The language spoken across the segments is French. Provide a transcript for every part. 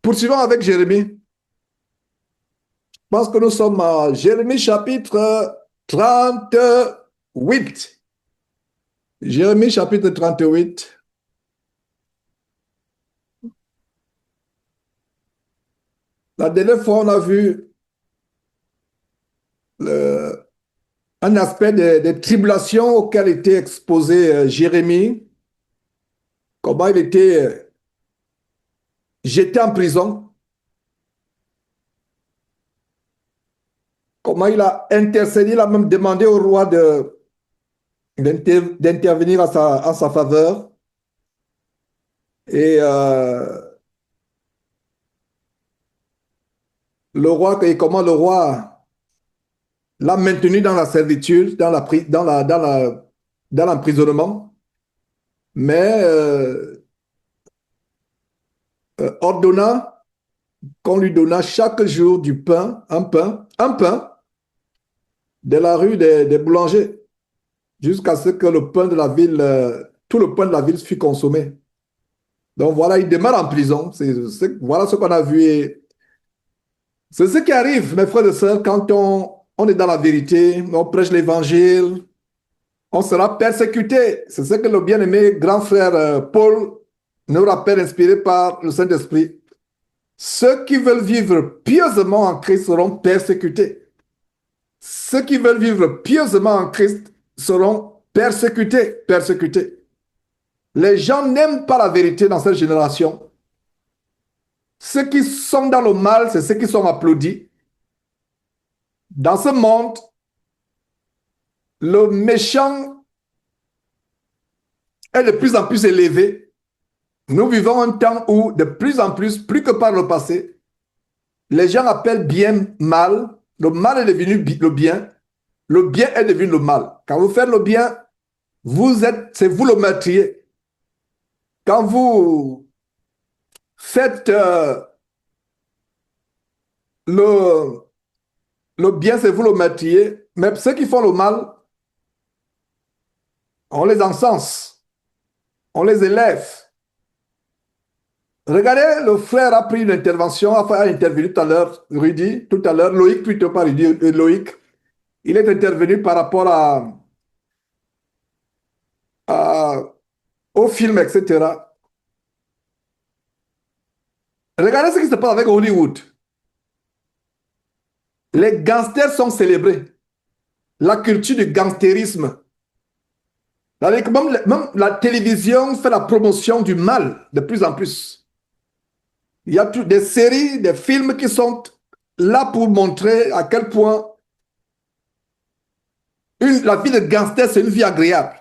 Poursuivons avec Jérémie. Je pense que nous sommes à Jérémie chapitre 38. Jérémie chapitre 38. La dernière fois, on a vu le- un aspect des tribulations auxquelles était exposé Jérémie, comment il était jeté en prison, comment il a intercédé, il a même demandé au roi d'intervenir à sa faveur. Et et comment le roi l'a maintenu dans la servitude, dans l'emprisonnement, mais ordonna qu'on lui donna chaque jour du pain, un pain de la rue des boulangers, jusqu'à ce que le pain de la ville, tout le pain de la ville fût consommé. Donc voilà, il demeure en prison. Voilà ce qu'on a vu. Et c'est ce qui arrive, mes frères et sœurs, quand on est dans la vérité, on prêche l'évangile, on sera persécuté. C'est ce que le bien-aimé grand frère Paul nous rappelle, inspiré par le Saint-Esprit. Ceux qui veulent vivre pieusement en Christ seront persécutés. Ceux qui veulent vivre pieusement en Christ seront persécutés. Les gens n'aiment pas la vérité dans cette génération. Ceux qui sont dans le mal, c'est ceux qui sont applaudis. Dans ce monde, le méchant est de plus en plus élevé. Nous vivons un temps où, de plus en plus, plus que par le passé, les gens appellent bien mal. Le mal est devenu le bien. Le bien est devenu le mal. Quand vous faites le bien, c'est vous le meurtrier. Quand vous faites le, le bien, c'est vous le meurtrier. Mais ceux qui font le mal, on les encense, on les élève. Regardez, le frère a pris une intervention, a intervenu tout à l'heure, Rudy, tout à l'heure, Loïc plutôt pas Rudy, Loïc. Il est intervenu par rapport à- au film, etc. Regardez ce qui se passe avec Hollywood. Les gangsters sont célébrés. La culture du gangstérisme. Même la télévision fait la promotion du mal de plus en plus. Il y a des séries, des films qui sont là pour montrer à quel point la vie de gangster, c'est une vie agréable.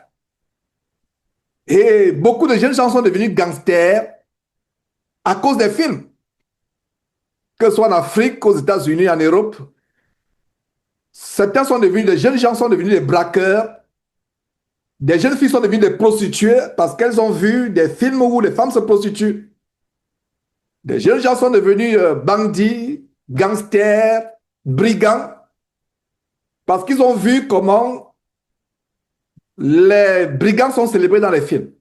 Et beaucoup de jeunes gens sont devenus gangsters à cause des films, que ce soit en Afrique, aux États-Unis, en Europe. Des jeunes gens sont devenus des braqueurs, des jeunes filles sont devenues des prostituées parce qu'elles ont vu des films où les femmes se prostituent. Des jeunes gens sont devenus bandits, gangsters, brigands, parce qu'ils ont vu comment les brigands sont célébrés dans les films.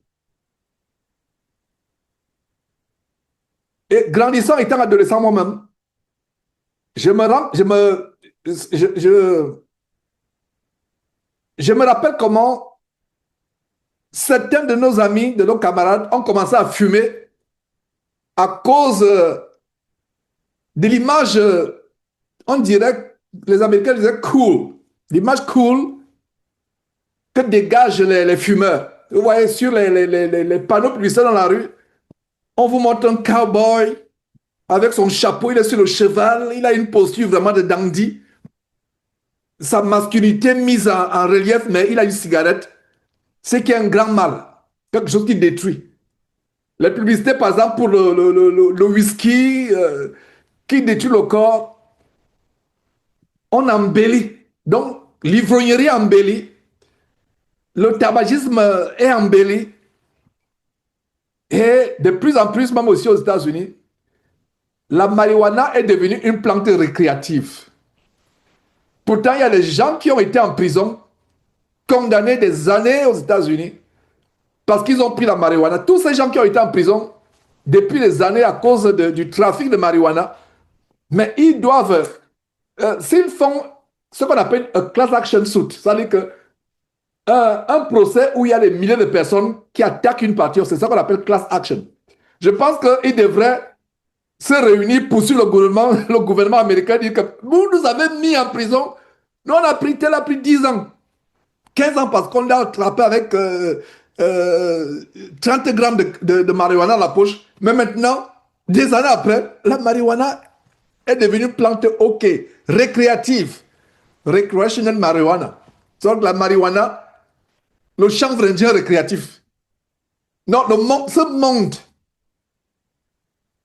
Et grandissant, étant adolescent moi-même, je me, rends, je me rappelle comment certains de nos amis, de nos camarades ont commencé à fumer à cause de l'image, on dirait, les Américains disaient cool, l'image cool que dégagent les fumeurs. Vous voyez sur les panneaux publicitaires dans la rue, on vous montre un cowboy avec son chapeau, il est sur le cheval, il a une posture vraiment de dandy, sa masculinité mise en relief, mais il a une cigarette, c'est qui est un grand mal, quelque chose qui détruit. Les publicités, par exemple, pour le whisky qui détruit le corps, on embellit. Donc, l'ivrognerie embellit, le tabagisme est embelli, et de plus en plus, même aussi aux États-Unis, la marijuana est devenue une plante récréative. Pourtant, il y a des gens qui ont été en prison, condamnés des années aux États-Unis, parce qu'ils ont pris la marijuana. Tous ces gens qui ont été en prison, depuis des années à cause du trafic de marijuana. Mais ils doivent, s'ils font ce qu'on appelle un class action suit, c'est-à-dire que un procès où il y a des milliers de personnes qui attaquent une partie, c'est ça qu'on appelle class action. Je pense qu'ils devraient se réunir pour suivre le gouvernement américain, dire que vous nous avez mis en prison, nous on a pris, tel a pris 10 ans, 15 ans parce qu'on l'a attrapé avec euh, 30 grammes de marijuana dans la poche. Mais maintenant, des années après, la marijuana est devenue plante OK, récréative, recreational marijuana. Donc la marijuana, le chanvre indien récréatif. Non, ce monde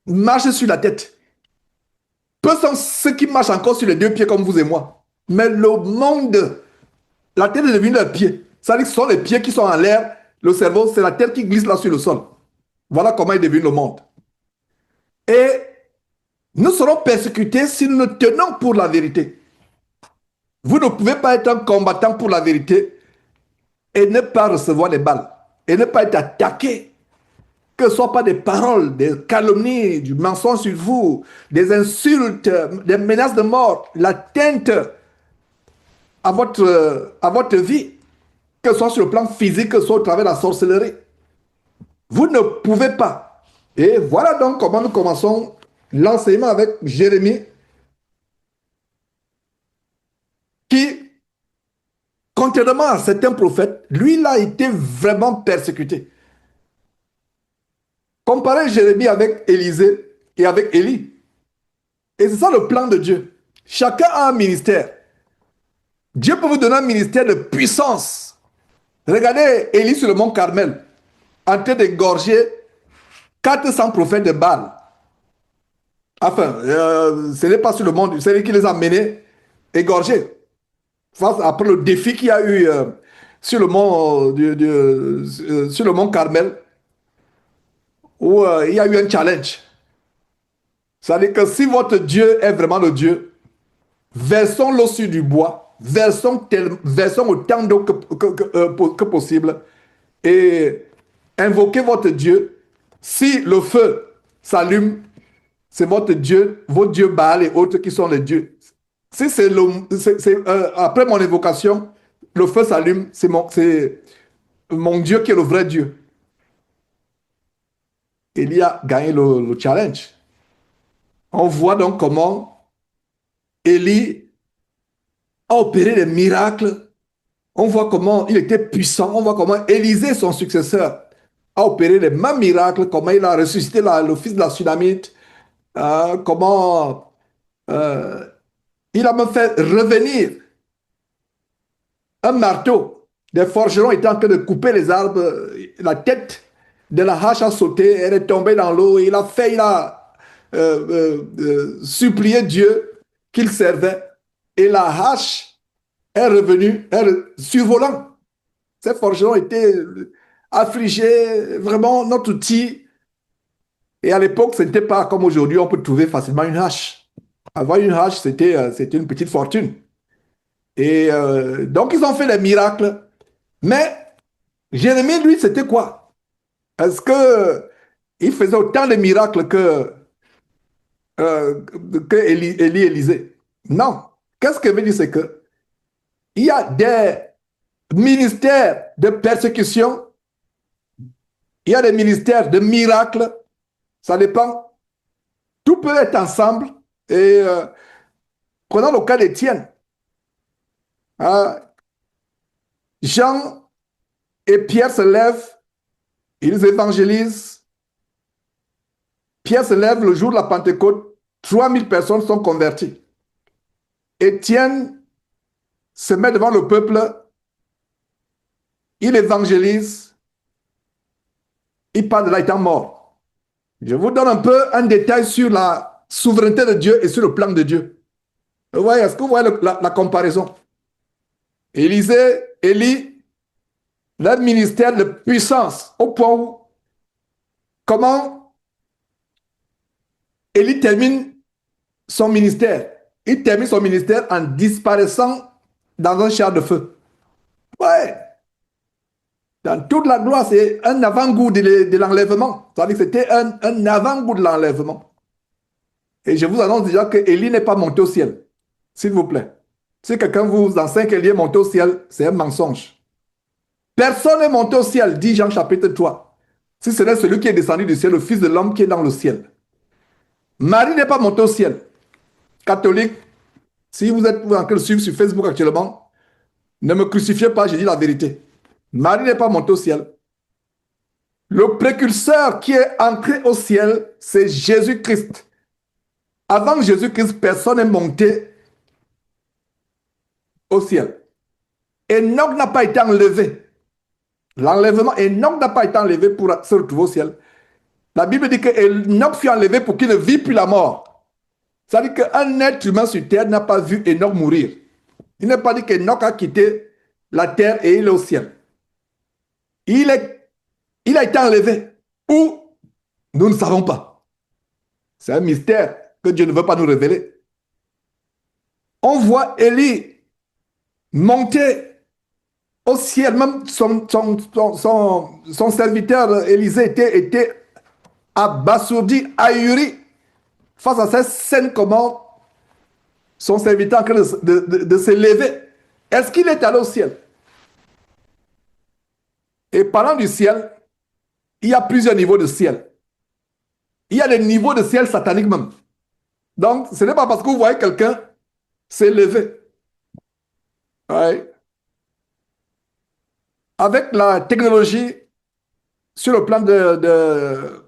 marche sur la tête. Peu sont ceux qui marchent encore sur les deux pieds comme vous et moi. Mais le monde, la tête est devenue leur pied. Ça veut dire que ce sont les pieds qui sont en l'air, le cerveau, c'est la tête qui glisse là sur le sol. Voilà comment est devenu le monde. Et nous serons persécutés si nous nous tenons pour la vérité. Vous ne pouvez pas être un combattant pour la vérité et ne pas recevoir les balles et ne pas être attaqué. Que ce ne soit pas des paroles, des calomnies, du mensonge sur vous, des insultes, des menaces de mort, l'atteinte à votre vie, que ce soit sur le plan physique, que ce soit au travers de la sorcellerie. Vous ne pouvez pas. Et voilà donc comment nous commençons l'enseignement avec Jérémie, qui, contrairement à certains prophètes, lui, il a été vraiment persécuté. Comparez Jérémie avec Élisée et avec Élie. Et c'est ça le plan de Dieu. Chacun a un ministère. Dieu peut vous donner un ministère de puissance. Regardez Élie sur le mont Carmel, en train d'égorger 400 prophètes de Baal. Enfin, ce n'est pas sur le monde, c'est lui qui les a menés égorgés. Après le défi qu'il y a eu sur sur le mont Carmel, où il y a eu un challenge. C'est-à-dire que si votre Dieu est vraiment le Dieu, versons l'eau sur du bois, versons autant d'eau que possible et invoquez votre Dieu. Si le feu s'allume, c'est votre Dieu, vos dieux Baal et autres qui sont les dieux. Si c'est après mon évocation, le feu s'allume, c'est mon Dieu qui est le vrai Dieu. Il a gagné le challenge. On voit donc comment Élie a opéré des miracles. On voit comment il était puissant. On voit comment Élisée, son successeur, a opéré les mêmes miracles, comment il a ressuscité le fils de la Sunamite, comment euh, il a même fait revenir un marteau. Des forgerons étaient en train de couper les arbres. La tête de la hache a sauté, elle est tombée dans l'eau. Il a supplié Dieu qu'il servait. Et la hache est revenue, survolant. Ces forgerons étaient affligés, vraiment notre outil. Et à l'époque, ce n'était pas comme aujourd'hui, on peut trouver facilement une hache. Avoir une hache, c'était une petite fortune. Et donc, ils ont fait des miracles. Mais Jérémie, lui, c'était quoi? Est-ce que il faisait autant de miracles que Élie Élisée? Non. Qu'est-ce que veut dire? C'est que il y a des ministères de persécution, il y a des ministères de miracles, ça dépend. Tout peut être ensemble. Et prenons le cas d'Étienne. Hein, Jean et Pierre se lèvent, ils évangélisent. Pierre se lève le jour de la Pentecôte, 3000 personnes sont converties. Étienne se met devant le peuple, il évangélise, il parle de là étant mort. Je vous donne un peu un détail sur la souveraineté de Dieu et sur le plan de Dieu. Vous voyez, est-ce que vous voyez la comparaison? Élisée, Élie, leur ministère de puissance, au point où, comment Élie termine son ministère? Il termine son ministère en disparaissant dans un char de feu. Ouais. Dans toute la gloire, c'est un avant-goût de l'enlèvement. C'est-à-dire que c'était un avant-goût de l'enlèvement. Et je vous annonce déjà que Élie n'est pas monté au ciel. S'il vous plaît. Si quelqu'un vous enseigne qu'Élie est monté au ciel, c'est un mensonge. Personne n'est monté au ciel, dit Jean chapitre 3. Si ce n'est celui qui est descendu du ciel, le Fils de l'homme qui est dans le ciel. Marie n'est pas montée au ciel. Catholique, si vous êtes en train de suivre sur Facebook actuellement, ne me crucifiez pas, je dis la vérité. Marie n'est pas montée au ciel. Le précurseur qui est entré au ciel, c'est Jésus-Christ. Avant Jésus-Christ, personne n'est monté au ciel. Enoch n'a pas été enlevé. L'enlèvement, Enoch n'a pas été enlevé pour se retrouver au ciel. La Bible dit que Enoch fut enlevé pour qu'il ne vit plus la mort. Ça veut dire qu'un être humain sur terre n'a pas vu Enoch mourir. Il n'est pas dit qu'Enoch a quitté la terre et il est au ciel. Il a été enlevé. Où? Nous ne savons pas. C'est un mystère que Dieu ne veut pas nous révéler. On voit Élie monter au ciel. Même son serviteur Élisée était abasourdi, ahuri face à cette scène, comment son serviteur en train de se lever. Est-ce qu'il est allé au ciel? Et parlant du ciel, il y a plusieurs niveaux de ciel. Il y a des niveaux de ciel satanique même. Donc, ce n'est pas parce que vous voyez quelqu'un s'élever. Ouais. Avec la technologie, sur le plan de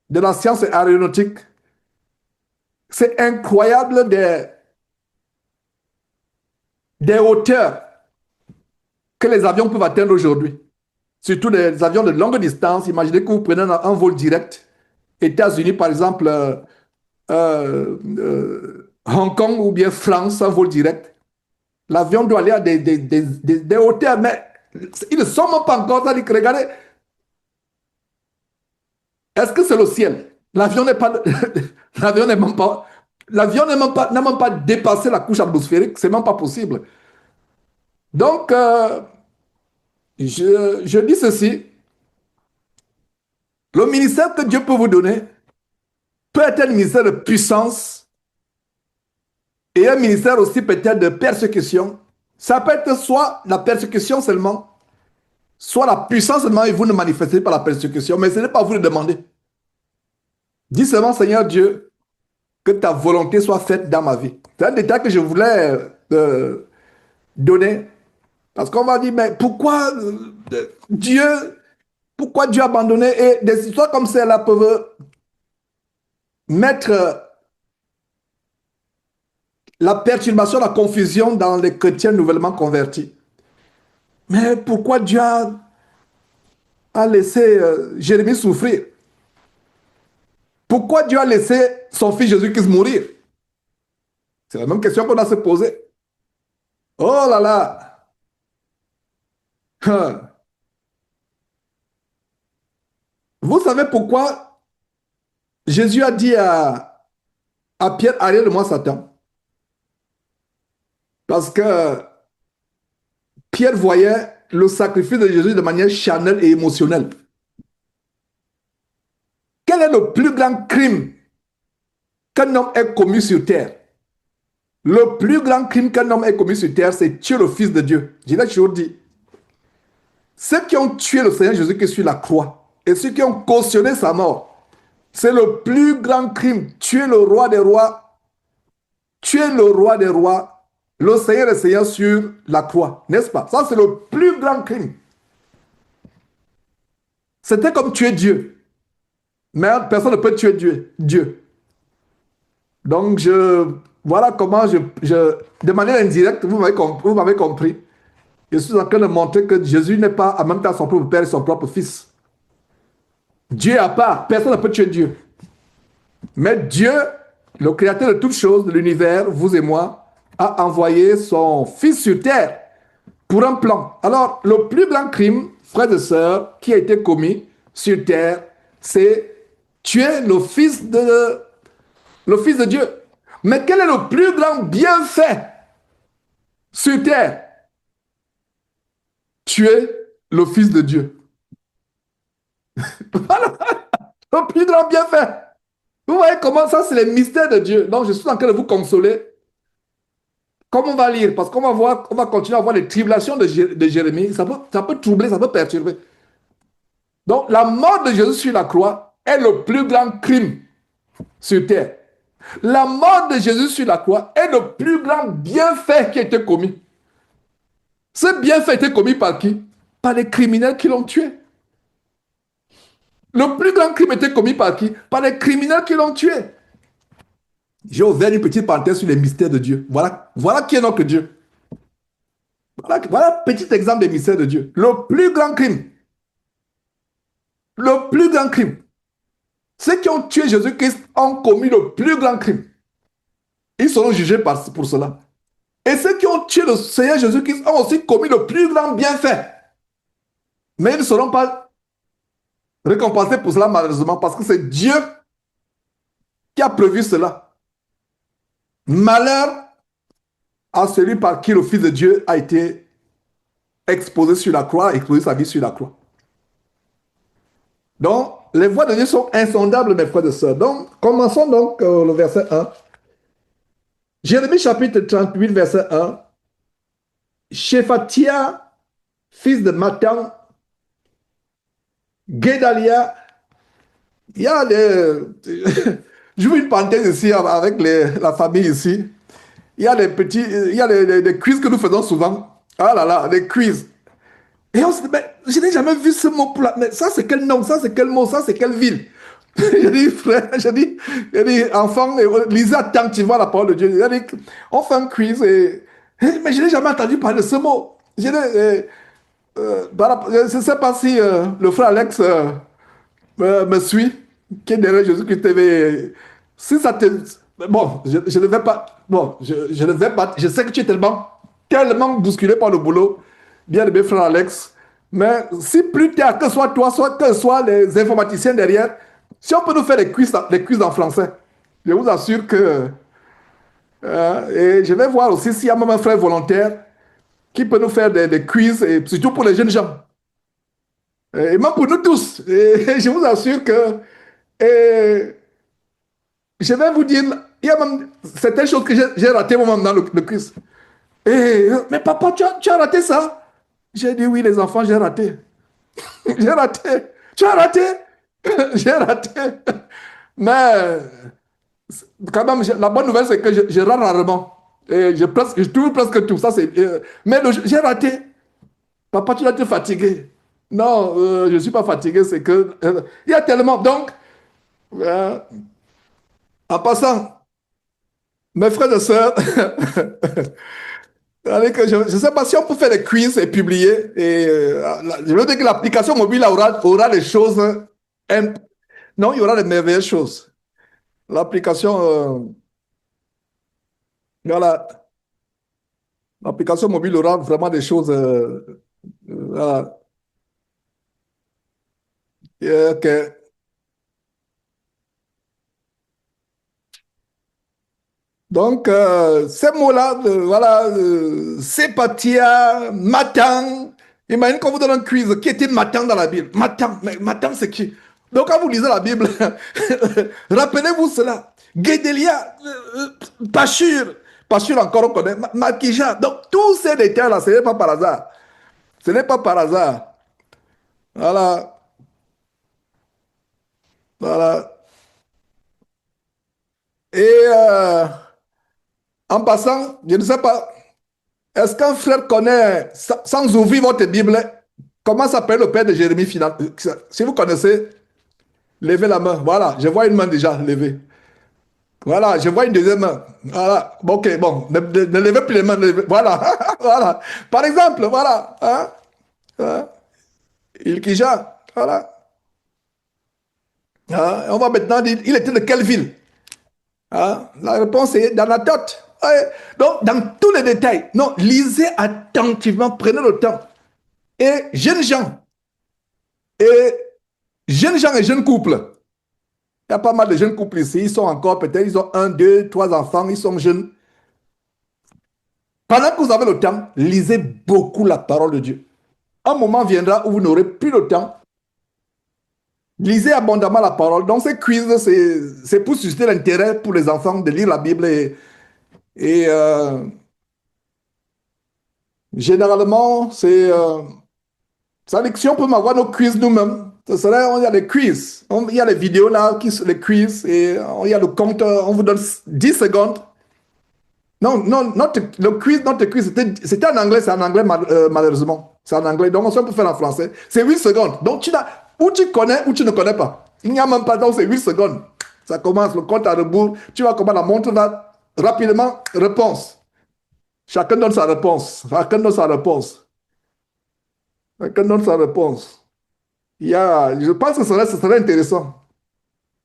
la science aéronautique, c'est incroyable des hauteurs que les avions peuvent atteindre aujourd'hui. Surtout des avions de longue distance. Imaginez que vous prenez un vol direct. États-Unis, par exemple, Hong Kong ou bien France, un vol direct. L'avion doit aller à des hauteurs, mais ils ne sont même pas encore. C'est-à-dire que regardez, est-ce que c'est le ciel? L'avion n'est pas, l'avion n'est même pas, l'avion n'a même pas dépassé la couche atmosphérique. C'est même pas possible. Donc, je dis ceci. Le ministère que Dieu peut vous donner peut être un ministère de puissance et un ministère aussi peut-être de persécution. Ça peut être soit la persécution seulement, soit la puissance seulement et vous ne manifestez pas la persécution, mais ce n'est pas à vous de demander. Dis seulement, Seigneur Dieu, que ta volonté soit faite dans ma vie. C'est un détail que je voulais donner. Parce qu'on va dire, mais pourquoi Dieu a abandonné? Et des histoires comme celle-là peuvent mettre la perturbation, la confusion dans les chrétiens nouvellement convertis. Mais pourquoi Dieu a laissé Jérémie souffrir? Pourquoi Dieu a laissé son fils Jésus-Christ mourir? C'est la même question qu'on a se poser. Oh là là! Vous savez pourquoi Jésus a dit à Pierre, arrière de moi Satan? Parce que Pierre voyait le sacrifice de Jésus de manière charnelle et émotionnelle. Quel est le plus grand crime qu'un homme ait commis sur terre? Le plus grand crime qu'un homme ait commis sur terre, c'est tuer le Fils de Dieu. Je l'ai toujours dit. Ceux qui ont tué le Seigneur Jésus-Christ sur la croix et ceux qui ont cautionné sa mort, c'est le plus grand crime. Tuer le roi des rois, tuer le roi des rois, le Seigneur des Seigneurs sur la croix, n'est-ce pas? Ça, c'est le plus grand crime. C'était comme tuer Dieu. Mais personne ne peut tuer Dieu. Donc, voilà comment de manière indirecte, vous m'avez compris. Je suis en train de montrer que Jésus n'est pas en même temps son propre Père et son propre Fils. Dieu à part, personne ne peut tuer Dieu. Mais Dieu, le créateur de toutes choses, de l'univers, vous et moi, a envoyé son Fils sur terre pour un plan. Alors, le plus grand crime, frères et sœurs, qui a été commis sur terre, c'est tuer le Fils de Dieu. Mais quel est le plus grand bienfait sur terre? Tuer le Fils de Dieu. Voilà, le plus grand bienfait. Vous voyez comment ça, c'est les mystères de Dieu. Donc, je suis en train de vous consoler. Comme on va lire, parce qu'on va voir, on va continuer à voir les tribulations de Jérémie. Ça peut troubler, ça peut perturber. Donc, la mort de Jésus sur la croix est le plus grand crime sur terre. La mort de Jésus sur la croix est le plus grand bienfait qui a été commis. Ce bienfait a été commis par qui? Par les criminels qui l'ont tué. Le plus grand crime a été commis par qui? Par les criminels qui l'ont tué. J'ai ouvert une petite parenthèse sur les mystères de Dieu. Voilà qui est notre Dieu. Voilà un petit exemple des mystères de Dieu. Le plus grand crime. Le plus grand crime. Ceux qui ont tué Jésus-Christ ont commis le plus grand crime. Ils seront jugés pour cela. Et ceux qui ont tué le Seigneur Jésus-Christ ont aussi commis le plus grand bienfait. Mais ils ne seront pas récompensés pour cela, malheureusement, parce que c'est Dieu qui a prévu cela. Malheur à celui par qui le Fils de Dieu a été exposé sur la croix, exposé sa vie sur la croix. Donc, les voies de Dieu sont insondables, mes frères et sœurs. Donc, commençons donc le verset 1. Jérémie chapitre 38, verset 1. Shephatia, fils de Matan, Guédalia, il y a des... Je veux une parenthèse ici avec la famille ici. Il y a il y a des quiz que nous faisons souvent. Ah là là, des quiz. Et on se dit, mais je n'ai jamais vu ce mot pour mais ça c'est quel nom, ça c'est quel mot, ça c'est quelle ville. Je dis, frère, je dis, enfant, lisez attentivement la parole de Dieu. Je dis, on fait un quiz mais je n'ai jamais entendu parler de ce mot. Je ne sais pas si le frère Alex me suit, qui est derrière Jésus-Christ TV. Si ça te... Bon, je ne vais pas... Bon, je ne vais pas... Je sais que tu es tellement bousculé par le boulot, bien aimé frère Alex, mais si plus tard, que ce soit toi, soit que ce soit les informaticiens derrière, si on peut nous faire des quiz en français, je vous assure que... et je vais voir aussi s'il y a même un frère volontaire qui peut nous faire des quiz, et surtout pour les jeunes gens. Et même pour nous tous. Et je vous assure que... Et je vais vous dire, il y a même certaines choses que j'ai ratées moi-même dans le quiz. Et, mais papa, tu as raté ça? J'ai dit oui, les enfants, j'ai raté. J'ai raté. Tu as raté? J'ai raté. Mais quand même, la bonne nouvelle, c'est que je rate rarement. Et je trouve presque tout. Ça, mais j'ai raté. Papa, tu dois être fatigué. Non, je ne suis pas fatigué, c'est que... il y a tellement... Donc, euh, en passant, mes frères et sœurs, je ne sais pas si on peut faire des quiz et publier. Et, je veux dire que l'application mobile aura des choses. Non, il y aura des merveilleuses choses. L'application, voilà, l'application mobile aura vraiment des choses. Voilà. Ok. Donc, ces mots-là, voilà, Sépatia, Matan. Imagine qu'on vous donne un quiz. Qui était Matan dans la Bible? Matan, mais Matan, c'est qui? Donc, quand vous lisez la Bible, rappelez-vous cela. Guédelia, Pachur, Pachur encore on connaît, Makija. Donc, tous ces détails-là, ce n'est pas par hasard. Ce n'est pas par hasard. Voilà, voilà. Et en passant, je ne sais pas, est-ce qu'un frère connaît, sans ouvrir votre Bible, comment s'appelle le père de Jérémie final? Si vous connaissez, levez la main. Voilà, je vois une main déjà levée. Voilà, je vois une deuxième main. Voilà, bon, ok, bon, ne levez plus les mains. Voilà, voilà. Par exemple, voilà. Hein, hein, Ilkija, voilà. Hein, on va maintenant dire, il était de quelle ville? Hein, la réponse est dans la tête. Ouais. Donc, dans tous les détails. Non, lisez attentivement, prenez le temps. Et jeunes gens, et jeunes couples. Il y a pas mal de jeunes couples ici. Ils sont encore, peut-être, ils ont un, deux, trois enfants. Ils sont jeunes. Pendant que vous avez le temps, lisez beaucoup la parole de Dieu. un moment viendra où vous n'aurez plus le temps. Lisez abondamment la parole. Donc, ces quiz, c'est pour susciter l'intérêt pour les enfants de lire la Bible. Et généralement, ça dit que si on peut avoir nos quiz nous-mêmes, ce serait, il y a les quiz. Il y a les vidéos là, les quiz, et il y a le compte, on vous donne 10 secondes. Non, non, le quiz, notre quiz, c'était en anglais, c'est en anglais malheureusement. C'est en anglais, donc on peut faire en français. C'est 8 secondes. Donc ou tu connais ou tu ne connais pas. Il n'y a même pas, donc c'est 8 secondes. Ça commence, le compte à rebours. Tu vois comment la montre va rapidement, réponse. Chacun donne sa réponse. Chacun donne sa réponse. Chacun donne sa réponse. Je pense que ce serait intéressant.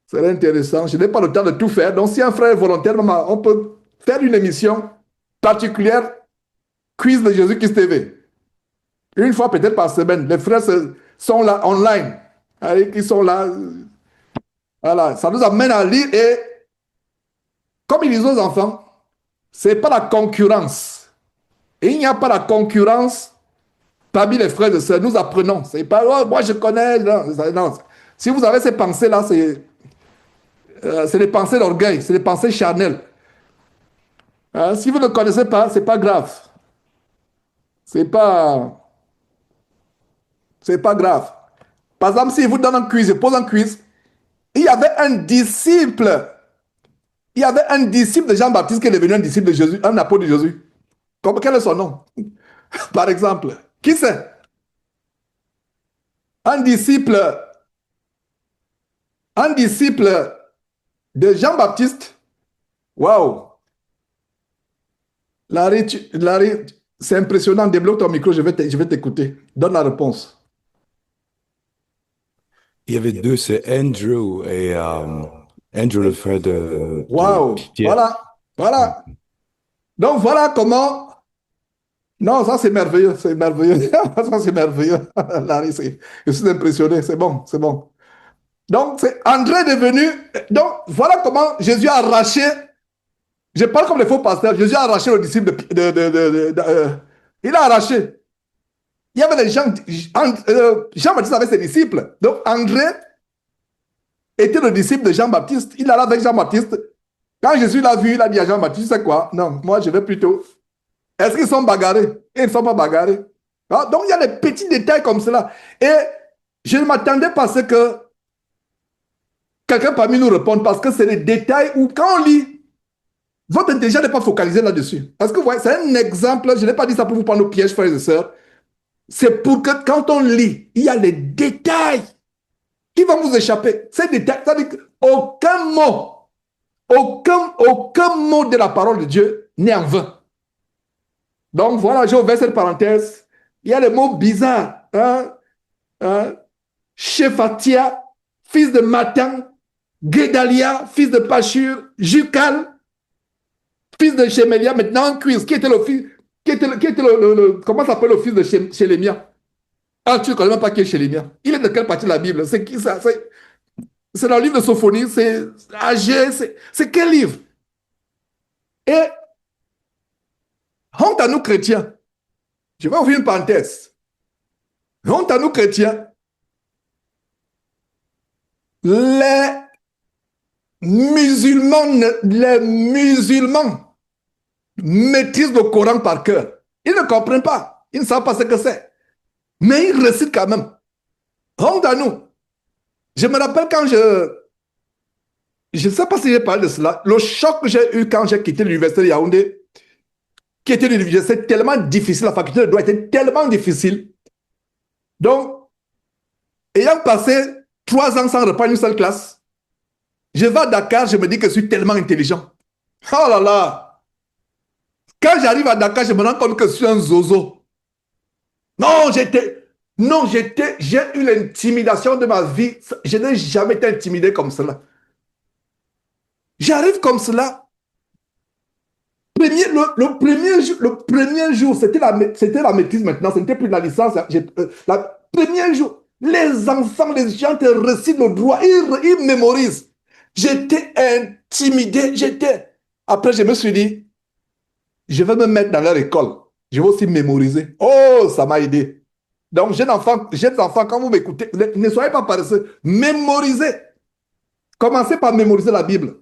Ce serait intéressant. Je n'ai pas le temps de tout faire. Donc, si un frère est volontaire, on peut faire une émission particulière, quiz de Jésus-Christ TV. Une fois peut-être par semaine. Les frères sont là, online. Ils sont là. Voilà. Ça nous amène à lire. Et comme ils disent aux enfants, ce n'est pas la concurrence. Et il n'y a pas la concurrence parmi les frères et sœurs. Nous apprenons. C'est pas, oh, moi je connais. Non, non. Si vous avez ces pensées-là, c'est des pensées d'orgueil, c'est des pensées charnelles. Hein? Si vous ne connaissez pas, c'est pas grave. C'est pas, c'est pas grave. Par exemple, si vous donne un quiz, je pose un quiz, il y avait un disciple, il y avait un disciple de Jean-Baptiste qui est devenu un disciple de Jésus, un apôtre de Jésus. Quel est son nom? Par exemple, qui c'est? Un disciple, un disciple de Jean-Baptiste. Waouh! Larry, c'est impressionnant. Débloque ton micro, je vais t'écouter. Donne la réponse. Il y avait deux, c'est Andrew et Andrew, le frère de Waouh! Pierre. Voilà, voilà. Donc voilà comment. Non, ça c'est merveilleux, c'est merveilleux. Ça c'est merveilleux. Larry, je suis impressionné, c'est bon, c'est bon. Donc c'est André devenu. Donc voilà comment Jésus a arraché. Je parle comme les faux pasteurs. Jésus a arraché le disciple il a arraché. Il y avait des gens. Jean-Baptiste avait ses disciples. Donc André était le disciple de Jean-Baptiste. Il allait avec Jean-Baptiste. Quand Jésus l'a vu, il a dit à Jean-Baptiste, c'est quoi? Non, moi je vais plutôt. Est-ce qu'ils sont bagarrés? Ils ne sont pas bagarrés. Ah, donc il y a des petits détails comme cela. Et je ne m'attendais pas à ce que quelqu'un parmi nous réponde parce que c'est des détails où quand on lit, votre intelligence n'est pas focalisée là-dessus. Parce que vous voyez, c'est un exemple, je n'ai pas dit ça pour vous prendre au piège, frères et sœurs. C'est pour que quand on lit, il y a les détails qui vont vous échapper. Ces détails, ça veut dire qu'aucun mot, aucun mot de la parole de Dieu n'est en vain. Donc voilà, j'ai ouvert cette parenthèse. Il y a des mots bizarres. Shephatia, fils de Matan, Guédalia, fils de Pachur, Jucal, fils de Shemelia, maintenant un quiz. Qui était le fils, comment s'appelle le fils de Shelemia? Ah, tu ne connais même pas qui est Shelemia. Il est de quelle partie de la Bible? C'est qui ça? C'est dans le livre de Sophonie, c'est Agé, c'est quel livre? Et honte à nous chrétiens. Je vais ouvrir une parenthèse. Honte à nous chrétiens. Les musulmans maîtrisent le Coran par cœur. Ils ne comprennent pas. Ils ne savent pas ce que c'est. Mais ils récitent quand même. Honte à nous. Je me rappelle quand je ne sais pas si j'ai parlé de cela, le choc que j'ai eu quand j'ai quitté l'université de Yaoundé, qui était une université tellement difficile, la faculté de droit était tellement difficile. Donc, ayant passé 3 ans sans reprendre une seule classe, je vais à Dakar, je me dis que je suis tellement intelligent. Oh là là! Quand j'arrive à Dakar, je me rends compte que je suis un zozo. Non, j'ai eu l'intimidation de ma vie. Je n'ai jamais été intimidé comme cela. J'arrive comme cela. Le premier jour, c'était la maîtrise maintenant, ce n'était plus la licence. Le premier jour, les enfants, les gens te récitent le droit, ils mémorisent. J'étais intimidé, Après, je me suis dit, je vais me mettre dans leur école. Je vais aussi mémoriser. Oh, ça m'a aidé. Donc, jeunes enfants, quand vous m'écoutez, ne soyez pas paresseux. Mémorisez. Commencez par mémoriser la Bible.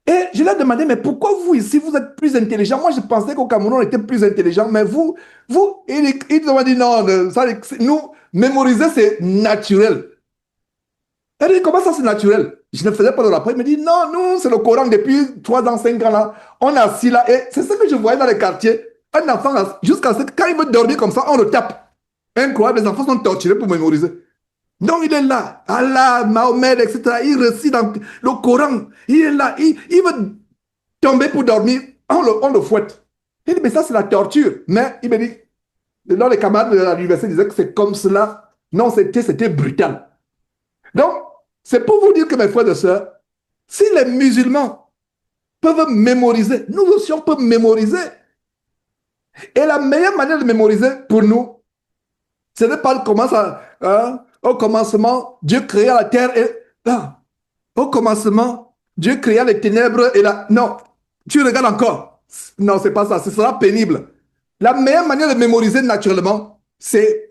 Et je leur ai demandé, mais pourquoi vous ici, vous êtes plus intelligent? Moi, je pensais qu'au Cameroun, on était plus intelligent, mais ils ont dit non, nous, mémoriser, c'est naturel. Elle dit, comment ça, c'est naturel? Je ne faisais pas de rapport. Il me dit, non, nous, c'est le Coran depuis 3 ans, 5 ans, là. On est assis là, et c'est ce que je voyais dans les quartiers. Un enfant, jusqu'à ce que quand il veut dormir comme ça, on le tape. Incroyable, les enfants sont torturés pour mémoriser. Donc il est là, Allah, Mahomet, etc. Il récite dans le Coran. Il est là, il veut tomber pour dormir. On le fouette. Il dit, mais ça c'est la torture. Mais il me dit, là les camarades de l'université disaient que c'est comme cela. Non, c'était brutal. Donc, c'est pour vous dire que mes frères et sœurs, si les musulmans peuvent mémoriser, nous aussi on peut mémoriser. Et la meilleure manière de mémoriser pour nous, ce n'est pas comment ça, hein, au commencement, Dieu créa la terre et là. Au commencement, Dieu créa les ténèbres et la... Non, tu regardes encore. Non, c'est pas ça, ce sera pénible. La meilleure manière de mémoriser naturellement, c'est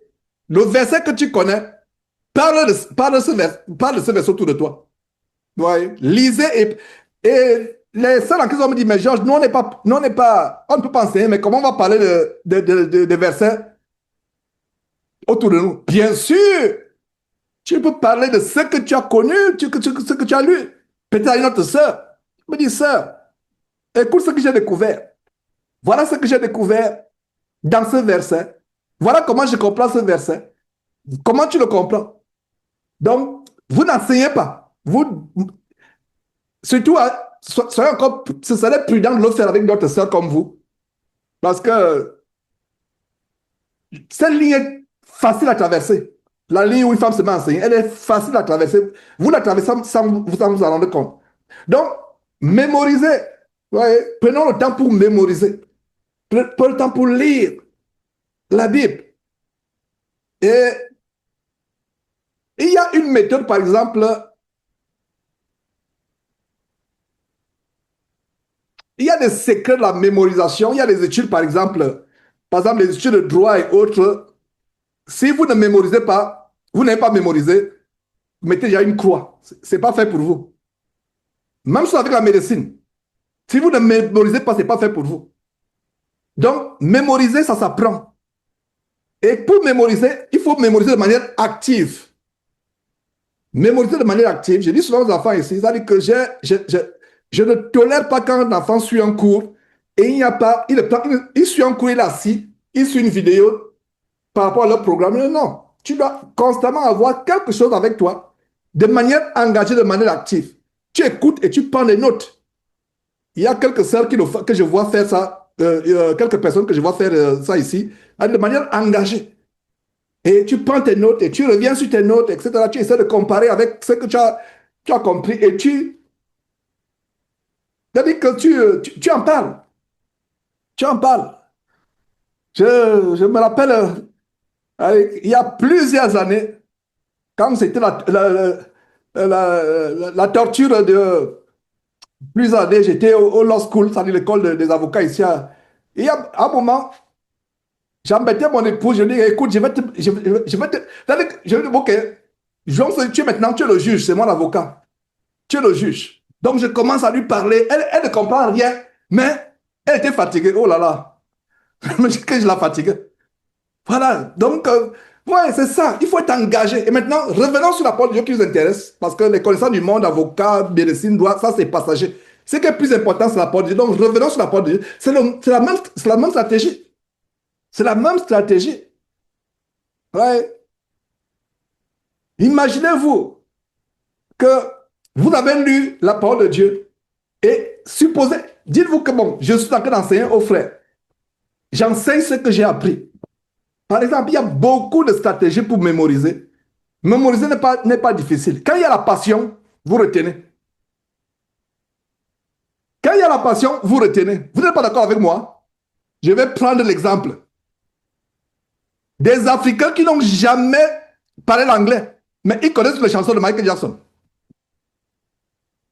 le verset que tu connais. Parle de ce verset autour de toi. Ouais. Lisez et les sœurs en question me disent, mais Georges, nous on n'est pas, on ne peut pas enseigner, mais comment on va parler de versets autour de nous? Bien sûr, tu peux parler de ce que tu as connu, ce que tu as lu. Peut-être une autre sœur me dit, sœur, écoute ce que j'ai découvert. Voilà ce que j'ai découvert dans ce verset. Voilà comment je comprends ce verset. Comment tu le comprends? Donc, vous n'enseignez pas. Surtout, soyez encore, ce serait prudent de le faire avec d'autres sœurs comme vous. Parce que cette ligne est facile à traverser. La ligne où une femme se met à enseigner, elle est facile à traverser. Vous la traversez sans vous en rendre compte. Donc, mémorisez. Ouais, prenons le temps pour mémoriser. Prenons le temps pour lire la Bible. Et il y a une méthode, par exemple, il y a des secrets de la mémorisation. Il y a des études, par exemple, les études de droit et autres. Si vous ne mémorisez pas, vous n'avez pas mémorisé, mettez déjà une croix. Ce n'est pas fait pour vous. Même chose avec la médecine. Si vous ne mémorisez pas, ce n'est pas fait pour vous. Donc, mémoriser, ça s'apprend. Et pour mémoriser, il faut mémoriser de manière active. Mémoriser de manière active. Je dis souvent aux enfants ici, c'est-à-dire que je ne tolère pas quand un enfant suit un cours et il n'y a pas, il suit un cours, il est assis, il suit une vidéo par rapport à leur programme. Non, tu dois constamment avoir quelque chose avec toi de manière engagée, de manière active. Tu écoutes et tu prends des notes. Il y a quelques sœurs que je vois faire ça, quelques personnes que je vois faire ça ici, de manière engagée. Et tu prends tes notes et tu reviens sur tes notes, etc. Tu essaies de comparer avec ce que tu as compris et c'est-à-dire que tu en parles. Tu en parles. Je me rappelle, il y a plusieurs années, quand c'était la torture de plusieurs années, j'étais au law school, c'est-à-dire l'école des avocats ici. Et il y a un moment, j'embêtais mon épouse, je lui dis, écoute, je vais te, ok, tu es maintenant, tu es le juge, c'est moi l'avocat. Tu es le juge. Donc je commence à lui parler, elle ne comprend rien, mais elle était fatiguée, oh là là, que je la fatigue. Voilà, donc, ouais, c'est ça, il faut être engagé. Et maintenant, revenons sur la parole de Dieu qui nous intéresse, parce que les connaissances du monde, avocat, médecine, droit, ça c'est passager. Ce qui est plus important, c'est la parole de Dieu. Donc, revenons sur la parole de Dieu. C'est la même stratégie. C'est la même stratégie. Ouais. Imaginez-vous que vous avez lu la parole de Dieu et supposez, dites-vous que bon, je suis en train d'enseigner aux frères. J'enseigne ce que j'ai appris. Par exemple, il y a beaucoup de stratégies pour mémoriser. Mémoriser n'est pas difficile. Quand il y a la passion, vous retenez. Quand il y a la passion, vous retenez. Vous n'êtes pas d'accord avec moi? Je vais prendre l'exemple. Des Africains qui n'ont jamais parlé l'anglais, mais ils connaissent les chansons de Michael Jackson.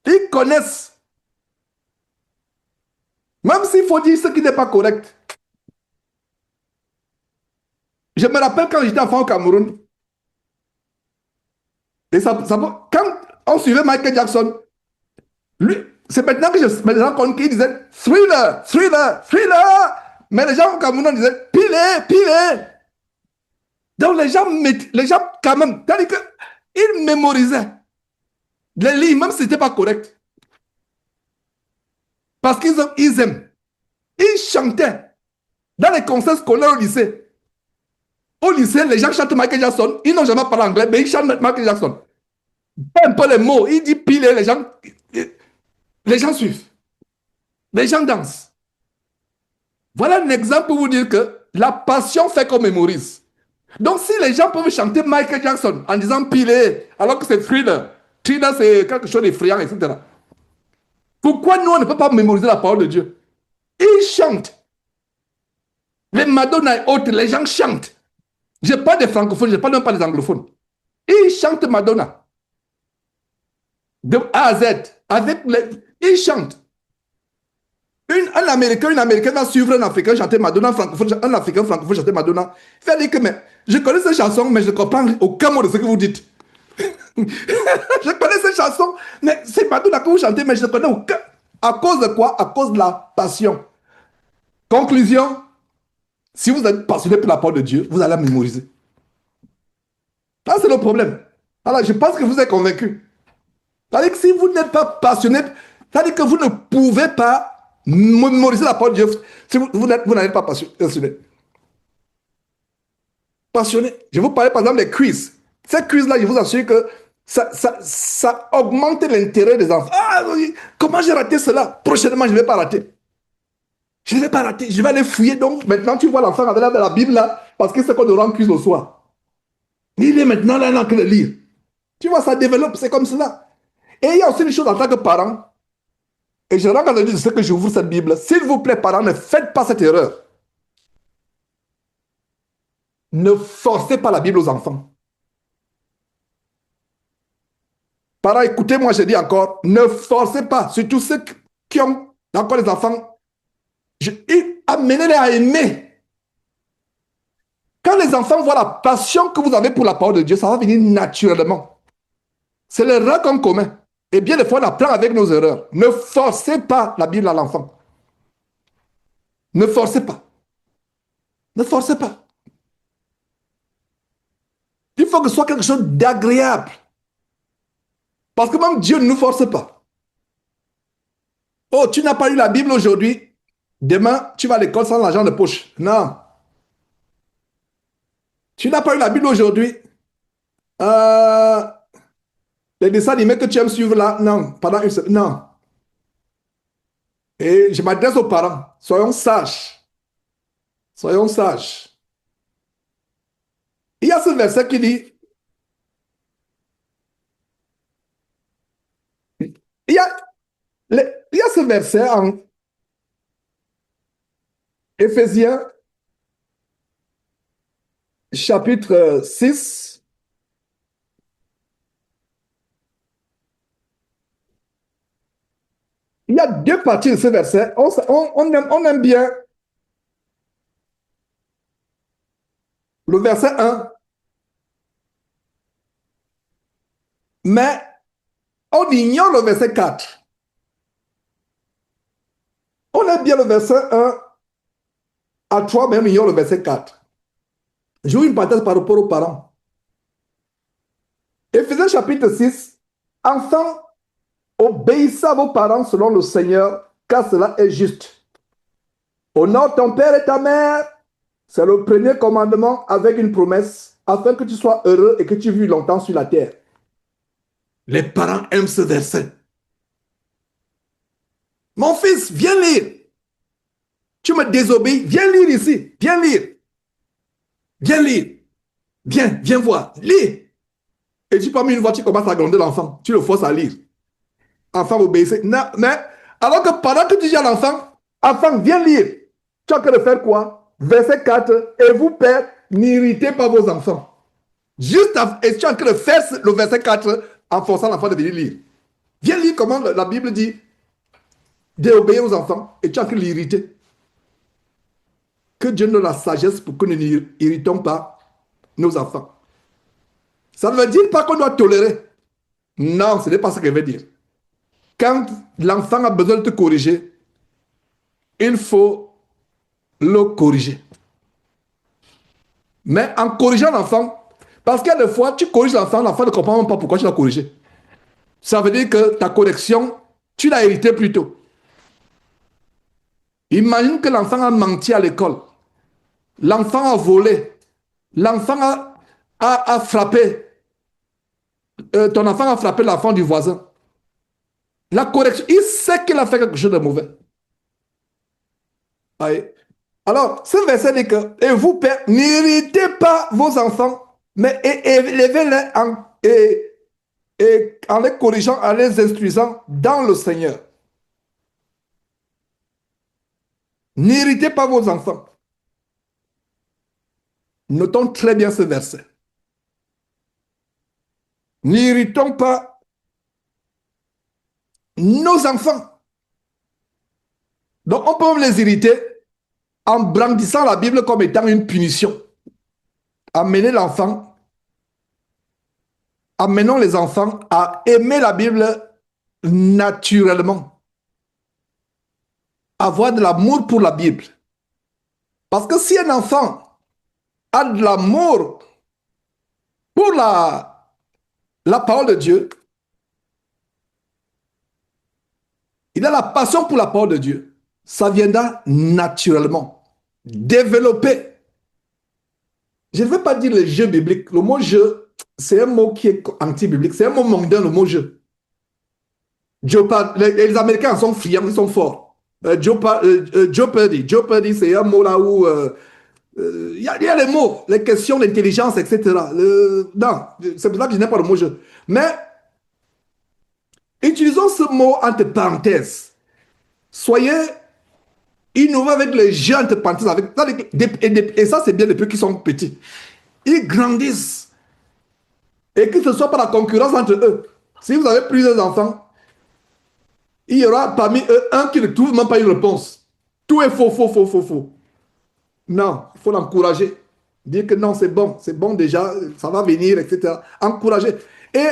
Ils connaissent. Même s'il faut dire ce qui n'est pas correct. Je me rappelle quand j'étais enfant au Cameroun, et quand on suivait Michael Jackson, lui, c'est maintenant que je me rends compte qu'il disait Thriller, Thriller, Thriller. Mais les gens au Cameroun disaient Pilé, Pilé. Donc les gens quand même, c'est-à-dire qu'ils mémorisaient les lignes, même si ce n'était pas correct. Parce qu'ils aiment. Ils chantaient dans les concerts scolaires au lycée. Au lycée, les gens chantent Michael Jackson. Ils n'ont jamais parlé anglais, mais ils chantent Michael Jackson. Un peu les mots. Il dit Pilé, les gens suivent. Les gens dansent. Voilà un exemple pour vous dire que la passion fait qu'on mémorise. Donc, si les gens peuvent chanter Michael Jackson en disant Pilé, alors que c'est Thriller, Thriller c'est quelque chose d'effrayant, etc. Pourquoi nous, on ne peut pas mémoriser la parole de Dieu? Ils chantent. Les Madonna et autres, les gens chantent. Je parle des francophones, je ne parle même pas des anglophones. Ils chantent Madonna. De A à Z. Ils chantent. Un Américain, une Américaine va suivre un Africain chanter Madonna, un Africain francophone chanter Madonna. Il va dire que mais, je connais cette chanson, mais je ne comprends aucun mot de ce que vous dites. Je connais cette chanson, mais c'est Madonna que vous chantez, mais je ne connais aucun. À cause de quoi? À cause de la passion. Conclusion, si vous êtes passionné pour la parole de Dieu, vous allez la mémoriser. Ça, c'est le problème. Alors, je pense que vous êtes convaincus. C'est-à-dire que si vous n'êtes pas passionné, c'est-à-dire que vous ne pouvez pas mémoriser la parole de Dieu si vous n'êtes pas passionné. Passionné. Je vous parlais par exemple des quiz. Ces quiz-là, je vous assure que ça augmente l'intérêt des enfants. Ah, oui, comment j'ai raté cela? Prochainement, je ne vais pas rater. Je ne vais pas rater. Je vais aller fouiller. Donc, maintenant, tu vois l'enfant avec la Bible là, parce que c'est qu'on aura un quiz le soir. Il est maintenant là, il n'a que le lire. Tu vois, ça développe, c'est comme cela. Et il y a aussi une chose en tant que parent, et je rends compte de ce que j'ouvre cette Bible. S'il vous plaît, parents, ne faites pas cette erreur. Ne forcez pas la Bible aux enfants. Parents, écoutez-moi, je dis encore, ne forcez pas, surtout ceux qui ont encore les enfants, amenez-les à aimer. Quand les enfants voient la passion que vous avez pour la parole de Dieu, ça va venir naturellement. C'est l'erreur qu'on commet. Et bien des fois, on apprend avec nos erreurs. Ne forcez pas la Bible à l'enfant. Ne forcez pas. Ne forcez pas. Il faut que ce soit quelque chose d'agréable. Parce que même Dieu ne nous force pas. Oh, tu n'as pas lu la Bible aujourd'hui. Demain, tu vas à l'école sans l'argent de poche. Non. Tu n'as pas lu la Bible aujourd'hui. Euh, les dessins animés que tu aimes suivre là, non. Pendant une semaine, non. Et je m'adresse aux parents. Soyons sages. Soyons sages. Il y a ce verset qui dit, il y a, il y a ce verset en Éphésiens chapitre 6. Il y a deux parties de ce verset. On aime bien le verset 1, mais on ignore le verset 4. On aime bien le verset 1 à 3, mais on ignore le verset 4. J'ouvre une parenthèse par rapport aux parents. Éphésiens chapitre 6, enfants, obéissez à vos parents selon le Seigneur, car cela est juste. Honore ton père et ta mère, c'est le premier commandement avec une promesse, afin que tu sois heureux et que tu vis longtemps sur la terre. Les parents aiment ce verset. Mon fils, viens lire. Tu me désobéis, viens lire ici, viens lire. Viens lire. Viens voir, lis. Et tu prends une voix, tu commences à gronder l'enfant. Tu le forces à lire. Enfant, obéissez. Non, mais alors que pendant que tu dis à l'enfant, enfant, viens lire. Tu as que de faire quoi? Verset 4. Et vous, pères, n'irritez pas vos enfants. Juste et tu as que de faire le verset 4 en forçant l'enfant de venir lire. Viens lire comment la Bible dit d'obéir aux enfants et tu as que l'irriter. que Dieu nous donne la sagesse pour que nous n'irritons pas nos enfants. Ça ne veut dire pas qu'on doit tolérer. Non, ce n'est pas ce que je veux dire. Quand l'enfant a besoin de te corriger, il faut le corriger. Mais en corrigeant l'enfant, parce qu'il y a des fois, tu corriges l'enfant ne comprend même pas pourquoi tu l'as corrigé. Ça veut dire que ta correction, tu l'as hérité plus tôt. Imagine que l'enfant a menti à l'école. L'enfant a volé. L'enfant a frappé. Ton enfant a frappé l'enfant du voisin. La correction, il sait qu'il a fait quelque chose de mauvais. Aïe. Alors, ce verset dit que, et vous, pères, n'irritez pas vos enfants, mais élevez-les en les corrigeant, en les instruisant dans le Seigneur. N'irritez pas vos enfants. Notons très bien ce verset. N'irritons pas nos enfants. Donc, on peut les irriter en brandissant la Bible comme étant une punition. Amenons les enfants à aimer la Bible naturellement. Avoir de l'amour pour la Bible. Parce que si un enfant a de l'amour pour la parole de Dieu, il a la passion pour la parole de Dieu, ça viendra naturellement. Développer. Je ne veux pas dire le jeu biblique. Le mot jeu, c'est un mot qui est anti-biblique. C'est un mot mondain, le mot jeu. Les Américains sont friands, ils sont forts. Jeopardy, c'est un mot là où il y a les mots, les questions d'intelligence, etc. Non, c'est pour ça que je n'aime pas le mot jeu. Mais utilisons ce mot entre parenthèses. Soyez innovants avec les jeux entre parenthèses. Et ça, c'est bien depuis qu'ils sont petits. Ils grandissent. Et que ce ne soit pas la concurrence entre eux. Si vous avez plusieurs enfants, il y aura parmi eux un qui ne trouve même pas une réponse. Tout est faux, faux, faux, faux, faux. Non, il faut l'encourager. Dire que non, c'est bon déjà, ça va venir, etc. Encourager. Et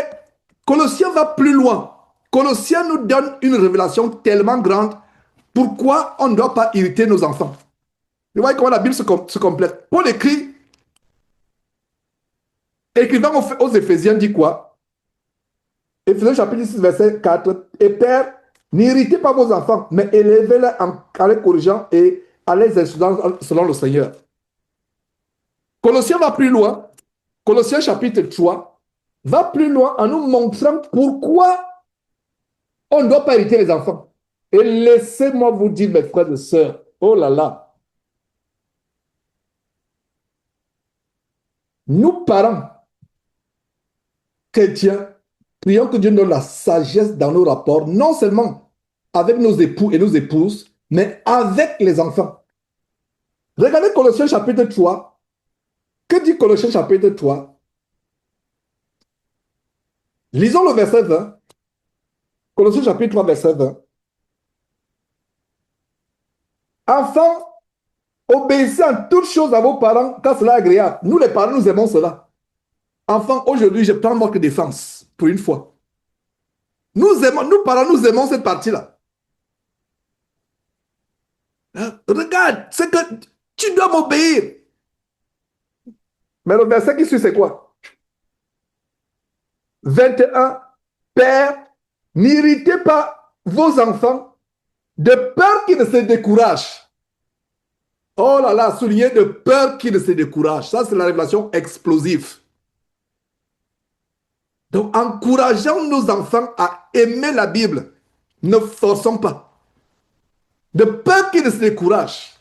Colossiens va plus loin. Colossiens nous donne une révélation tellement grande. Pourquoi on ne doit pas irriter nos enfants? Vous voyez comment la Bible se complète. Paul écrivant aux Éphésiens, dit quoi? Éphésiens chapitre 6, verset 4. Et Père, n'irritez pas vos enfants, mais élevez-les en les corrigeant et en les instruisant selon le Seigneur. Colossiens va plus loin. Colossiens chapitre 3 va plus loin en nous montrant pourquoi on ne doit pas irriter les enfants. Et laissez-moi vous dire, mes frères et sœurs, oh là là, nous parents chrétiens, prions que Dieu nous donne la sagesse dans nos rapports, non seulement avec nos époux et nos épouses, mais avec les enfants. Regardez Colossiens chapitre 3. Que dit Colossiens chapitre 3? Lisons le verset 20. Colossiens chapitre 3, verset 20. Enfants, obéissez en toutes choses à vos parents quand cela est agréable. Nous, les parents, nous aimons cela. Enfants, aujourd'hui, je prends votre défense pour une fois. Nous parents, nous aimons cette partie-là. Hein? Regarde, c'est que tu dois m'obéir. Mais le verset qui suit, c'est quoi? 21. Père, n'irritez pas vos enfants de peur qu'ils ne se découragent. Oh là là, souligné de peur qu'ils ne se découragent. Ça, c'est la révélation explosive. Donc, encourageons nos enfants à aimer la Bible. Ne forçons pas. De peur qu'ils ne se découragent.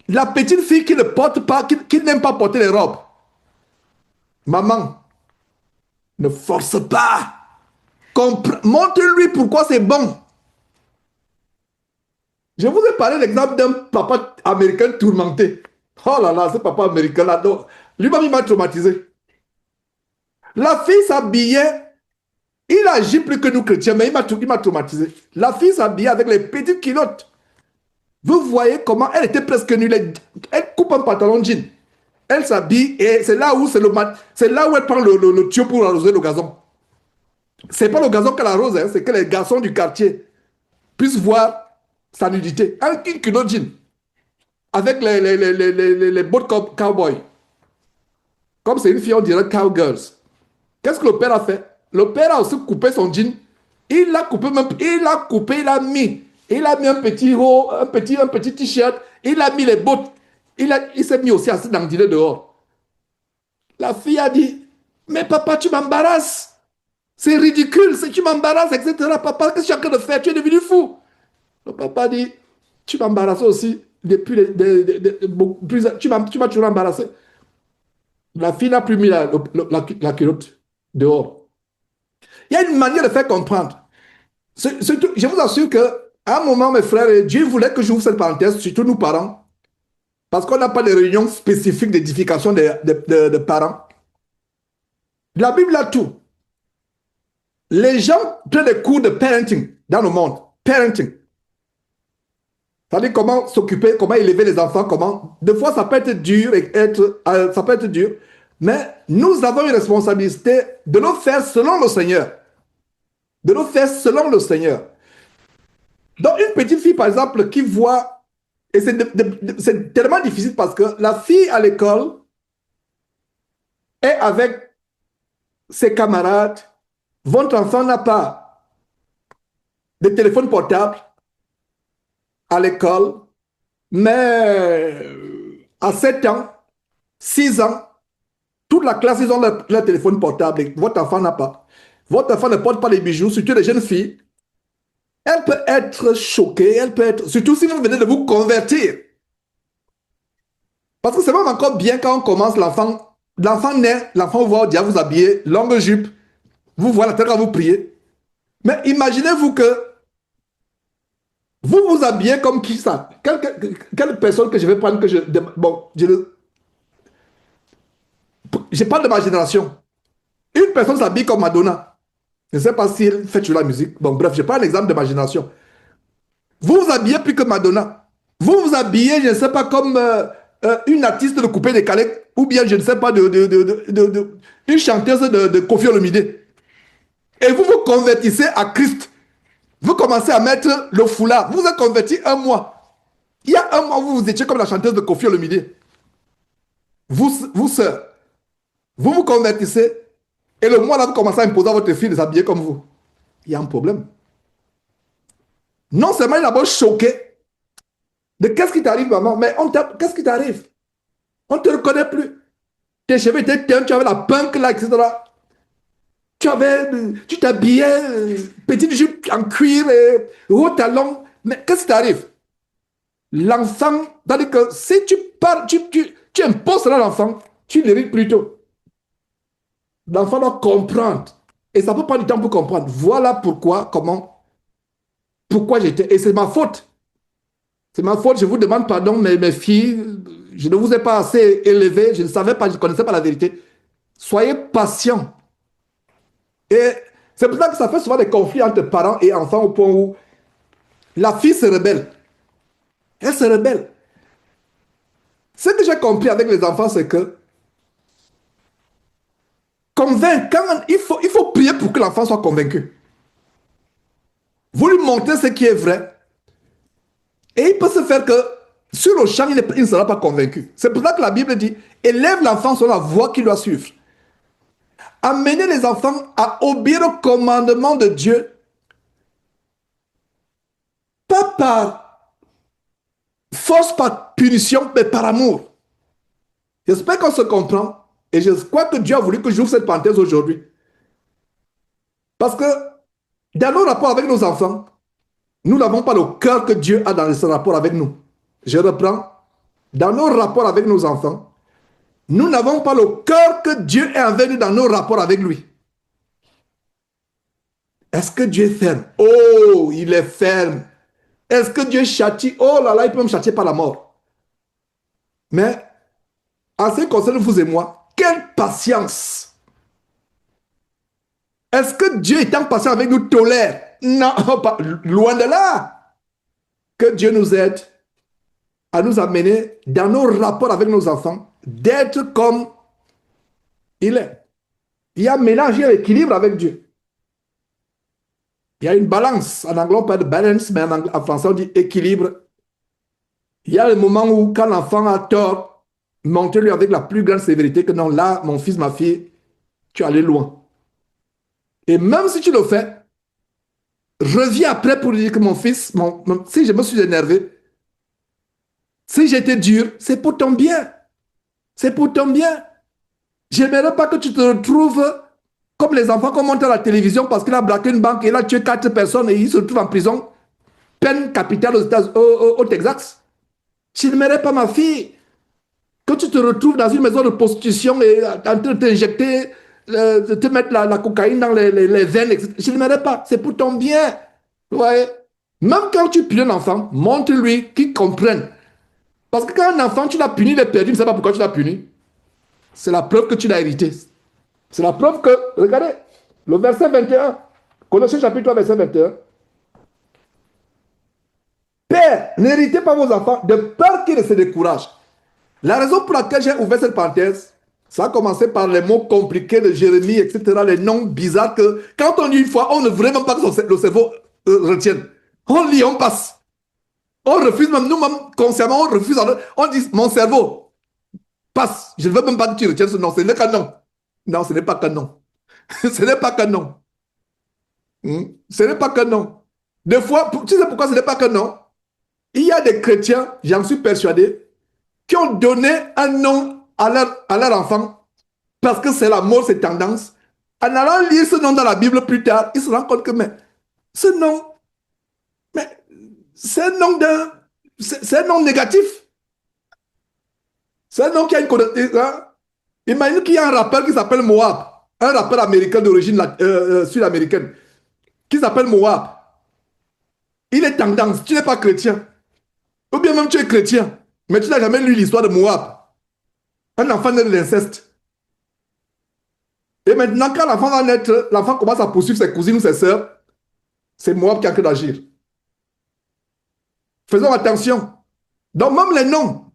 La petite fille qui ne porte pas, qui n'aime pas porter les robes. Maman, ne force pas. Montre-lui pourquoi c'est bon. Je vous ai parlé de l'exemple d'un papa américain tourmenté. Oh là là, ce papa américain-là, lui-même, il m'a traumatisé. La fille s'habillait Il agit plus que nous chrétiens, mais il m'a traumatisé. La fille s'habille avec les petites culottes. Vous voyez comment elle était presque nue. Elle coupe un pantalon de jean. Elle s'habille et c'est là où c'est là où elle prend le tuyau pour arroser le gazon. C'est pas le gazon qu'elle arrose, hein, c'est que les garçons du quartier puissent voir sa nudité. Une culotte jean avec les bottes cowboy. Comme c'est une fille, on dirait cowgirls. Qu'est-ce que le père a fait? Le père a aussi coupé son jean. Il l'a coupé même, il l'a coupé, il a mis. Il a mis un petit haut, un petit t-shirt. Il a mis les bottes. Il s'est mis aussi à se dandiner dehors. La fille a dit, mais papa, tu m'embarrasses. C'est ridicule, tu m'embarrasses, etc. Papa, qu'est-ce que tu es en train de faire? Tu es devenu fou. Le papa dit, tu m'embarrasses aussi. Depuis tu m'as toujours embarrassé. La fille n'a plus mis la culotte dehors. Il y a une manière de faire comprendre. Je vous assure qu'à un moment, mes frères, Dieu voulait que j'ouvre cette parenthèse, surtout nous parents, parce qu'on n'a pas de réunions spécifiques d'édification de parents. La Bible a tout. Les gens prennent des cours de parenting dans le monde. Parenting. C'est-à-dire comment s'occuper, comment élever les enfants, comment. Des fois, ça peut être dur, ça peut être dur, mais nous avons une responsabilité de le faire selon le Seigneur. De le faire selon le Seigneur. Donc, une petite fille, par exemple, qui voit, et c'est tellement difficile parce que la fille à l'école est avec ses camarades. Votre enfant n'a pas de téléphone portable à l'école, mais à 7 ans, 6 ans, toute la classe, ils ont leur téléphone portable et votre enfant n'a pas. Votre enfant ne porte pas les bijoux, surtout les jeunes filles. Elle peut être choquée, elle peut être, surtout si vous venez de vous convertir. Parce que c'est même encore bien quand on commence, l'enfant naît, l'enfant vous voit déjà vous habiller, longue jupe, vous voit la tête quand vous priez. Mais imaginez-vous que vous vous habillez comme qui ça? Quelle personne que je vais prendre que je... Bon, je parle de ma génération. Une personne s'habille comme Madonna. Je ne sais pas si elle fait sur la musique. Bon, bref, je prends un exemple de ma génération. Vous vous habillez plus que Madonna. Vous vous habillez, je ne sais pas, comme une artiste de coupé décalé, ou bien, je ne sais pas, une chanteuse de Koffi Olomide. Et vous vous convertissez à Christ. Vous commencez à mettre le foulard. Vous vous êtes converti un mois. Il y a un mois, vous étiez comme la chanteuse de Koffi Olomide. Vous, sœurs, vous vous convertissez, et le mois là, vous commencez à imposer à votre fille de s'habiller comme vous. Il y a un problème. Non seulement il est d'abord choqué de qu'est-ce qui t'arrive, maman, mais qu'est-ce qui t'arrive? On ne te reconnaît plus. Tes cheveux étaient teints, tu avais la punk là, etc. Tu t'habillais, petite jupe en cuir, haut talon. Mais qu'est-ce qui t'arrive? L'enfant, c'est-à-dire que si tu parles, tu imposes cela à l'enfant, tu l'hérites plutôt. L'enfant doit comprendre. Et ça peut prendre du temps pour comprendre. Voilà pourquoi j'étais. Et c'est ma faute. C'est ma faute, je vous demande pardon, mais mes filles, je ne vous ai pas assez élevé, je ne savais pas, je ne connaissais pas la vérité. Soyez patients. Et c'est pour ça que ça fait souvent des conflits entre parents et enfants au point où la fille se rebelle. Elle se rebelle. Ce que j'ai compris avec les enfants, c'est que convaincre, il faut prier pour que l'enfant soit convaincu. Vous lui montrez ce qui est vrai. Et il peut se faire que sur le champ, il ne sera pas convaincu. C'est pour ça que la Bible dit, élève l'enfant sur la voie qu'il doit suivre. Amenez les enfants à obéir au commandement de Dieu, pas par force, par punition, mais par amour. J'espère qu'on se comprend et je crois que Dieu a voulu que j'ouvre cette parenthèse aujourd'hui. Parce que dans nos rapports avec nos enfants, nous n'avons pas le cœur que Dieu a dans ce rapport avec nous. Je reprends. Dans nos rapports avec nos enfants, nous n'avons pas le cœur que Dieu est envers nous dans nos rapports avec lui. Est-ce que Dieu est ferme? Oh, il est ferme. Est-ce que Dieu châtie? Oh là là, il peut me châtier par la mort. Mais, en ce qui concerne vous et moi, quelle patience! Est-ce que Dieu, étant patient avec nous, tolère? Non, pas, loin de là. Que Dieu nous aide à nous amener dans nos rapports avec nos enfants, d'être comme il est. Il y a un mélange, il y a l'équilibre avec Dieu. Il y a une balance. En anglais, on parle de balance, mais en français, on dit équilibre. Il y a le moment où, quand l'enfant a tort, montrez-lui avec la plus grande sévérité que non, là, mon fils, ma fille, tu es allé loin. Et même si tu le fais, reviens après pour lui dire que mon fils, si je me suis énervé, si j'étais dur, c'est pour ton bien. C'est pour ton bien. J'aimerais pas que tu te retrouves comme les enfants qu'on montre à la télévision parce qu'il a braqué une banque et il a tué 4 personnes et il se retrouve en prison. Peine capitale au Texas. Je n'aimerais pas ma fille que tu te retrouves dans une maison de prostitution et en train de t'injecter, de te mettre la cocaïne dans les veines, etc. Je n'aimerais pas. C'est pour ton bien. Ouais. Même quand tu punis un enfant, montre-lui qu'il comprenne. Parce que quand un enfant, tu l'as puni, il est perdu, tu ne sais pas pourquoi tu l'as puni. C'est la preuve que tu l'as hérité. C'est la preuve que, regardez, le verset 21, Colossiens chapitre 3, verset 21. Père, n'héritez pas vos enfants de peur qu'ils ne se découragent. La raison pour laquelle j'ai ouvert cette parenthèse, ça a commencé par les mots compliqués de Jérémie, etc., les noms bizarres que, quand on lit une fois, on ne veut même pas que le cerveau retienne. On lit, on passe. On refuse même, nous-mêmes, consciemment, on refuse. On dit, mon cerveau, passe. Je ne veux même pas que tu retiennes ce nom. Ce n'est qu'un nom. Non, ce n'est pas qu'un nom. Ce n'est pas qu'un nom. Ce n'est pas qu'un nom. Des fois, tu sais pourquoi ce n'est pas qu'un nom? Il y a des chrétiens, j'en suis persuadé, qui ont donné un nom à leur enfant parce que c'est la mode, c'est tendance. En allant lire ce nom dans la Bible plus tard, ils se rendent compte que mais, ce nom, mais, c'est un nom c'est un nom négatif. C'est un nom qui a une connotation. Hein? Imagine qu'il y a un rappeur qui s'appelle Moab, un rappeur américain d'origine sud-américaine, qui s'appelle Moab. Il est tendance, tu n'es pas chrétien. Ou bien même tu es chrétien, mais tu n'as jamais lu l'histoire de Moab. Un enfant naît de l'inceste. Et maintenant, quand l'enfant va naître, l'enfant commence à poursuivre ses cousines ou ses sœurs, c'est Moab qui a que d'agir. Faisons attention. Donc, même les noms.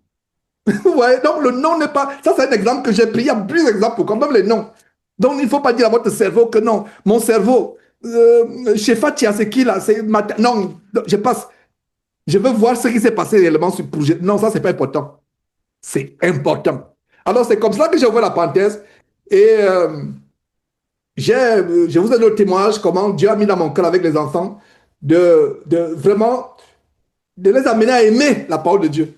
Vous voyez, donc le nom n'est pas. Ça, c'est un exemple que j'ai pris. Il y a plusieurs exemples pour même les noms. Donc, il ne faut pas dire à votre cerveau que non, mon cerveau, chez Fatia, c'est qui là? Non, je passe. Je veux voir ce qui s'est passé réellement sur projet. Non, ça, c'est pas important. C'est important. Alors, c'est comme ça que j'ai ouvert la parenthèse. Et je vous ai donné le témoignage comment Dieu a mis dans mon cœur avec les enfants de vraiment de les amener à aimer la parole de Dieu.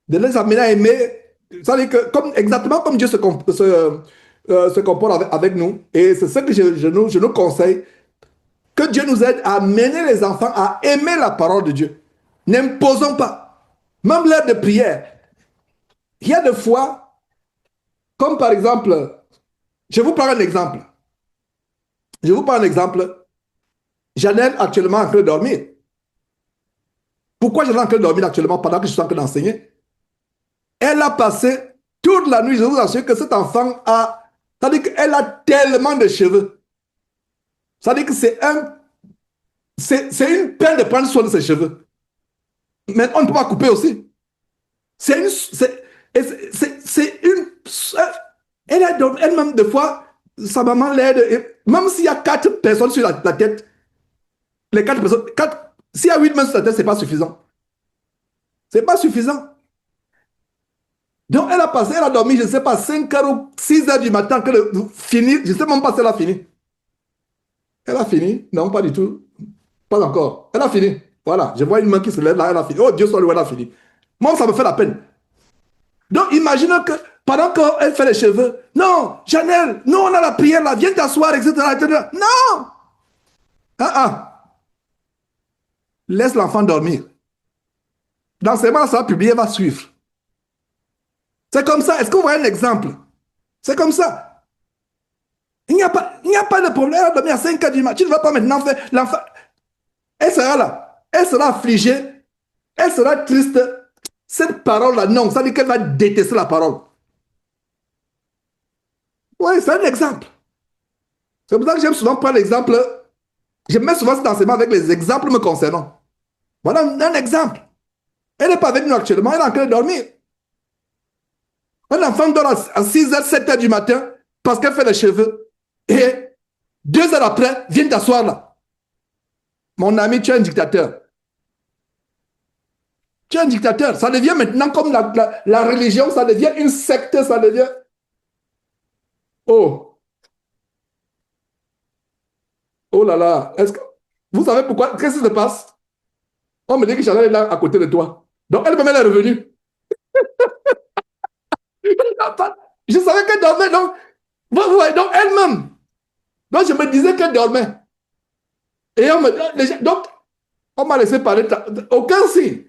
De les amener à aimer. C'est-à-dire que exactement comme Dieu se comporte avec nous. Et c'est ce que je nous conseille. Que Dieu nous aide à amener les enfants à aimer la parole de Dieu. N'imposons pas. Même l'heure de prière. Il y a des fois, comme par exemple, je vous prends un exemple. Je vous prends un exemple. Janelle actuellement en train de dormir. Pourquoi Janelle est en train de dormir actuellement pendant que je suis en train d'enseigner? Elle a passé toute la nuit, je vous assure que cet enfant a... C'est-à-dire qu'elle a tellement de cheveux. C'est-à-dire que c'est une peine de prendre soin de ses cheveux. Mais on ne peut pas couper aussi. C'est une... Elle a elle-même, des fois, sa maman l'aide. Même s'il y a 4 personnes sur la tête, les 4 personnes, s'il y a 8 mains sur la tête, ce n'est pas suffisant. Ce n'est pas suffisant. Donc, elle a dormi, je ne sais pas, 5 heures ou 6 heures du matin, fini, je ne sais même pas si elle a fini. Elle a fini? Non, pas du tout. Pas encore. Elle a fini. Voilà, je vois une main qui se lève là, elle a fini. Oh, Dieu soit loué, elle a fini. Moi, ça me fait la peine. Donc, imagine que pendant qu'elle fait les cheveux, non, Janelle, nous, on a la prière là, viens t'asseoir, etc., etc. Non! Ah, ah. Laisse l'enfant dormir. L'enseignement, ça va publier, va suivre. C'est comme ça. Est-ce qu'on voit un exemple? C'est comme ça. Il n'y a pas de problème. Elle a dormi à 5 heures du matin. Tu ne vas pas maintenant faire l'enfant. Elle sera là. Elle sera affligée. Elle sera triste. Cette parole-là, non. Ça veut dire qu'elle va détester la parole. Oui, c'est un exemple. C'est pour ça que j'aime souvent prendre l'exemple. Je mets souvent cet enseignement avec les exemples me concernant. Voilà un exemple. Elle n'est pas avec nous actuellement, elle est en train de dormir. Un enfant dort à 6h, 7h du matin parce qu'elle fait les cheveux. Et 2 heures après, viens t'asseoir là. Mon ami, tu es un dictateur. Tu es un dictateur. Ça devient maintenant comme la religion, ça devient une secte, ça devient... Oh, oh là là. Vous savez pourquoi? Qu'est-ce qui se passe? On me dit que Chanel est là à côté de toi. Donc elle-même, elle est revenue. Je savais qu'elle dormait, donc, vous voyez, donc elle-même. Donc je me disais qu'elle dormait. Et on me, donc, on m'a laissé parler, aucun signe.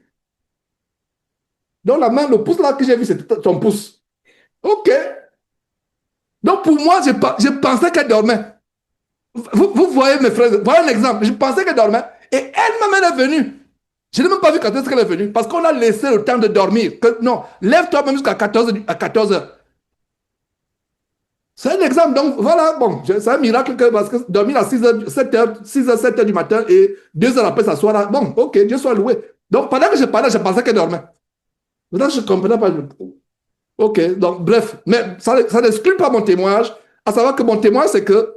Donc la main, le pouce là que j'ai vu, c'était son pouce. Ok. Donc pour moi, je pensais qu'elle dormait. Vous voyez mes frères, voilà un exemple. Je pensais qu'elle dormait. Et elle-même, elle est venue. Je n'ai même pas vu quand est-ce qu'elle est venue. Parce qu'on a laissé le temps de dormir. Non, lève-toi même jusqu'à 14 heures. C'est un exemple. Donc voilà, bon, c'est un miracle parce que dormir à 6h, 7h, 6h, 7h du matin et 2 heures après s'asseoir là. Bon, ok, Dieu soit loué. Donc pendant que je parlais, je pensais qu'elle dormait. Maintenant, je ne comprenais pas. Ok, donc bref. Mais ça n'exclut pas mon témoignage. À savoir que mon témoignage, c'est que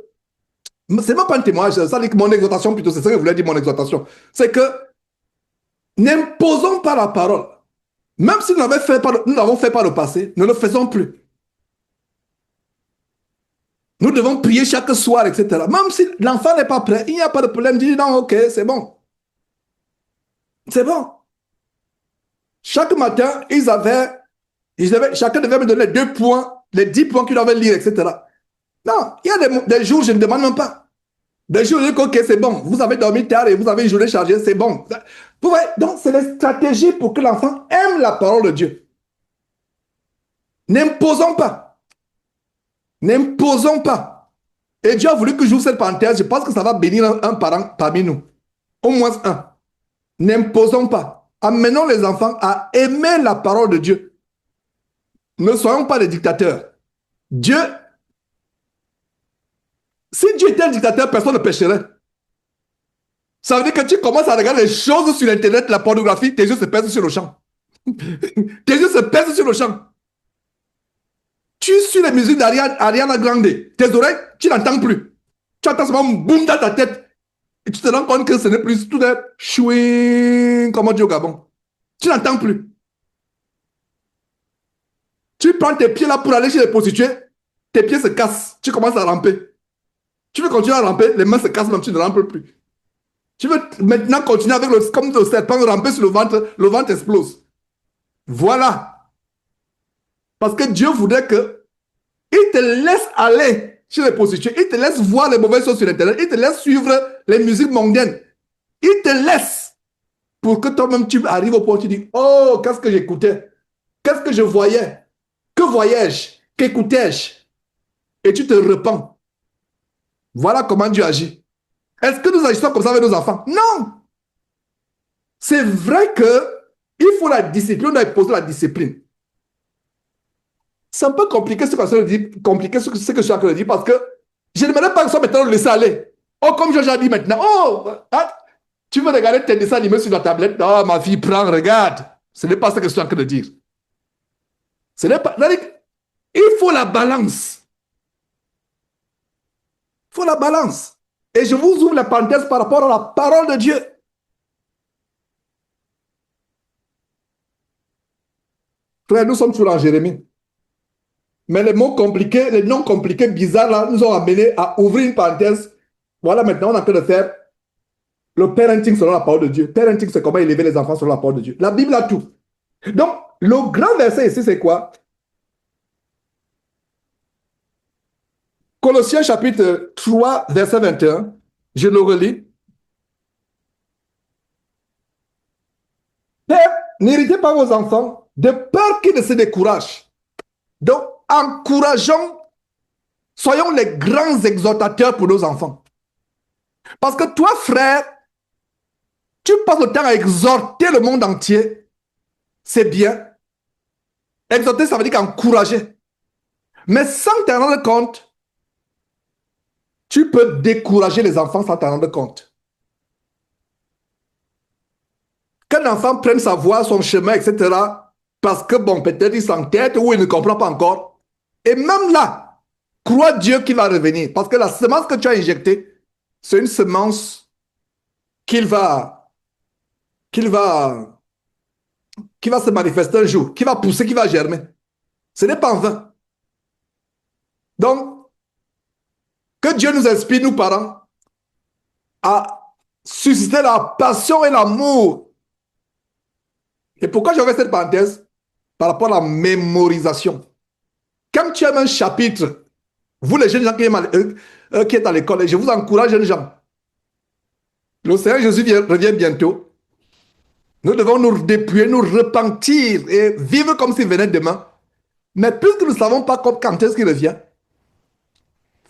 c'est même pas un témoignage, ça dit que mon exhortation plutôt, c'est ça que je voulais dire mon exhortation. C'est que n'imposons pas la parole. Même si nous l'avons fait par le passé, ne le faisons plus. Nous devons prier chaque soir, etc. Même si l'enfant n'est pas prêt, il n'y a pas de problème. Dis non, ok, c'est bon. C'est bon. Chaque matin, chacun devait me donner 2 points, les 10 points qu'il avait lire, etc. Non, il y a des jours, je ne demande même pas. Des jours, je dis ok, c'est bon. Vous avez dormi tard et vous avez une journée chargée, c'est bon. Vous voyez, donc c'est des stratégies pour que l'enfant aime la parole de Dieu. N'imposons pas. N'imposons pas. Et Dieu a voulu que j'ouvre cette parenthèse. Je pense que ça va bénir un parent parmi nous. Au moins un. N'imposons pas. Amenons les enfants à aimer la parole de Dieu. Ne soyons pas des dictateurs. Dieu, si Dieu était un dictateur, personne ne pécherait. Ça veut dire que tu commences à regarder les choses sur Internet, la pornographie, tes yeux se pèsent sur le champ. Tes yeux se pèsent sur le champ. Tu suis les musiques d'Ariana Grande. Tes oreilles, tu n'entends plus. Tu entends seulement un boum dans ta tête. Et tu te rends compte que ce n'est plus tout est chouing, comme on dit au Gabon. Tu n'entends plus. Tu prends tes pieds là pour aller chez les prostituées, tes pieds se cassent. Tu commences à ramper. Tu veux continuer à ramper, les mains se cassent même, tu ne rampes plus. Tu veux maintenant continuer avec comme le serpent ramper sur le ventre explose. Voilà. Parce que Dieu voudrait que il te laisse aller chez les prostituées, il te laisse voir les mauvaises choses sur Internet, il te laisse suivre les musiques mondaines. Il te laisse pour que toi-même tu arrives au point où tu dis, oh, qu'est-ce que j'écoutais? Qu'est-ce que je voyais? Que voyais-je? Qu'écoutais-je? Et tu te repens. Voilà comment Dieu agit. Est-ce que nous agissons comme ça avec nos enfants? Non. C'est vrai qu'il faut la discipline, on doit imposer la discipline. C'est un peu compliqué ce que je suis en train de dire, parce que je n'aimerais pas que ça maintenant le laisser aller. Oh, comme Georges a dit maintenant, oh, hein, tu veux regarder tes dessins animés sur la tablette? Oh, ma fille, prends, regarde. Ce n'est pas ce que je suis en train de dire. Ce n'est pas. Il faut la balance. Il faut la balance. Et je vous ouvre la parenthèse par rapport à la parole de Dieu. Frère, nous sommes toujours en Jérémie. Mais les mots compliqués, les noms compliqués, bizarres, là, nous ont amené à ouvrir une parenthèse. Voilà, maintenant, on est en train de faire le parenting selon la parole de Dieu. Parenting, c'est comment élever les enfants selon la parole de Dieu. La Bible a tout. Donc, le grand verset ici, c'est quoi? Colossiens chapitre 3, verset 21. Je le relis. Père, n'héritez pas vos enfants de peur qu'ils ne se découragent. Donc, encourageons, soyons les grands exhortateurs pour nos enfants. Parce que toi, frère, tu passes le temps à exhorter le monde entier. C'est bien. Exhorter, ça veut dire qu'encourager. Mais sans te rendre compte, tu peux décourager les enfants sans t'en rendre compte. Qu'un enfant prenne sa voie, son chemin, etc., parce que, bon, peut-être il s'entête ou il ne comprend pas encore. Et même là, crois Dieu qu'il va revenir. Parce que la semence que tu as injectée, c'est une semence qu'il va, qu'il va, qui va se manifester un jour, qui va pousser, qui va germer. Ce n'est pas en vain. Donc, que Dieu nous inspire, nous parents, à susciter la passion et l'amour. Et pourquoi je fais cette parenthèse? Par rapport à la mémorisation. Quand tu aimes un chapitre, vous les jeunes gens qui êtes à l'école, je vous encourage, jeunes gens. Le Seigneur Jésus revient bientôt. Nous devons nous dépouiller, nous repentir et vivre comme s'il venait demain. Mais puisque nous ne savons pas quand est-ce qu'il revient,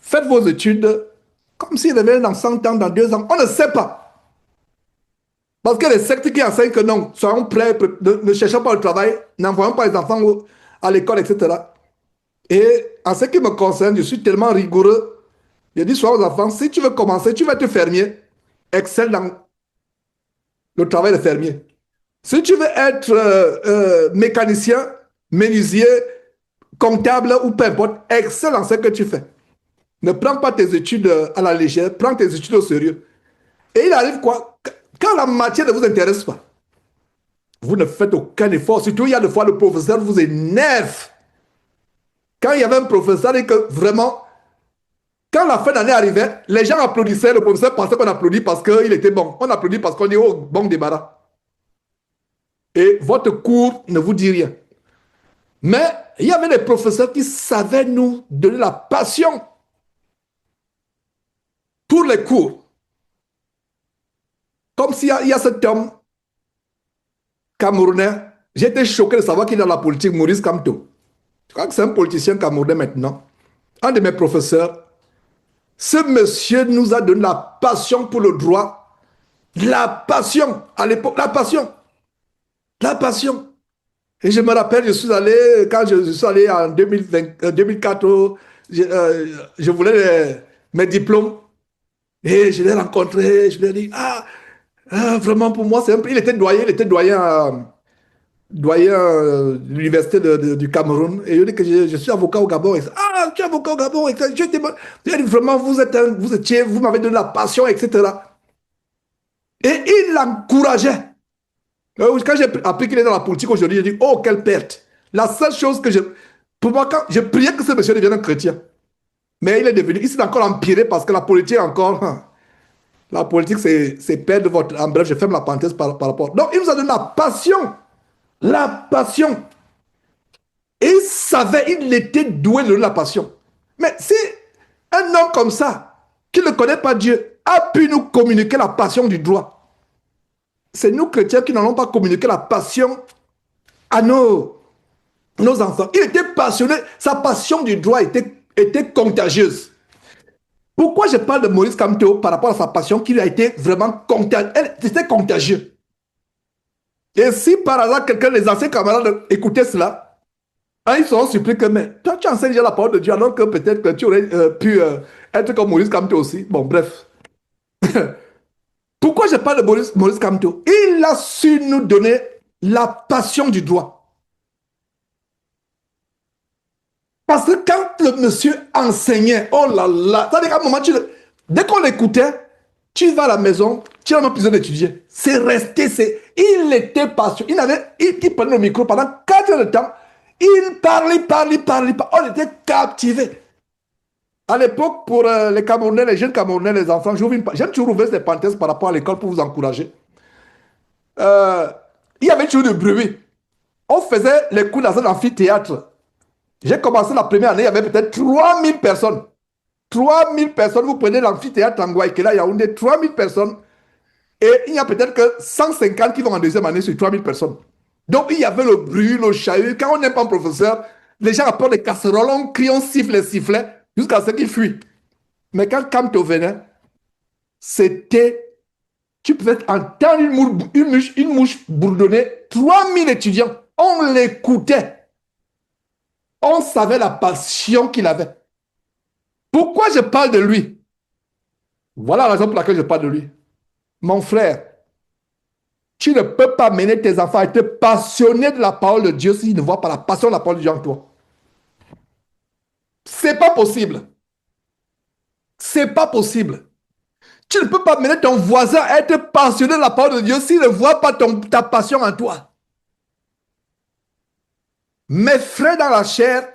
faites vos études comme s'il revenait dans 100 ans, dans 2 ans. On ne sait pas. Parce que les sectes qui enseignent que non, soyons prêts, ne cherchons pas le travail, n'envoyons pas les enfants à l'école, etc. Et en ce qui me concerne, je suis tellement rigoureux. Je dis sois aux enfants, si tu veux commencer, tu vas être fermier, excelle dans le travail de fermier. Si tu veux être mécanicien, menuisier, comptable ou peu importe, excelle dans ce que tu fais. Ne prends pas tes études à la légère, prends tes études au sérieux. Et il arrive quoi? Quand la matière ne vous intéresse pas, vous ne faites aucun effort. Surtout, il y a des fois, le professeur vous énerve. Quand il y avait un professeur et que vraiment, quand la fin d'année arrivait, les gens applaudissaient. Le professeur pensait qu'on applaudit parce qu'il était bon. On applaudit parce qu'on dit, oh, bon débarras. Et votre cours ne vous dit rien. Mais il y avait des professeurs qui savaient nous donner la passion pour les cours. Comme s'il y a cet homme camerounais. J'ai été choqué de savoir qu'il est dans la politique, Maurice Kamto. Je crois que c'est un politicien camerounais maintenant. Un de mes professeurs. Ce monsieur nous a donné la passion pour le droit. La passion, à l'époque, la passion. La passion. Et je me rappelle, quand je suis allé en 2004, je voulais mes diplômes. Et je l'ai rencontré, je lui ai dit, vraiment pour moi, c'est un peu... Il était doyen de l'université du Cameroun. Et je dis que je suis avocat au Gabon. Ah, tu es avocat au Gabon. Je dis, vraiment, vous m'avez donné la passion, etc. Et il l'encourageait. Quand j'ai appris qu'il est dans la politique aujourd'hui, j'ai dit, oh, quelle perte. La seule chose que pour moi, quand je priais que ce monsieur devienne un chrétien. Mais il est devenu, il s'est encore empiré parce que la politique encore, la politique c'est perdre votre... En bref, je ferme la parenthèse par rapport. Donc, il nous a donné la passion. La passion. Et il savait, il était doué de la passion. Mais si un homme comme ça, qui ne connaît pas Dieu, a pu nous communiquer la passion du droit, c'est nous chrétiens qui n'allons pas communiquer la passion à nos enfants. Il était passionné, sa passion du droit était contagieuse. Pourquoi je parle de Maurice Kamto par rapport à sa passion qui a été vraiment contagieuse? C'était contagieux. Et si par hasard quelqu'un des anciens camarades écoutait cela, ils seront surpris que, mais toi tu enseignes déjà la parole de Dieu alors que peut-être que tu aurais pu être comme Maurice Kamto aussi. Bon, bref. Pourquoi je parle de Maurice Kamto? Il a su nous donner la passion du droit. Parce que quand le monsieur enseignait, oh là là, c'est-à-dire qu'à un moment, dès qu'on l'écoutait, tu vas à la maison, tu n'as même plus besoin d'étudier. C'est resté, il était passionné. Il prenait le micro pendant 4 heures de temps. Il parlait. On était captivés. À l'époque, pour les Camerounais, les jeunes Camerounais, les enfants, j'aime toujours ouvrir ces parenthèses par rapport à l'école pour vous encourager. Il y avait toujours du bruit. On faisait les cours dans un amphithéâtre. J'ai commencé la première année, il y avait peut-être 3000 personnes. 3000 personnes, vous prenez l'amphithéâtre en Guaïkela, Yaoundé, 3000 personnes. Et il y a peut-être que 150 qui vont en deuxième année sur 3000 personnes. Donc il y avait le bruit, le chahut. Quand on n'est pas un professeur, les gens apportent des casseroles, on crie, on siffle les sifflets, jusqu'à ce qu'ils fuient. Mais quand Kamto venait, c'était... Tu pouvais entendre une mouche bourdonner. 3000 étudiants, on l'écoutait. On savait la passion qu'il avait. Pourquoi je parle de lui? Voilà la raison pour laquelle je parle de lui. Mon frère, tu ne peux pas mener tes enfants à être passionnés de la parole de Dieu s'ils ne voient pas la passion de la parole de Dieu en toi. C'est pas possible. C'est pas possible. Tu ne peux pas mener ton voisin à être passionné de la parole de Dieu s'il ne voit pas ta passion en toi. Mes frères dans la chair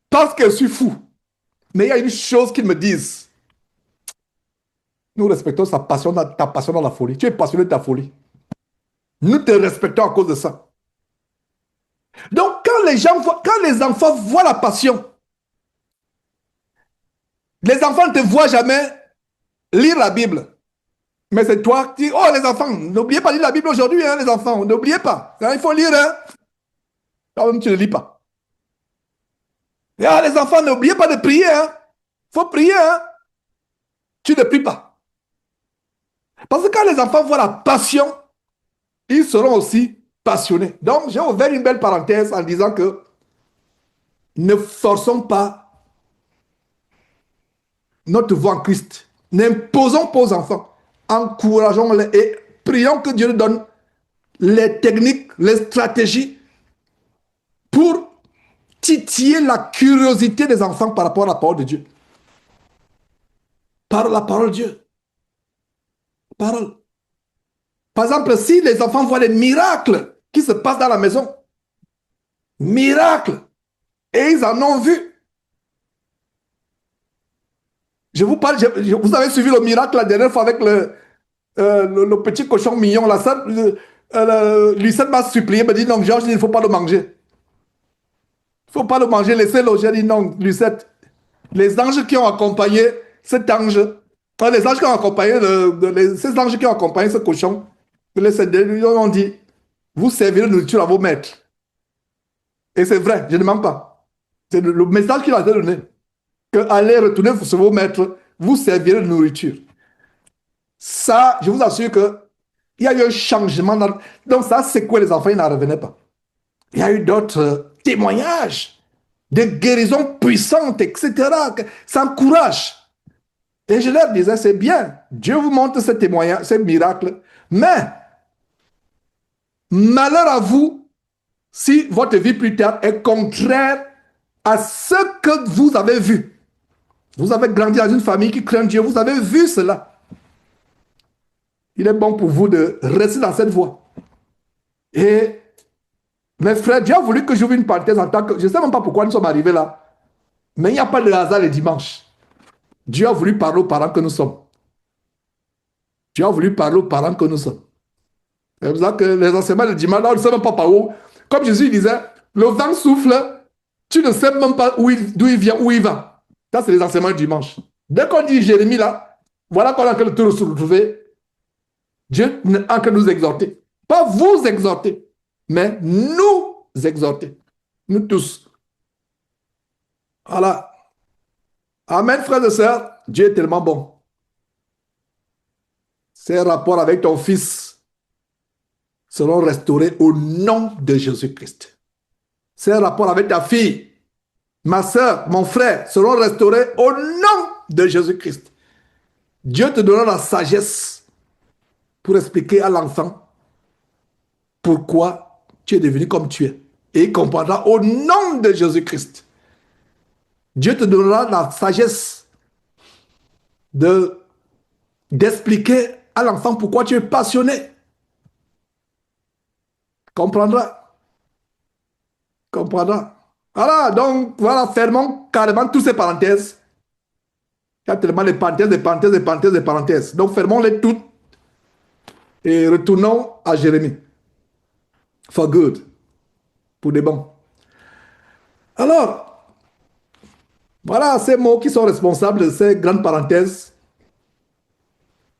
pensent que je suis fou. Mais il y a une chose qu'ils me disent. Nous respectons ta passion dans la folie. Tu es passionné de ta folie. Nous te respectons à cause de ça. Donc, quand les enfants voient la passion, les enfants ne te voient jamais lire la Bible. Mais c'est toi qui dis, oh les enfants, n'oubliez pas de lire la Bible aujourd'hui, hein, les enfants, n'oubliez pas. Il faut lire, hein. Toi-même, tu ne lis pas. Et, ah, les enfants, n'oubliez pas de prier, hein. Il faut prier, hein. Tu ne pries pas. Parce que quand les enfants voient la passion, ils seront aussi passionnés. Donc, j'ai ouvert une belle parenthèse en disant que ne forçons pas notre voix en Christ. N'imposons pas aux enfants. Encourageons-les et prions que Dieu nous donne les techniques, les stratégies pour titiller la curiosité des enfants par rapport à la parole de Dieu. Par la parole de Dieu. Parole. Par exemple, si les enfants voient les miracles qui se passent dans la maison, miracles, et ils en ont vu. Je vous parle, vous avez suivi le miracle la dernière fois avec le petit cochon mignon. Lucette m'a supplié, m'a dit non, Georges, il ne faut pas le manger. Il ne faut pas le manger, laissez-le. J'ai dit non, Lucette. Les anges qui ont accompagné cet ange, les anges qui ont accompagné, ces anges qui ont accompagné ce cochon, ils ont dit, vous servirez de nourriture à vos maîtres. Et c'est vrai, je ne mens pas. C'est le message qu'il a donné. Que allez retourner sur vos maîtres, vous servirez de nourriture. Ça, je vous assure que il y a eu un changement. Donc ça, c'est quoi les enfants, ils n'en revenaient pas. Il y a eu d'autres témoignages de guérisons puissantes, etc. Ça encourage. Et je leur disais, c'est bien, Dieu vous montre ces témoignages, ces miracles, mais malheur à vous si votre vie plus tard est contraire à ce que vous avez vu. Vous avez grandi dans une famille qui craint Dieu, vous avez vu cela. Il est bon pour vous de rester dans cette voie. Et mes frères, Dieu a voulu que j'ouvre une parenthèse en tant que... Je ne sais même pas pourquoi nous sommes arrivés là, mais il n'y a pas de hasard les dimanches. Dieu a voulu parler aux parents que nous sommes. Dieu a voulu parler aux parents que nous sommes. C'est pour ça que les enseignements de dimanche, là, on ne sait même pas par où. Comme Jésus disait, le vent souffle, tu ne sais même pas d'où il vient, où il va. Ça, c'est les enseignements du dimanche. Dès qu'on dit Jérémie, là, voilà qu'on a en train de se retrouver. Dieu est en train de nous exhorter. Pas vous exhorter, mais nous exhorter. Nous tous. Voilà. Amen, frères et sœurs. Dieu est tellement bon. Ces rapports avec ton fils seront restaurés au nom de Jésus-Christ. Ces rapports avec ta fille, ma soeur, mon frère seront restaurés au nom de Jésus-Christ. Dieu te donnera la sagesse pour expliquer à l'enfant pourquoi tu es devenu comme tu es. Et il comprendra au nom de Jésus-Christ. Dieu te donnera la sagesse d'expliquer à l'enfant pourquoi tu es passionné. Comprendra. Comprendra. Voilà, donc, voilà, fermons carrément toutes ces parenthèses. Il y a tellement de parenthèses, de parenthèses, de parenthèses, de parenthèses. Donc, fermons-les toutes et retournons à Jérémie. For good. Pour des bons. Alors, voilà ces mots qui sont responsables de ces grandes parenthèses.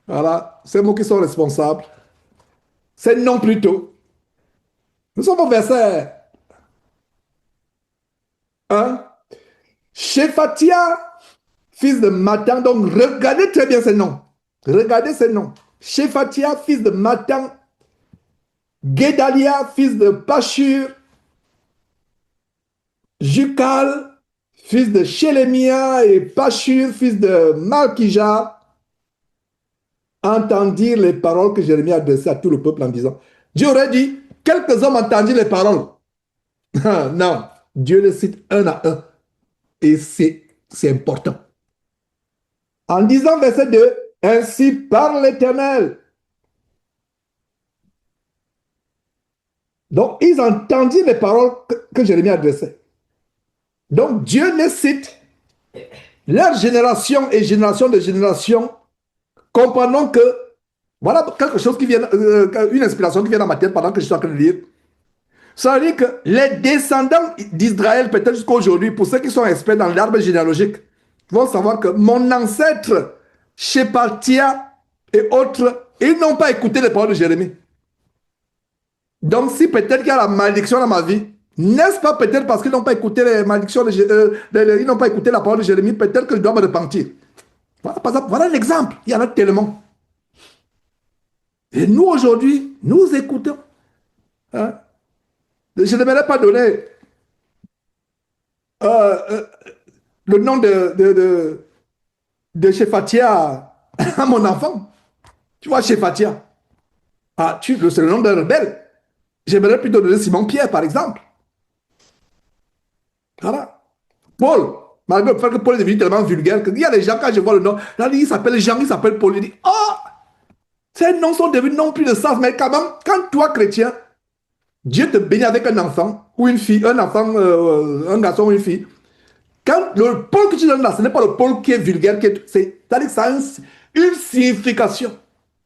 Voilà, ces mots qui sont responsables. Ces noms plutôt. Nous sommes au verset 1. Shephatia, fils de Matan. Donc, regardez très bien ces noms. Regardez ces noms. Shephatia, fils de Matan. Guédalia, fils de Pashur. Jukal, fils de Shelemia. Et Pashur, fils de Malkija. entendirent les paroles que Jérémie adressait à tout le peuple en disant, Dieu aurait dit, quelques hommes entendirent les paroles. Non, Dieu les cite un à un. Et c'est important. En disant verset 2, ainsi parle l'Éternel. Donc, ils entendirent les paroles que Jérémie adressait. Donc, Dieu les cite, leur génération et génération de génération, comprenons que, voilà quelque chose qui vient, une inspiration qui vient dans ma tête pendant que je suis en train de lire. Ça veut dire que les descendants d'Israël, peut-être jusqu'à aujourd'hui, pour ceux qui sont experts dans l'arbre généalogique, vont savoir que mon ancêtre, Shephatia et autres, ils n'ont pas écouté les paroles de Jérémie. Donc, si peut-être qu'il y a la malédiction dans ma vie, n'est-ce pas peut-être parce qu'ils n'ont pas écouté les malédictions, ils n'ont pas écouté la parole de Jérémie, peut-être que je dois me repentir. Voilà, par exemple, voilà l'exemple. Il y en a tellement. Et nous, aujourd'hui, nous écoutons. Hein? Je ne m'aurais pas donné euh, euh, le nom de Shephatia à mon enfant. Tu vois, Shephatia. Ah, c'est le nom d'un rebelle. J'aimerais plutôt donner Simon-Pierre, par exemple. Voilà. Paul. Malgré le fait que Paul est devenu tellement vulgaire qu'il y a des gens, quand je vois le nom, là, il s'appelle Jean, il s'appelle Paul. Il dit, oh, ces noms sont devenus non plus de sens. Mais quand même, quand toi, chrétien, Dieu te bénit avec un enfant ou une fille, un enfant, un garçon ou une fille, quand le Paul que tu donnes là, ce n'est pas le Paul qui est vulgaire, c'est-à-dire que ça a une signification.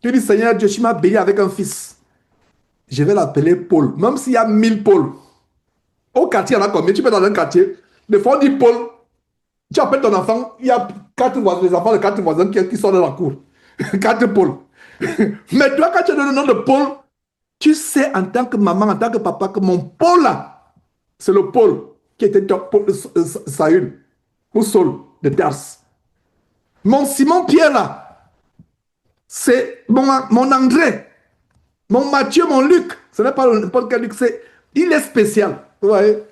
Tu dis, Seigneur Dieu, tu m'as béni avec un fils. Je vais l'appeler Paul, même s'il y a 1000 Paul. Au quartier, il y en a combien? Tu peux dans un quartier. Des fois, on dit Paul. Tu appelles ton enfant, il y a quatre voisins, les enfants de quatre voisins qui sont dans la cour. Quatre Paul. Mais toi, quand tu donnes le nom de Paul, tu sais en tant que maman, en tant que papa, que mon Paul là, c'est le Paul qui était Saül ou Saul de Tars. Mon Simon Pierre là, c'est mon André, mon Mathieu, mon Luc. Ce n'est pas le Paul Luc, il est spécial. Vous voyez?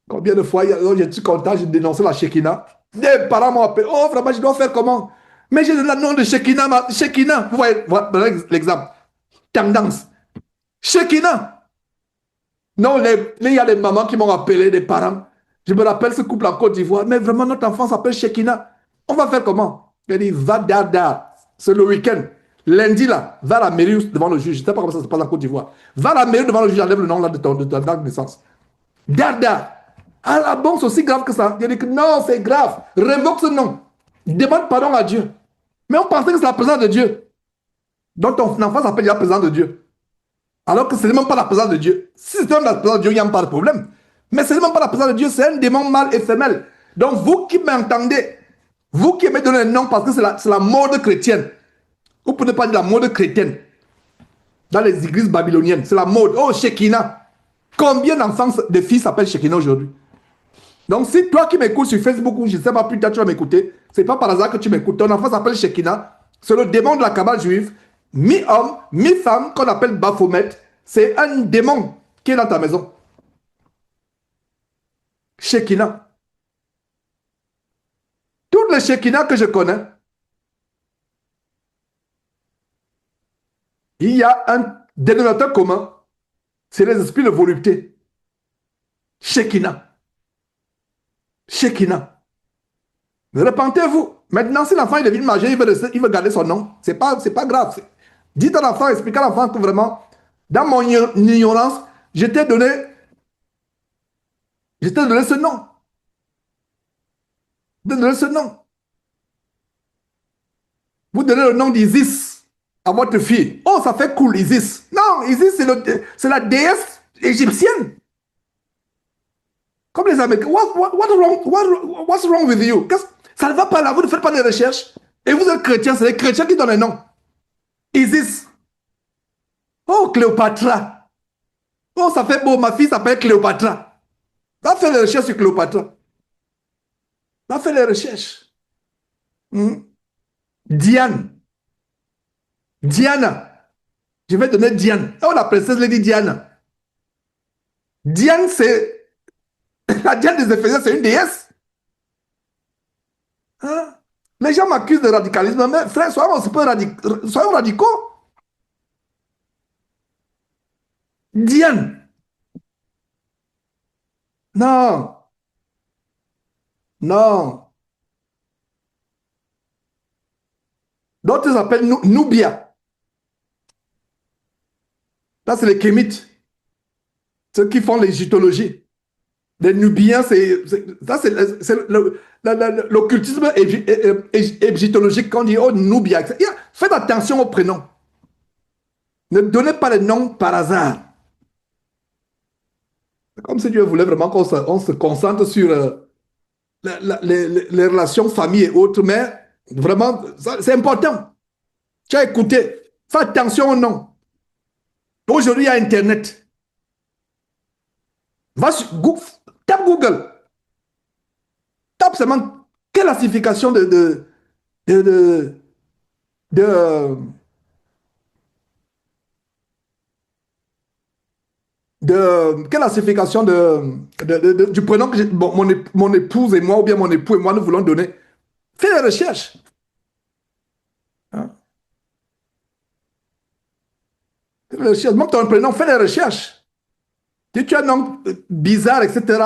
Combien de fois, je suis content, j'ai dénoncé la Shekinah. Des parents m'ont appelé. Oh, vraiment, je dois faire comment? Mais j'ai le nom de Shekinah. Shekinah, vous voyez, voilà l'exemple. Tendance. Shekinah. Non, il y a des mamans qui m'ont appelé, des parents. Je me rappelle ce couple en Côte d'Ivoire. Mais vraiment, notre enfant s'appelle Shekinah. On va faire comment? Il dit, va dada. C'est le week-end. Lundi, là, va à la mairie devant le juge. Je ne sais pas comment ça se passe en Côte d'Ivoire. Va à la mairie devant le juge, enlève le nom là de ta date de naissance. Dada. Ah là, bon, c'est aussi grave que ça. Il dit que non, c'est grave. Révoque ce nom. Demande pardon à Dieu. Mais on pensait que c'est la présence de Dieu. Donc ton enfant s'appelle la présence de Dieu. Alors que ce n'est même pas la présence de Dieu. Si c'était la présence de Dieu, il n'y a pas de problème. Mais ce n'est même pas la présence de Dieu, c'est un démon mâle et femelle. Donc vous qui m'entendez, vous qui aimez donner un nom parce que c'est la mode chrétienne, vous ne pouvez pas dire la mode chrétienne dans les églises babyloniennes, c'est la mode. Oh, Shekinah. Combien d'enfants, de filles s'appellent Shekinah aujourd'hui? Donc, si toi qui m'écoutes sur Facebook ou je ne sais pas, plus tard tu vas m'écouter, ce n'est pas par hasard que tu m'écoutes. Ton enfant s'appelle Shekinah. C'est le démon de la cabale juive, mi-homme, mi-femme, qu'on appelle Baphomet. C'est un démon qui est dans ta maison. Shekinah. Toutes les Shekinah que je connais, il y a un dénominateur commun. C'est les esprits de volupté. Shekinah. Shekinah. Repentez-vous. Maintenant, si l'enfant est devenu majeur, il veut garder son nom. C'est pas grave. Dites à l'enfant, expliquez à l'enfant que vraiment, dans mon ignorance, je t'ai donné ce nom. Je t'ai donné ce nom. Vous donnez le nom d'Isis à votre fille. Oh, ça fait cool, Isis. Non, Isis, c'est la déesse égyptienne. Comme les Américains. What's wrong with you? Ça ne va pas là, vous ne faites pas de recherches. Et vous êtes chrétien, c'est les chrétiens qui donnent un nom. Isis. Oh, Cléopatra. Oh, ça fait beau, ma fille s'appelle Cléopatra. Va faire les recherches sur Cléopatra. Va faire les recherches. Diane. Diana. Je vais donner Diane. Oh, la princesse Lady Diana. Diane, c'est... La Diane des Éphésiens, c'est une déesse. Hein? Les gens m'accusent de radicalisme, mais frère, soyons radicaux. Diane, non, non. D'autres s'appellent Nubia. Là, c'est les Kémites, ceux qui font l'égyptologie. Les Nubiens, c'est l'occultisme égyptologique. Quand on dit oh, Nubia, faites attention aux prénoms. Ne donnez pas les noms par hasard. C'est comme si Dieu voulait vraiment on se concentre sur les relations famille et autres, mais vraiment, c'est important. Tu as écouté, fais attention aux noms. Aujourd'hui, il y a Internet. Va sur Google, tape Google, tape seulement quelle classification de, de, de, quelle classification du prénom que bon, mon épouse et moi, ou bien mon époux et moi, nous voulons donner. Fais des recherches. Hein? Fais des recherches. Même ton prénom, fais des recherches. Si tu as un nom bizarre, etc.,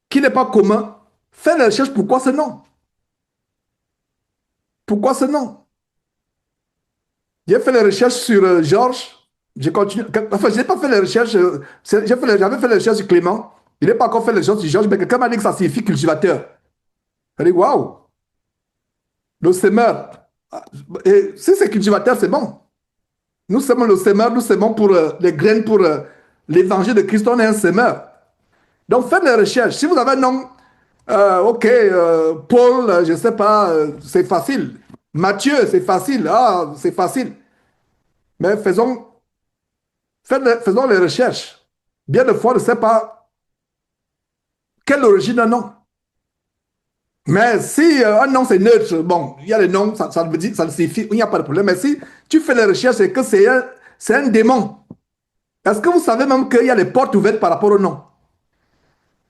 qui n'est pas commun, fais des recherches. Pourquoi ce nom? Pourquoi ce nom? J'ai fait les recherches sur Georges. J'ai continué. Enfin, je n'ai pas fait les recherches. J'avais fait les recherches sur Clément. Il n'est pas encore fait les recherches sur Georges, mais quelqu'un m'a dit que ça signifie cultivateur. J'ai dit, waouh, le semeur. Et si c'est cultivateur, c'est bon. Nous semons le semeur, nous semons pour les graines pour l'évangile de Christ. On est un semeur. Donc, faites les recherches. Si vous avez un nom, ok, Paul, je ne sais pas, c'est facile. Matthieu, c'est facile. Ah, c'est facile. Mais faisons les recherches. Bien de fois, on ne sait pas quelle origine un nom. Mais si un nom c'est neutre, bon, il y a les noms, ça veut dire, ça signifie, il n'y a pas de problème. Mais si tu fais les recherches, c'est que c'est un démon. Est-ce que vous savez même qu'il y a les portes ouvertes par rapport au nom?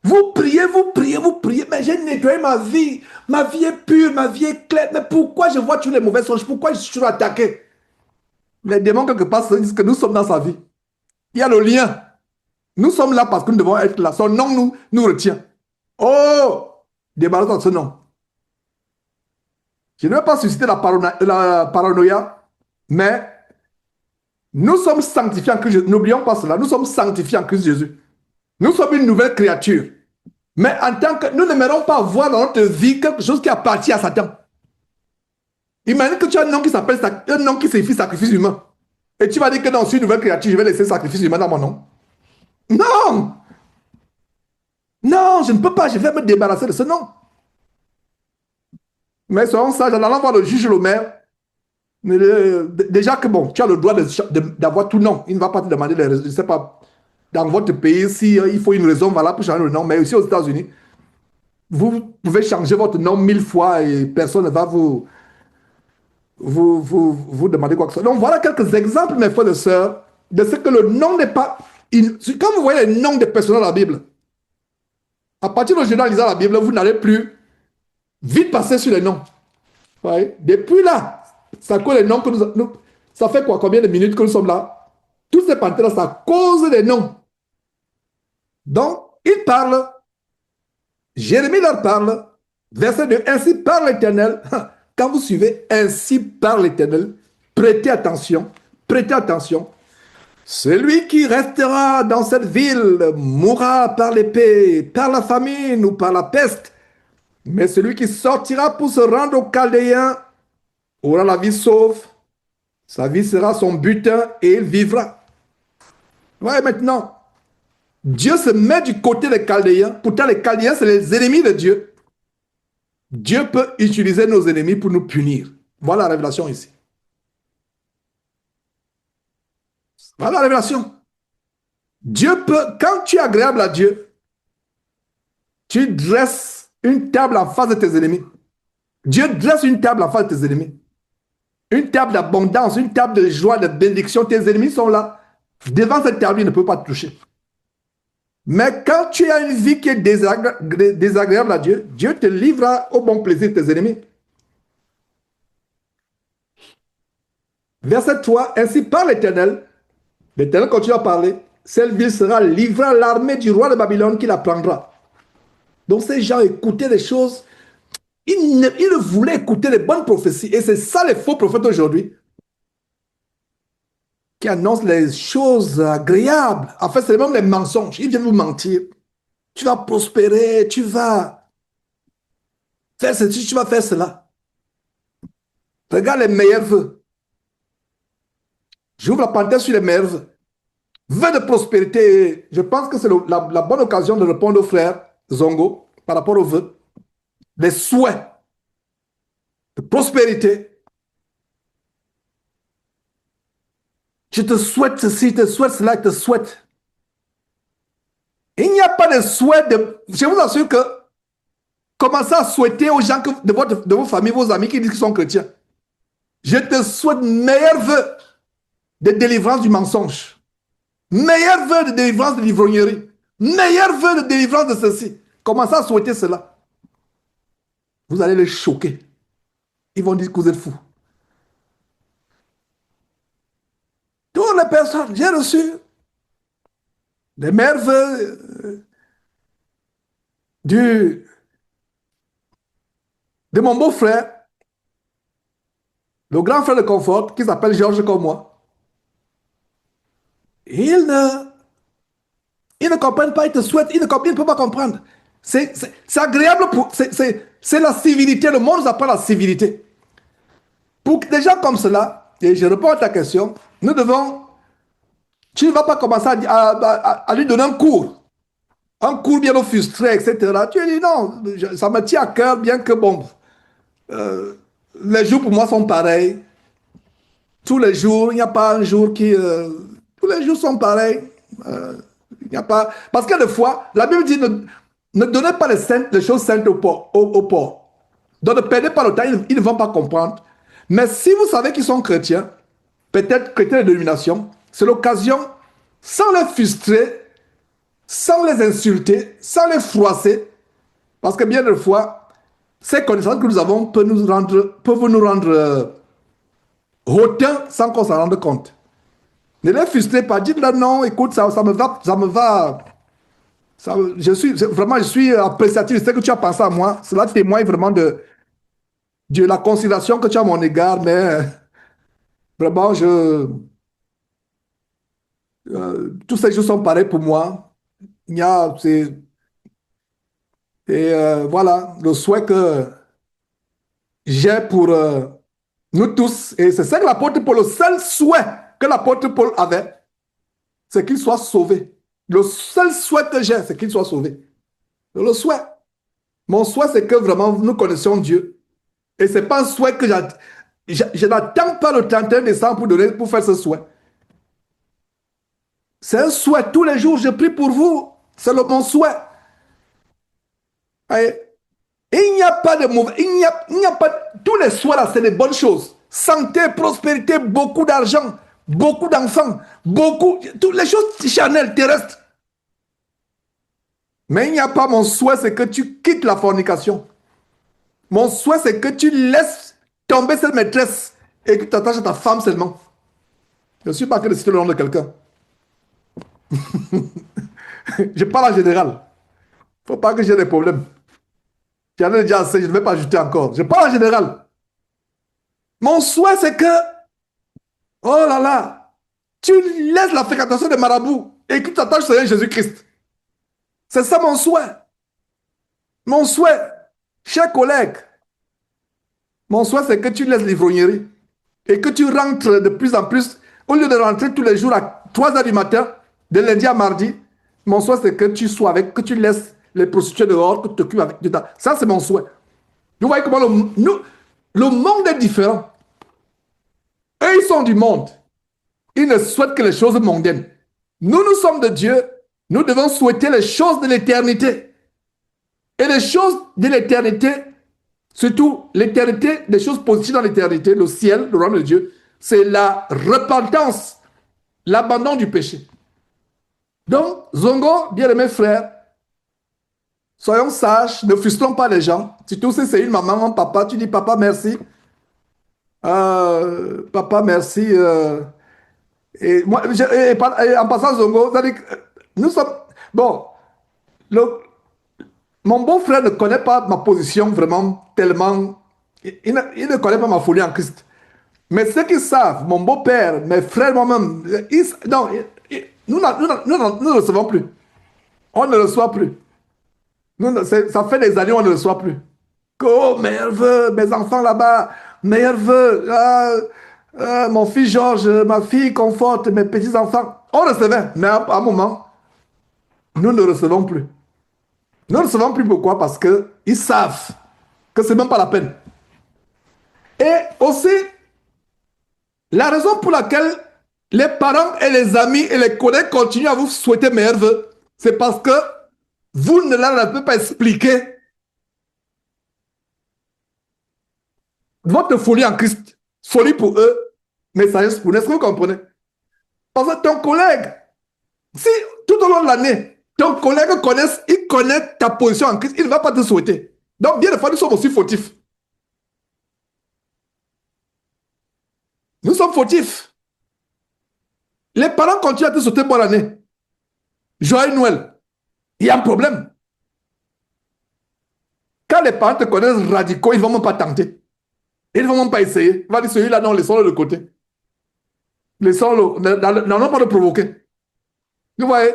Vous priez, vous priez, vous priez, mais j'ai nettoyé ma vie. Ma vie est pure, ma vie est claire. Mais pourquoi je vois toutes les mauvaises choses? Pourquoi je suis toujours attaqué? Les démons, quelque part, se disent que nous sommes dans sa vie. Il y a le lien. Nous sommes là parce que nous devons être là. Son nom nous retient. Oh, débarrasse-toi de ce nom. Je ne vais pas susciter la paranoïa, mais nous sommes sanctifiés en Christ Jésus. N'oublions pas cela. Nous sommes sanctifiés en Christ Jésus. Nous sommes une nouvelle créature. Mais en tant que nous n'aimerons pas voir dans notre vie quelque chose qui appartient à Satan. Imagine que tu as un nom qui s'appelle un nom qui signifie sacrifice humain. Et tu vas dire que dans une nouvelle créature, je vais laisser sacrifice humain dans mon nom. Non! Non, je ne peux pas, je vais me débarrasser de ce nom. Mais soyons sages, en allant voir le juge le maire, déjà que bon, tu as le droit d'avoir tout nom. Il ne va pas te demander les raisons. Je ne sais pas, dans votre pays, si il faut une raison valable pour changer le nom, mais aussi aux États-Unis, vous pouvez changer votre nom 1000 fois et personne ne va vous demander quoi que ce soit. Donc voilà quelques exemples, mes frères et sœurs, de ce que le nom n'est pas. Quand vous voyez les noms des personnes dans la Bible, à partir d'aujourd'hui, en lisant la Bible, vous n'allez plus vite passer sur les noms. Ouais. Depuis là, ça cause les noms que ça fait quoi? Combien de minutes que nous sommes là? Toutes ces parties-là, ça cause des noms. Donc, ils parlent. Jérémie leur parle. Verset 2. Ainsi parle l'Éternel. Quand vous suivez ainsi parle l'Éternel, prêtez attention. Prêtez attention. Celui qui restera dans cette ville mourra par l'épée, par la famine ou par la peste. Mais celui qui sortira pour se rendre aux Chaldéens aura la vie sauve. Sa vie sera son butin et il vivra. Ouais, maintenant, Dieu se met du côté des Chaldéens. Pourtant, les Chaldéens, c'est les ennemis de Dieu. Dieu peut utiliser nos ennemis pour nous punir. Voilà la révélation ici. Voilà la révélation. Dieu peut, quand tu es agréable à Dieu, tu dresses une table en face de tes ennemis. Dieu dresse une table en face de tes ennemis. Une table d'abondance, une table de joie, de bénédiction. Tes ennemis sont là. Devant cette table, ils ne peuvent pas te toucher. Mais quand tu as une vie qui est désagréable à Dieu, Dieu te livrera au bon plaisir de tes ennemis. Verset 3, ainsi par l'Éternel, l'Éternel continue à parler, cette ville sera livrée à l'armée du roi de Babylone qui la prendra. Donc ces gens écoutaient des choses, ils ne voulaient écouter les bonnes prophéties. Et c'est ça les faux prophètes aujourd'hui, qui annoncent les choses agréables. En fait, c'est même les mensonges. Ils viennent vous mentir. Tu vas prospérer, tu vas faire ceci, tu vas faire cela. Regarde les meilleurs vœux. J'ouvre la parenthèse sur les meilleurs vœux. Vœux de prospérité. Je pense que c'est la bonne occasion de répondre au frère Zongo par rapport aux vœux. Les souhaits de prospérité. Je te souhaite ceci, je te souhaite cela, je te souhaite. Il n'y a pas de souhait de... Je vous assure que commencez à souhaiter aux gens de vos familles, vos amis qui disent qu'ils sont chrétiens. Je te souhaite meilleurs vœux de délivrance du mensonge. Meilleurs vœux de délivrance de l'ivrognerie. Meilleurs vœux de délivrance de ceci. Commencez à souhaiter cela. Vous allez les choquer. Ils vont dire que vous êtes fous. Toutes les personnes, j'ai reçu les meilleurs vœux de mon beau-frère, le grand frère de Confort, qui s'appelle Georges comme moi. Ils ne comprennent pas, ils te souhaitent, ils ne peuvent pas comprendre. C'est agréable, c'est la civilité, le monde nous apprend la civilité. Pour des gens comme cela, et je réponds à ta question, nous devons, tu ne vas pas commencer à lui donner un cours bien frustré, etc. Tu lui dis non, ça me tient à cœur, bien que bon, les jours pour moi sont pareils. Tous les jours, il n'y a pas un jour qui... tous les jours sont pareils. Il n'y a pas... Parce que des fois, la Bible dit ne donnez pas les choses saintes aux pauvres. Donc ne perdez pas le temps, ils ne vont pas comprendre. Mais si vous savez qu'ils sont chrétiens, peut-être chrétiens de dénomination, c'est l'occasion, sans les frustrer, sans les insulter, sans les froisser, parce que bien des fois, ces connaissances que nous avons peuvent nous rendre hautains sans qu'on s'en rende compte. Ne les frustrez pas, dites-leur non, écoute, ça me va. Je suis appréciatif, je sais que tu as pensé à moi. Cela témoigne vraiment de la considération que tu as à mon égard, mais vraiment, tous ces jours sont pareils pour moi. Il y a, voilà, le souhait que j'ai pour nous tous. Et c'est ça que l'apôtre Paul, le seul souhait que l'apôtre Paul avait, c'est qu'il soit sauvé. Le seul souhait que j'ai, c'est qu'il soit sauvé. Le souhait. Mon souhait, c'est que vraiment nous connaissions Dieu. Et ce n'est pas un souhait que je n'attends pas le 31 décembre pour faire ce souhait. C'est un souhait. Tous les jours, je prie pour vous. C'est mon souhait. Et il n'y a pas de mauvais. Il n'y a pas. Tous les souhaits là, c'est des bonnes choses. Santé, prospérité, beaucoup d'argent, beaucoup d'enfants, toutes les choses charnelles, terrestres. Mais il n'y a pas mon souhait, c'est que tu quittes la fornication. Mon souhait, c'est que tu laisses tomber cette maîtresse et que tu t'attaches à ta femme seulement. Je ne suis pas en train de citer le nom de quelqu'un. Je parle en général. Il ne faut pas que j'ai des problèmes. J'en ai déjà assez, je ne vais pas ajouter encore. Je parle en général. Mon souhait, c'est que, oh là là, tu laisses la fréquentation des marabouts et que tu t'attaches à Jésus-Christ. C'est ça mon souhait. Mon souhait, chers collègues, mon souhait, c'est que tu laisses l'ivrognerie et que tu rentres de plus en plus, au lieu de rentrer tous les jours à 3 heures du matin, de lundi à mardi, mon souhait, c'est que tu sois avec, que tu laisses les prostituées dehors, que tu t'occupes avec. Ça, c'est mon souhait. Vous voyez comment le monde est différent. Eux, ils sont du monde. Ils ne souhaitent que les choses mondaines. Nous sommes de Dieu. Nous devons souhaiter les choses de l'éternité. Et les choses de l'éternité, surtout l'éternité, les choses positives dans l'éternité, le ciel, le royaume de Dieu, c'est la repentance, l'abandon du péché. Donc, Zongo, bien-aimés frères, soyons sages, ne frustrons pas les gens. Surtout si c'est une maman, un papa, tu dis papa merci. papa, merci. Et moi, et en passant, Zongo, ça dit que nous sommes. Bon, le, mon beau-frère ne connaît pas ma position vraiment tellement. Il ne connaît pas ma folie en Christ. Mais ceux qui savent, mon beau-père, mes frères, moi-même, non, nous ne recevons plus. On ne reçoit plus. Ça fait des années qu'on ne reçoit plus. Oh, meilleur vœu, mes enfants là-bas, meilleur vœu. Mon fils Georges, ma fille conforte, mes petits-enfants. On recevait, mais à un moment, nous ne recevons plus. Nous ne recevons plus pourquoi? Parce qu'ils savent que ce n'est même pas la peine. Et aussi, la raison pour laquelle les parents et les amis et les collègues continuent à vous souhaiter meilleurs vœux, c'est parce que vous ne leur avez pas expliqué votre folie en Christ. Folie pour eux, mais sagesse pour nous. Est-ce que vous comprenez? Parce que ton collègue, si tout au long de l'année, ton collègue il connaît ta position en Christ, il ne va pas te souhaiter. Donc, bien des fois, nous sommes aussi fautifs. Nous sommes fautifs. Les parents continuent à te souhaiter bonne année. Joyeux Noël. Il y a un problème. Quand les parents te connaissent radicaux, ils ne vont même pas tenter. Ils ne vont même pas essayer. Ils vont dire celui-là, non, laissons-le de côté. Laissons-le. N'allons pas le provoquer. Vous voyez?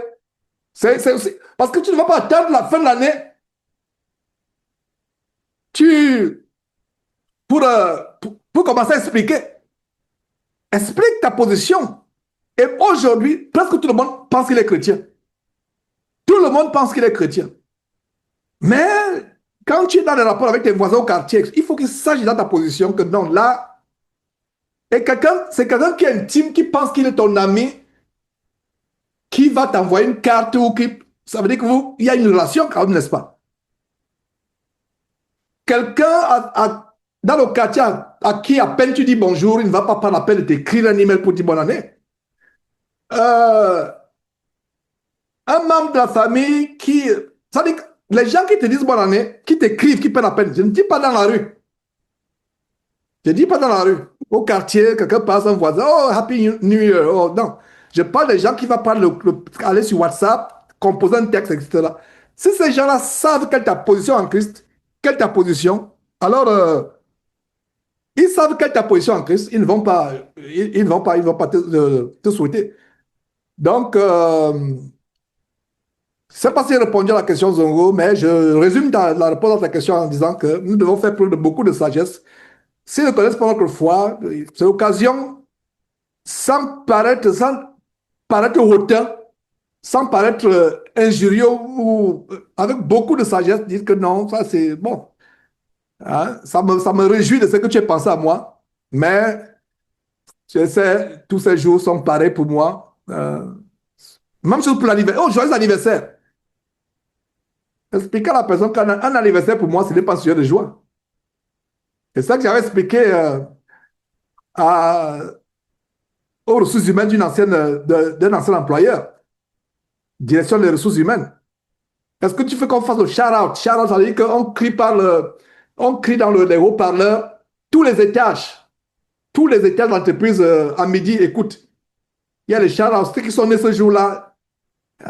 C'est aussi. Parce que tu ne vas pas attendre la fin de l'année. Pour commencer à expliquer. Explique ta position. Et aujourd'hui, presque tout le monde pense qu'il est chrétien. Tout le monde pense qu'il est chrétien. Mais quand tu es dans les rapports avec tes voisins au quartier, il faut qu'ils sachent dans ta position que non, là, et c'est quelqu'un qui est intime, qui pense qu'il est ton ami, qui va t'envoyer une carte ou qui. Ça veut dire qu'il y a une relation quand même, n'est-ce pas? Quelqu'un dans le quartier à qui à peine tu dis bonjour, il ne va pas prendre la peine de t'écrire un email pour dire bonne année. Un membre de la famille qui. Ça veut dire que les gens qui te disent bonne année, qui t'écrivent, qui prennent la peine, je ne dis pas dans la rue. Je ne dis pas dans la rue. Au quartier, quelqu'un passe, un voisin, oh, Happy New Year. Oh, non. Je parle des gens qui vont prendre aller sur WhatsApp, composer un texte, etc. Si ces gens-là savent quelle est ta position en Christ, quelle est ta position, alors ils savent quelle est ta position en Christ, ils ne vont pas, ils vont pas te souhaiter. Donc, je ne sais pas si j'ai répondu à la question Zongo, mais je résume la réponse à ta question en disant que nous devons faire preuve de beaucoup de sagesse. S'ils ne connaissent pas notre foi, c'est l'occasion, sans paraître hautain, sans paraître injurieux ou avec beaucoup de sagesse, dire que non, ça c'est bon. Hein, ça me réjouit de ce que tu as pensé à moi, mais je sais, tous ces jours sont pareils pour moi. Même chose pour l'anniversaire. Oh, joyeux anniversaire! Expliquer à la personne qu'un anniversaire pour moi, ce n'est pas un sujet de joie. C'est ça que j'avais expliqué à, aux ressources humaines d'un ancien employeur, direction des ressources humaines. Est-ce que tu fais qu'on fasse le shout-out? Shout-out, ça veut dire qu'on crie, on crie dans les haut-parleurs tous les étages de l'entreprise à midi, écoute, il y a les shout-outs, ceux qui sont nés ce jour-là.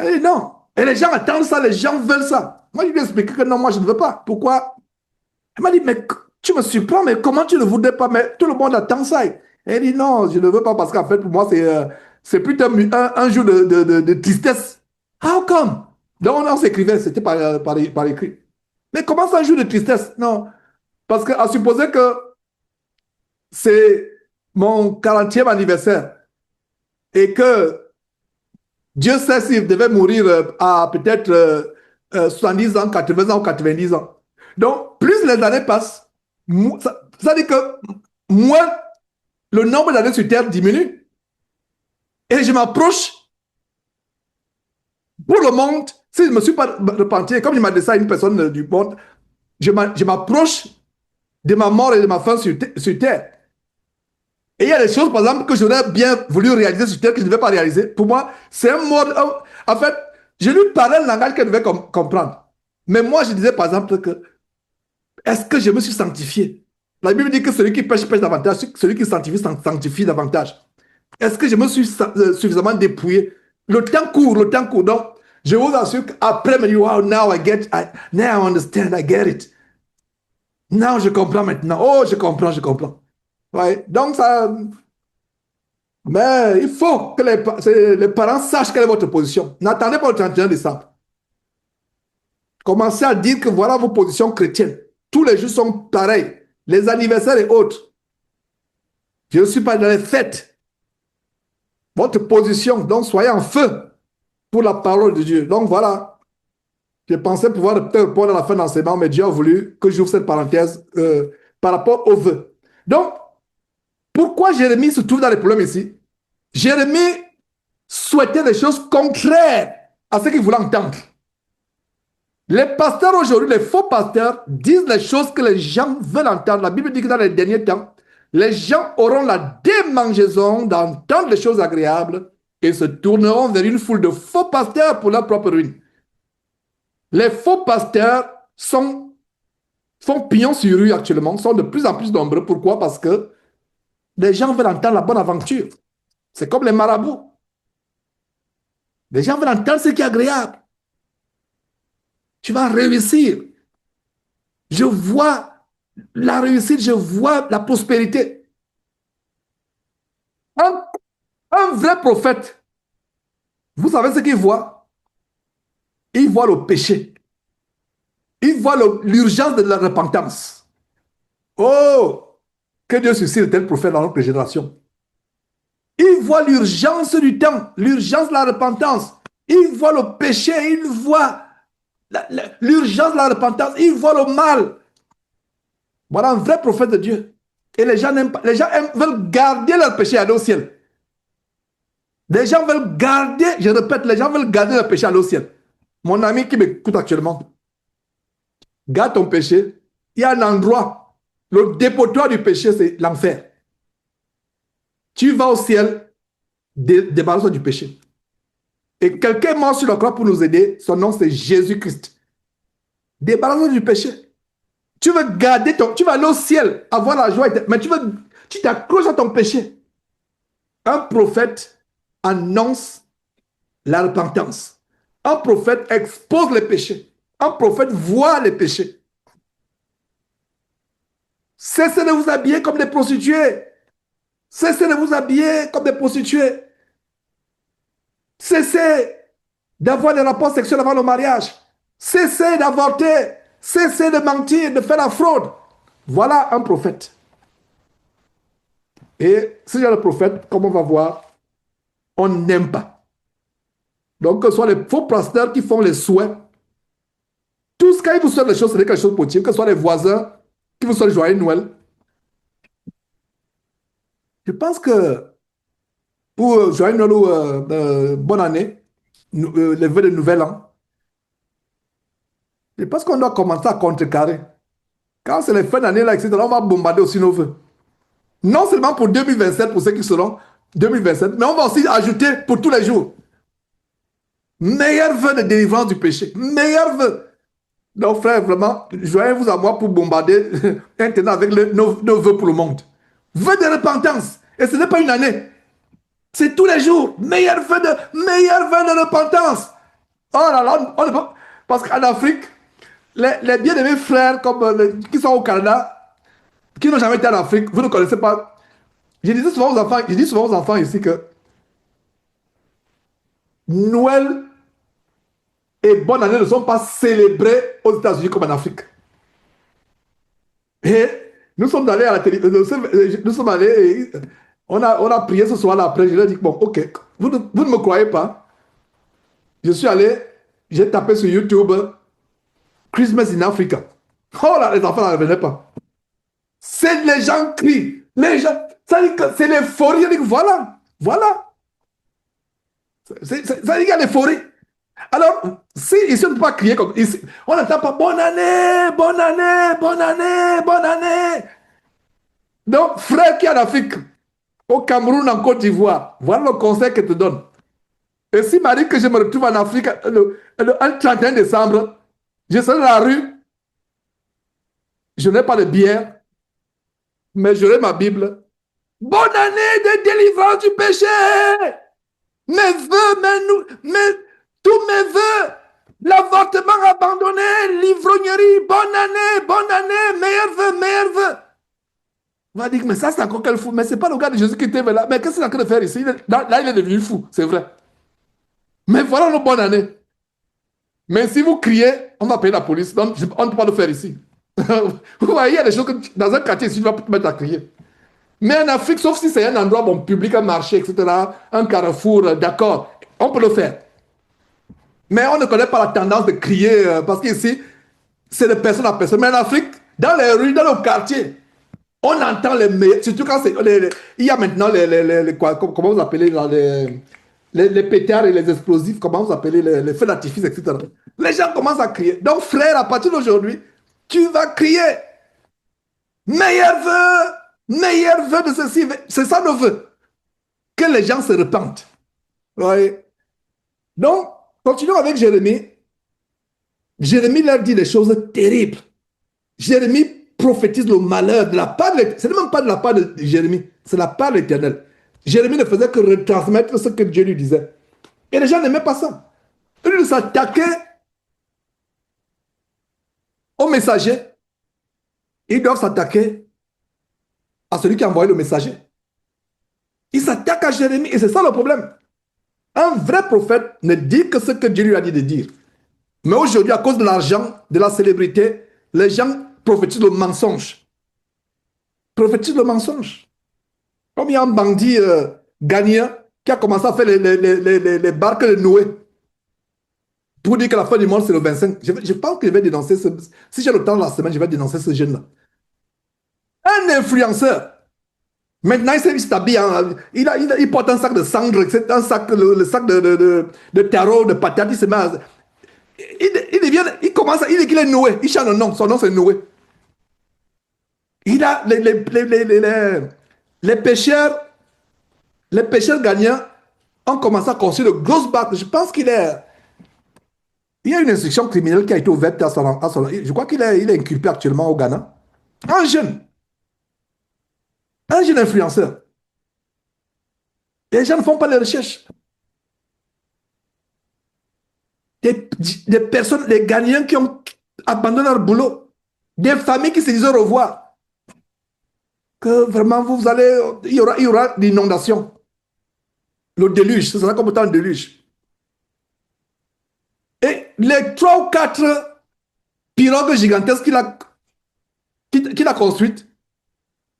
Et non. Et les gens attendent ça, les gens veulent ça. Moi, je lui ai expliqué que non, moi, je ne veux pas. Pourquoi? Elle m'a dit, mais tu me surprends, mais comment tu ne voudrais pas? Mais tout le monde attend ça. Elle dit, non, je ne veux pas parce qu'en fait, pour moi, c'est plutôt un jour de tristesse. How come? Donc, on s'écrivait, c'était par écrit. Mais comment ça, un jour de tristesse? Non, parce qu'à supposer que c'est mon 40e anniversaire et que Dieu sait s'il devait mourir à peut-être 70 ans, 80 ans ou 90 ans. Donc, plus les années passent, ça dit que moins le nombre d'années sur Terre diminue. Et je m'approche pour le monde. Si je ne me suis pas repenti, comme il m'a dit ça à une personne du monde, je m'approche de ma mort et de ma fin sur Terre. Et il y a des choses, par exemple, que j'aurais bien voulu réaliser sur Terre que je ne vais pas réaliser. Pour moi, c'est un mode. En fait, je lui parlais le langage qu'elle devait comprendre. Mais moi, je disais, par exemple, que est-ce que je me suis sanctifié? La Bible dit que celui qui pêche, pêche davantage, celui qui sanctifie, sanctifie davantage. Est-ce que je me suis suffisamment dépouillé? Le temps court, le temps court. Donc, je vous assure qu'après, me dire, wow, now now I understand, I get it. Non, je comprends maintenant. Oh, je comprends, je comprends. Ouais. Donc, ça. Mais il faut que les parents sachent quelle est votre position. N'attendez pas le 31 décembre. Commencez à dire que voilà vos positions chrétiennes. Tous les jours sont pareils. Les anniversaires et autres. Je ne suis pas dans les fêtes. Votre position, donc soyez en feu pour la parole de Dieu. Donc voilà. Je pensais pouvoir peut-être répondre à la fin de l'enseignement, mais Dieu a voulu que j'ouvre cette parenthèse par rapport aux vœux. Donc, pourquoi Jérémie se trouve dans les problèmes ici? Jérémie souhaitait des choses contraires à ce qu'il voulait entendre. Les pasteurs aujourd'hui, les faux pasteurs, disent les choses que les gens veulent entendre. La Bible dit que dans les derniers temps, les gens auront la démangeaison d'entendre les choses agréables et se tourneront vers une foule de faux pasteurs pour leur propre ruine. Les faux pasteurs font pignon sur rue actuellement, sont de plus en plus nombreux. Pourquoi? Parce que les gens veulent entendre la bonne aventure. C'est comme les marabouts. Les gens veulent entendre ce qui est agréable. Tu vas réussir. Je vois la réussite, je vois la prospérité. Un vrai prophète, vous savez ce qu'il voit? Il voit le péché. Il voit l'urgence de la repentance. Oh, que Dieu suscite tel prophète dans notre génération. Il voit l'urgence du temps, l'urgence de la repentance. Il voit le péché, il voit l'urgence de la repentance, il voit le mal. Voilà un vrai prophète de Dieu. Et les gens n'aiment pas, les gens veulent garder leur péché à aller au ciel. Les gens veulent garder, je répète, les gens veulent garder leur péché à aller au ciel. Mon ami qui m'écoute actuellement, garde ton péché. Il y a un endroit, le dépotoir du péché, c'est l'enfer. Tu vas au ciel, débarrasse-toi du péché. Et quelqu'un est mort sur la croix pour nous aider. Son nom, c'est Jésus-Christ. Débarrasse-toi du péché. Tu veux garder tu vas aller au ciel, avoir la joie, mais tu t'accroches à ton péché. Un prophète annonce la repentance. Un prophète expose les péchés. Un prophète voit les péchés. Cessez de vous habiller comme des prostituées. Cessez de vous habiller comme des prostituées. Cessez d'avoir des rapports sexuels avant le mariage. Cessez d'avorter. Cessez de mentir, de faire la fraude. Voilà un prophète. Et ce genre de prophète, comme on va voir, on n'aime pas. Donc, que ce soit les faux pasteurs qui font les souhaits, tout ce qu'ils vous souhaitent les choses, c'est quelque chose de positif, que ce soit les voisins qui vous souhaitent joyeux Noël. Je pense que pour joyeux Noël ou bonne année, les vœux de nouvel an, je pense qu'on doit commencer à contrecarrer. Quand c'est les fins d'année, là, etc., on va bombarder aussi nos vœux. Non seulement pour 2027, pour ceux qui seront 2027, mais on va aussi ajouter pour tous les jours. Meilleur vœu de délivrance du péché. Meilleur vœu. Donc, frère, vraiment, joignez-vous à moi pour bombarder Internet avec nos vœux pour le monde. Vœu de repentance. Et ce n'est pas une année. C'est tous les jours. Meilleur vœu de repentance. Oh là là, on ne peut, parce qu'en Afrique, les bien-aimés frères comme qui sont au Canada, qui n'ont jamais été en Afrique, vous ne connaissez pas. Je dis souvent aux enfants ici que Noël et bonne année ne sont pas célébrés aux États-Unis comme en Afrique. Et nous sommes allés à la télévision, nous sommes allés, et on a prié ce soir-là après. Je leur ai dit, bon, ok, vous ne me croyez pas. Je suis allé, j'ai tapé sur YouTube Christmas in Africa. Oh là, les enfants ne revenaient pas. C'est les gens crient. Les gens, ça dit que c'est l'euphorie. Je dis, voilà. Ça dit qu'il y a l'euphorie. Alors, si ici on ne peut pas crier comme ici, on n'entend pas bonne année, bonne année, bonne année, bonne année. Donc, frère qui est en Afrique, au Cameroun, en Côte d'Ivoire, voilà le conseil que je te donne. Et si m'arrive que je me retrouve en Afrique le 31 décembre, je serai dans la rue, je n'ai pas de bière, Mais j'aurai ma Bible. Bonne année de délivrance du péché. Mes vœux, tous mes vœux. L'avortement abandonné, l'ivrognerie, bonne année, meilleurs vœux. On va dire, mais ça, c'est encore quel fou. Mais c'est pas le gars de Jésus qui était là. Mais qu'est-ce qu'il est en train de faire ici? Là, il est devenu fou, c'est vrai. Mais voilà nos bonnes années. Mais si vous criez, on va payer la police. Donc, on ne peut pas le faire ici. Vous voyez, il y a des choses que dans un quartier ici, tu vas te mettre à crier. Mais en Afrique, sauf si c'est un endroit bon, public, un marché, etc., un carrefour, d'accord, on peut le faire. Mais on ne connaît pas la tendance de crier parce qu'ici, c'est de personne à personne. Mais en Afrique, dans les rues, dans le quartier, on entend les meilleurs. Surtout quand c'est. Il y a maintenant comment vous appelez là, les pétards et les explosifs, comment vous appelez les feux d'artifice, etc. Les gens commencent à crier. Donc, frère, à partir d'aujourd'hui, tu vas crier. Meilleur vœu de ceci. C'est ça le vœu. Que les gens se repentent. Oui. Donc, continuons avec Jérémie. Jérémie leur dit des choses terribles. Jérémie prophétise le malheur de la part de l'Éternel. Ce n'est même pas de la part de Jérémie, c'est la part de l'Éternel. Jérémie ne faisait que retransmettre ce que Dieu lui disait. Et les gens n'aimaient pas ça. Ils s'attaquaient au messager. Ils doivent s'attaquer à celui qui a envoyé le messager. Ils s'attaquent à Jérémie et c'est ça le problème. Un vrai prophète ne dit que ce que Dieu lui a dit de dire. Mais aujourd'hui, à cause de l'argent, de la célébrité, les gens prophétisent le mensonge. Prophétisent le mensonge. Comme il y a un bandit ghanéen qui a commencé à faire les barques de Noé pour dire que la fin du monde, c'est le 25. Je pense que je vais dénoncer ce. Si j'ai le temps de la semaine, je vais dénoncer ce jeune-là. Un influenceur. Maintenant, il s'habille, il porte un sac de cendre, un sac, le sac de tarot, de patates, il se met à, il commence, il dit qu'il est Noé, il change le nom, son nom c'est Noé. Il a les pêcheurs, les pêcheurs gagnants ont commencé à construire de grosses barques. Je pense il y a une instruction criminelle qui a été ouverte à son je crois qu'il est inculpé actuellement au Ghana. Un jeune influenceur. Les gens ne font pas les recherches. Des personnes, des gagnants qui ont abandonné leur boulot, des familles qui se disent au revoir, que vraiment vous allez, il y aura l'inondation, le déluge, ce sera comme autant un déluge. Et les 3 ou 4 pirogues gigantesques qu'il a construites,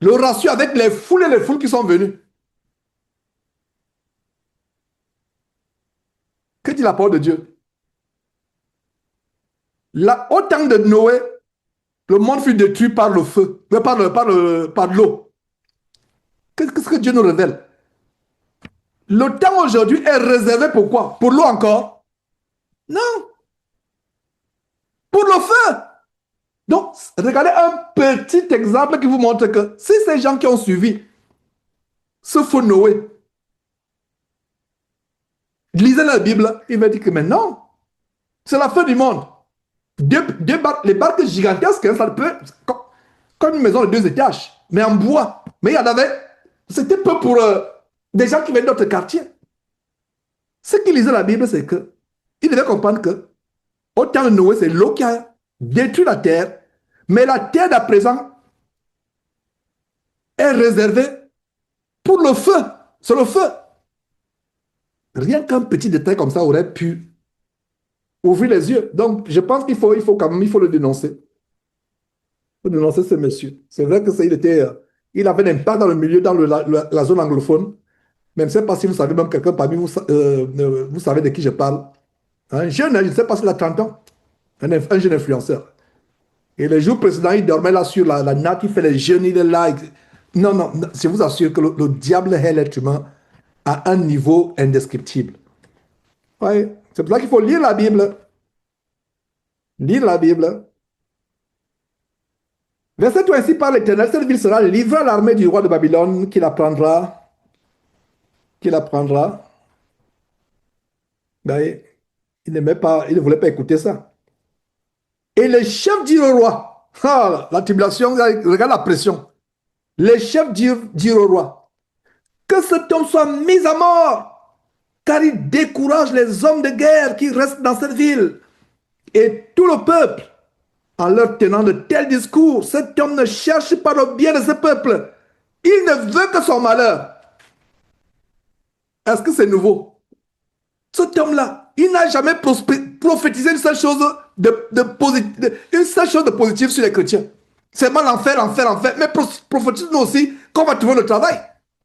le ratio avec les foules et les foules qui sont venues. Que dit la parole de Dieu? Là, au temps de Noé, le monde fut détruit par le feu, par l'eau. Qu'est-ce que Dieu nous révèle? Le temps aujourd'hui est réservé pour quoi? Pour l'eau encore? Non. Pour le feu. Donc, regardez un petit exemple qui vous montre que si ces gens qui ont suivi ce feu Noé lisaient la Bible, ils vont dire que mais non, c'est la fin du monde. Les barques gigantesques, ça peut, comme une maison de 2 étages, mais en bois. Mais il y en avait, c'était peu pour des gens qui venaient d'autres quartiers. Ce qui lisait la Bible, c'est que ils devaient comprendre que au temps de Noé, c'est l'eau qui a détruit la terre, mais la terre d'à présent est réservée pour le feu. C'est le feu. Rien qu'un petit détail comme ça aurait pu ouvrir les yeux. Donc, je pense qu'il faut quand même, il faut le dénoncer. Il faut dénoncer ce monsieur. C'est vrai que il avait un impact dans le milieu, dans la zone anglophone. Mais je ne sais pas si vous savez, même quelqu'un parmi vous, vous savez de qui je parle. Un jeune, je ne sais pas s'il a 30 ans. Un jeune influenceur. Et les jours précédents, il dormait là sur la natte, il fait les jeûnes, il est là. Non, non, je vous assure que le diable est l'être humain à un niveau indescriptible. Ouais. C'est pour ça qu'il faut lire la Bible. Lire la Bible. Verset 3, ainsi par l'Éternel, cette ville sera livrée à l'armée du roi de Babylone qui la prendra. Qui la prendra. Ben, il ne voulait pas écouter ça. Et le chef dit au roi, ah, la tribulation, regarde la pression. Les chefs dirent au roi, que cet homme soit mis à mort, car il décourage les hommes de guerre qui restent dans cette ville. Et tout le peuple, en leur tenant de tels discours, cet homme ne cherche pas le bien de ce peuple. Il ne veut que son malheur. Est-ce que c'est nouveau? Cet homme-là, il n'a jamais prophétisé une seule chose de positive sur les chrétiens. C'est mal l'enfer, enfer, enfer. Mais prophétise-nous aussi qu'on va trouver le travail.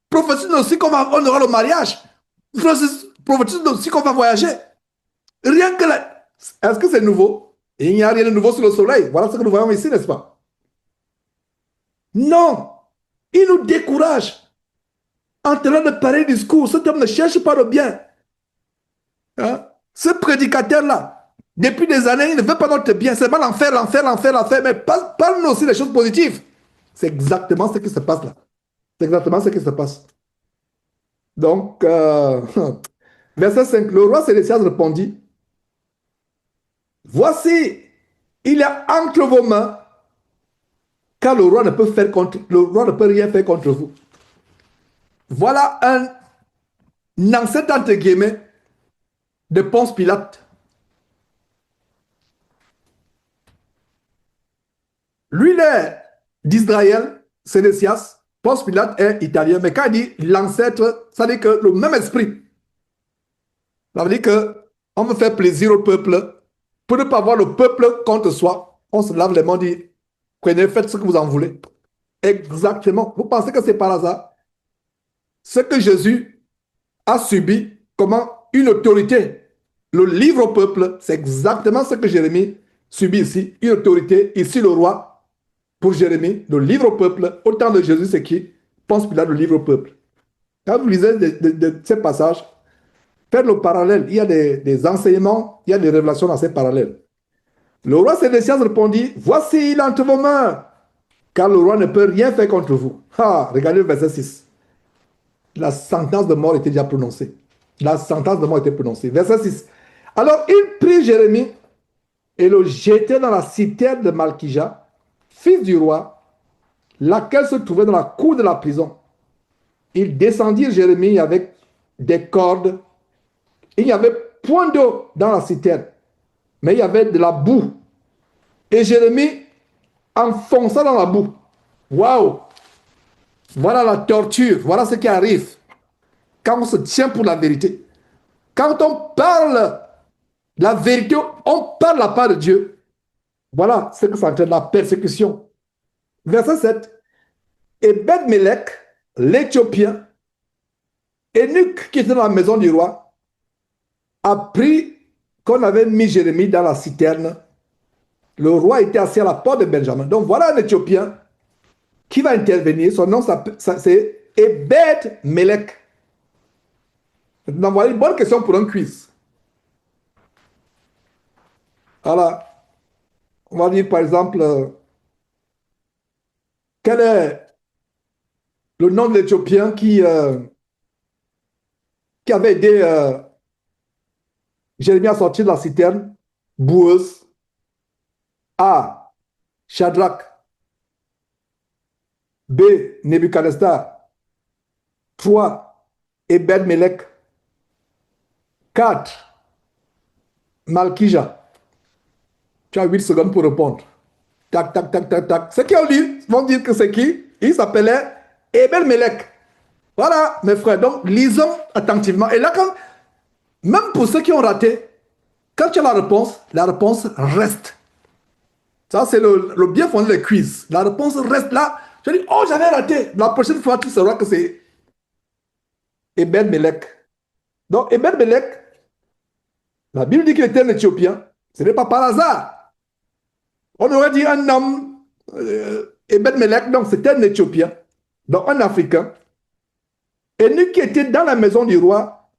Prophétise-nous aussi qu'on aura le mariage. Prophétise-nous aussi qu'on va voyager. Rien que là. Est-ce que c'est nouveau? Il n'y a rien de nouveau sur le soleil. Voilà ce que nous voyons ici, n'est-ce pas? Non. Il nous décourage en tenant de pareils discours. Cet homme ne cherche pas le bien. Hein? Ce prédicateur-là, depuis des années, il ne veut pas notre bien. C'est pas l'enfer, l'enfer, l'enfer, l'enfer. Mais parle-nous aussi des choses positives. C'est exactement ce qui se passe là. C'est exactement ce qui se passe. Donc, verset 5, le roi Sédécias répondit, voici, il est entre vos mains, car le roi ne peut rien faire contre vous. Voilà un ancêtre entre guillemets de Ponce Pilate. Lui, il est d'Israël, Sédécias. Ponce Pilate est italien, mais quand il dit l'ancêtre, ça veut dire que le même esprit. Ça veut dire qu'on veut faire plaisir au peuple. Pour ne pas avoir le peuple contre soi, on se lave les mains et dit, prenez, faites ce que vous en voulez. Exactement. Vous pensez que c'est par hasard? Ce que Jésus a subi, comment une autorité le livre au peuple, c'est exactement ce que Jérémie subit ici. Une autorité, ici le roi, pour Jérémie, le livre au peuple. Au temps de Jésus, c'est qui? Ponce Pilate, le livre au peuple. Quand vous lisez de ces passages, faites le parallèle. Il y a des enseignements, il y a des révélations dans ces parallèles. Le roi Sédécias répondit, voici, il est entre vos mains, car le roi ne peut rien faire contre vous. Ah, regardez le verset 6. La sentence de mort était déjà prononcée. La sentence de mort était prononcée. Verset 6. Alors il prit Jérémie et le jeta dans la citerne de Malkija, fils du roi, laquelle se trouvait dans la cour de la prison. Ils descendirent Jérémie avec des cordes. Il n'y avait point d'eau dans la citerne, mais il y avait de la boue. Et Jérémie enfonça dans la boue. Waouh! Voilà la torture, voilà ce qui arrive quand on se tient pour la vérité. Quand on parle la vérité, on parle la part de Dieu. Voilà ce que ça entraîne, la persécution. Verset 7. Et Ebed-Melech, l'Éthiopien, eunuque qui était dans la maison du roi, apprit qu'on avait mis Jérémie dans la citerne. Le roi était assis à la porte de Benjamin. Donc voilà un Éthiopien qui va intervenir. Son nom, c'est Ebed-Melech. Donc voilà une bonne question pour un quiz. Voilà. On va dire par exemple, quel est le nom de l'Éthiopien qui avait aidé Jérémie à sortir de la citerne boueuse? A. Shadrach. B. Nebuchadnezzar. 3. Ebed-Melech. 4. Malkija. Tu as 8 secondes pour répondre. Tac, tac, tac, tac, tac. Ceux qui ont lu vont dire que c'est qui? Il s'appelait Ebed-Melech. Voilà, mes frères. Donc, lisons attentivement. Et là, même pour ceux qui ont raté, quand tu as la réponse reste. Ça, c'est le bien fondé des quiz. La réponse reste là. Je dis, oh, j'avais raté. La prochaine fois, tu sauras que c'est Ebed-Melech. Donc, Ebed-Melech, la Bible dit qu'il était un Éthiopien. Ce n'est pas par hasard. On aurait dit un homme, Ebed-Melech, donc c'était un Éthiopien, donc un Africain. Et lui qui était dans la maison du roi,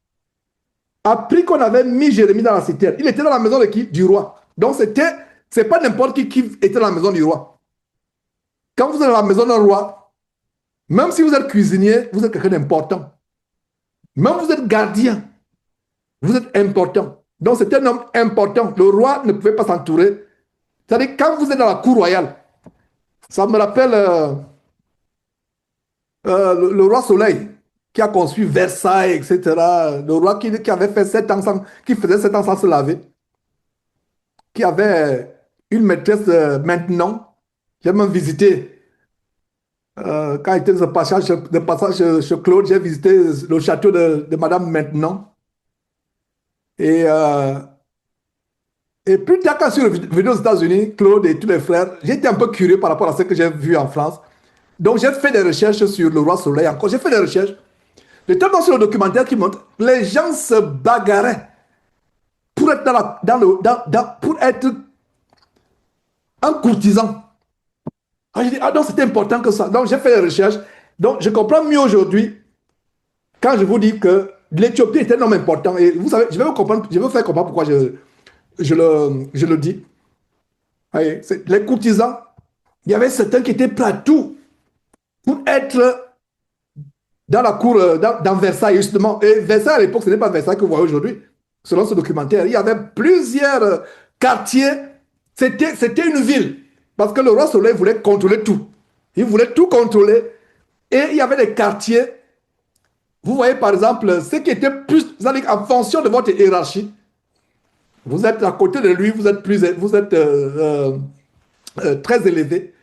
apprit qu'on avait mis Jérémie dans la citerne. Il était dans la maison de qui? Du roi. Donc c'est pas n'importe qui était dans la maison du roi. Quand vous êtes dans la maison d'un roi, même si vous êtes cuisinier, vous êtes quelqu'un d'important. Même si vous êtes gardien, vous êtes important. Donc c'est un homme important. Le roi ne pouvait pas s'entourer. C'est-à-dire quand vous êtes dans la cour royale, ça me rappelle le roi Soleil, qui a construit Versailles, etc. Le roi qui avait fait 7 ans qui faisait 7 ans sans se laver, qui avait une maîtresse maintenant. J'ai même visité, quand j'étais de passage chez Claude, j'ai visité le château de Madame Maintenant. Et, euh, et plus tard, quand je suis revenu aux États-Unis, Claude et tous les frères, j'étais un peu curieux par rapport à ce que j'ai vu en France. Donc j'ai fait des recherches sur le roi Soleil encore. J'ai fait des recherches. Je tombe sur le documentaire qui montre les gens se bagarraient pour être, pour être un courtisan. Ah, j'ai dit, ah non, c'était important que ça. Donc j'ai fait des recherches. Donc je comprends mieux aujourd'hui quand je vous dis que l'Éthiopie est un homme important. Et vous savez, je vais vous comprendre, je vais vous faire comprendre pourquoi je le dis. Voyez, les courtisans, il y avait certains qui étaient prêts à tout pour être dans la cour, dans Versailles, justement. Et Versailles, à l'époque, ce n'est pas Versailles que vous voyez aujourd'hui. Selon ce documentaire, il y avait plusieurs quartiers. C'était une ville. Parce que le roi Soleil voulait contrôler tout. Il voulait tout contrôler. Et il y avait des quartiers. Vous voyez, par exemple, ceux qui étaient plus, en fonction de votre hiérarchie, vous êtes à côté de lui, vous êtes très élevé.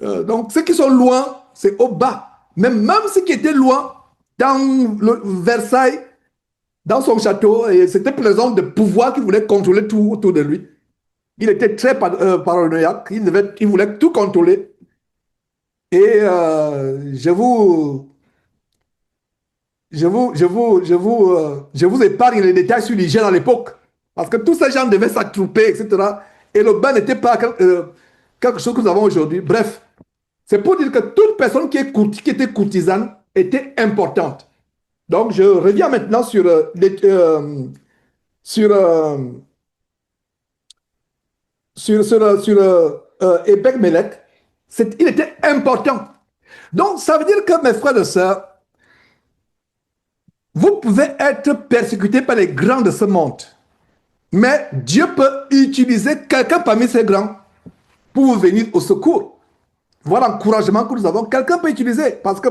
Donc, ceux qui sont loin, c'est au bas. Mais même ceux qui étaient loin, dans Versailles, dans son château, et c'était pour les hommes de pouvoir qui voulaient contrôler tout autour de lui. Il était très paranoïaque, il voulait tout contrôler. Et je vous épargne les détails sur l'hygiène à l'époque. Parce que tous ces gens devaient s'attrouper, etc. Et le bain n'était pas quelque chose que nous avons aujourd'hui. Bref, c'est pour dire que toute personne qui était courtisane était importante. Donc, je reviens maintenant sur, euh, Ebed Melech. Il était important. Donc, ça veut dire que mes frères et sœurs, vous pouvez être persécutés par les grands de ce monde. Mais Dieu peut utiliser quelqu'un parmi ces grands pour vous venir au secours. Voilà l'encouragement que nous avons. Quelqu'un peut utiliser parce que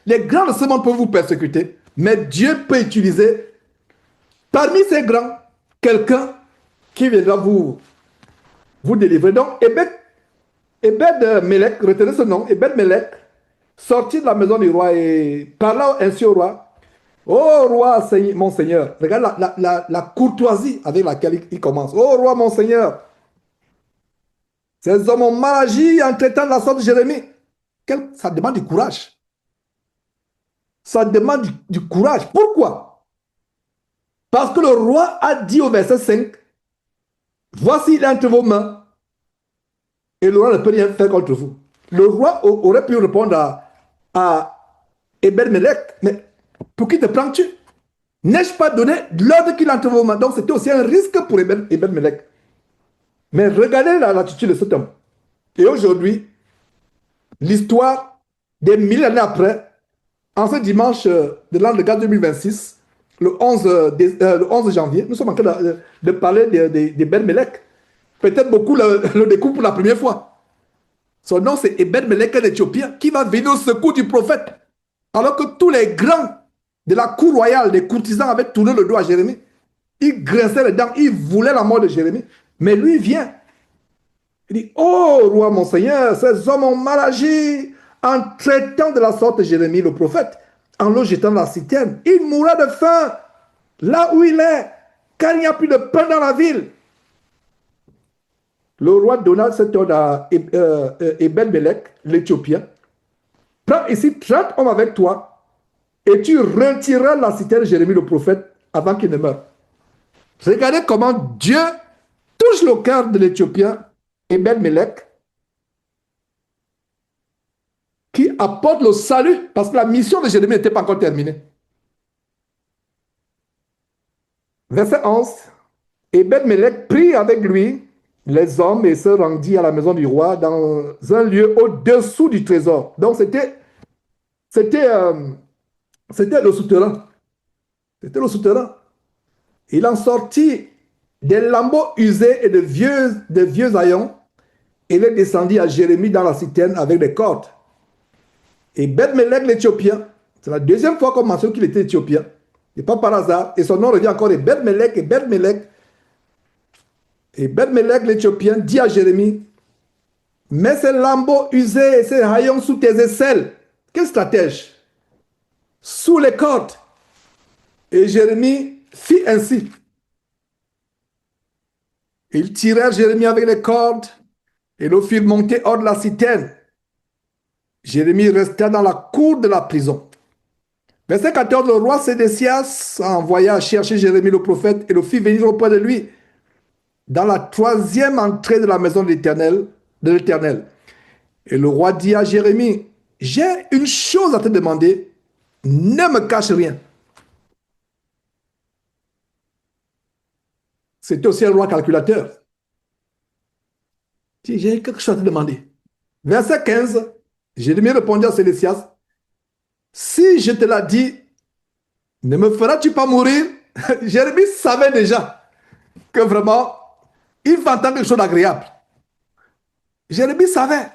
les grands de ce monde peuvent vous persécuter, mais Dieu peut utiliser parmi ces grands quelqu'un qui viendra vous délivrer. Donc, Ebed Melech, retenez ce nom, Ebed Melech, sortit de la maison du roi et parla ainsi au roi. Oh roi, mon Seigneur, regarde la courtoisie avec laquelle il commence. Oh roi, mon Seigneur, ces hommes ont mal agi en traitant de la sorte de Jérémie. Ça demande du courage. Ça demande du courage. Pourquoi? Parce que le roi a dit au verset 5, voici il est entre vos mains et le roi ne peut rien faire contre vous. Le roi aurait pu répondre à Ebed Melech, mais pour qui te prends-tu? N'ai-je pas donné l'ordre qu'il est entre vos mains? Donc c'était aussi un risque pour Ebed Melech. Mais regardez l'attitude de cet homme. Et aujourd'hui, l'histoire, des milliers d'années après, en ce dimanche de l'an de grâce 2026, le 11 janvier, nous sommes en train de parler d'Ebed Melech. Peut-être beaucoup le découvrent pour la première fois. Son nom, c'est Ebed Melech, un Éthiopien, qui va venir au secours du prophète. Alors que tous les grands de la cour royale, des courtisans, avaient tourné le dos à Jérémie. Ils grinçaient les dents, ils voulaient la mort de Jérémie. Mais lui vient. Il dit, oh roi mon Seigneur, ces hommes ont mal agi en traitant de la sorte Jérémie le prophète, en le jetant dans la citerne. Il mourra de faim là où il est, car il n'y a plus de pain dans la ville. Le roi donna cet ordre à Ebed Melech, l'Éthiopien. Prends ici 30 hommes avec toi et tu retireras la citerne de Jérémie le prophète avant qu'il ne meure. Regardez comment Dieu touche le cœur de l'Éthiopien Ebed Melech, qui apporte le salut parce que la mission de Jérémie n'était pas encore terminée. Verset 11. Ebed Melech prit avec lui les hommes et se rendit à la maison du roi dans un lieu au-dessous du trésor. Donc c'était le souterrain. C'était le souterrain. Il en sortit des lambeaux usés et de vieux haillons il est descendu à Jérémie dans la citerne avec des cordes. Et Ben-Melech l'Éthiopien, c'est la deuxième fois qu'on mentionne qu'il était éthiopien. Et pas par hasard. Et son nom revient encore de Ben-Melech. Et Ben-Melech l'Éthiopien dit à Jérémie, mets ces lambeaux usés et ces haillons sous tes aisselles. Quel stratège? Sous les cordes. Et Jérémie fit ainsi. Ils tirèrent Jérémie avec les cordes et le firent monter hors de la citerne. Jérémie resta dans la cour de la prison. Verset 14, le roi Sédécias envoya chercher Jérémie le prophète et le fit venir auprès de lui dans la troisième entrée de la maison de l'Éternel. Et le roi dit à Jérémie, j'ai une chose à te demander, ne me cache rien. C'était aussi un roi calculateur. J'ai quelque chose à te demander. Verset 15, Jérémie répondit à Sédécias, si je te l'ai dit, ne me feras-tu pas mourir? Jérémie savait déjà que vraiment, il va entendre quelque chose d'agréable. Jérémie savait.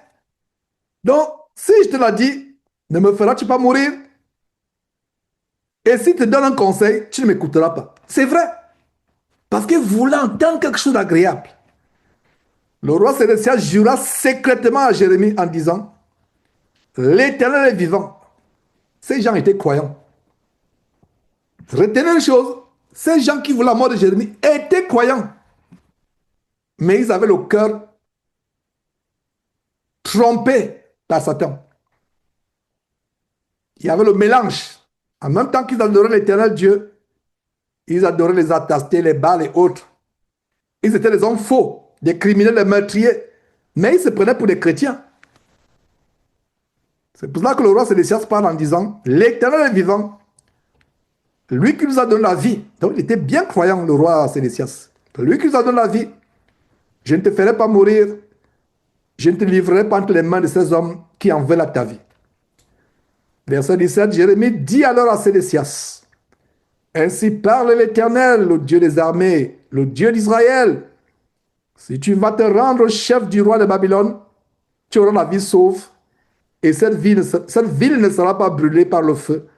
Donc, si je te l'ai dit, ne me feras-tu pas mourir? Et si je te donne un conseil, tu ne m'écouteras pas. C'est vrai. Parce qu'il voulait entendre quelque chose d'agréable. Le roi Sédécias jura secrètement à Jérémie en disant, l'Éternel est vivant. Ces gens étaient croyants. Retenez une chose, ces gens qui voulaient la mort de Jérémie étaient croyants. Mais ils avaient le cœur trompé par Satan. Il y avait le mélange. En même temps qu'ils adoraient l'Éternel Dieu, ils adoraient les attestés, les Baals et autres. Ils étaient des hommes faux, des criminels, des meurtriers. Mais ils se prenaient pour des chrétiens. C'est pour ça que le roi Sédécias parle en disant, l'Éternel est vivant, lui qui nous a donné la vie. Donc il était bien croyant, le roi Sédécias. Lui qui nous a donné la vie, je ne te ferai pas mourir, je ne te livrerai pas entre les mains de ces hommes qui en veulent à ta vie. Verset 17, Jérémie dit alors à Sédécias, ainsi parle l'Éternel, le Dieu des armées, le Dieu d'Israël. Si tu vas te rendre au chef du roi de Babylone, tu auras la vie sauve, et cette ville ne sera pas brûlée par le feu.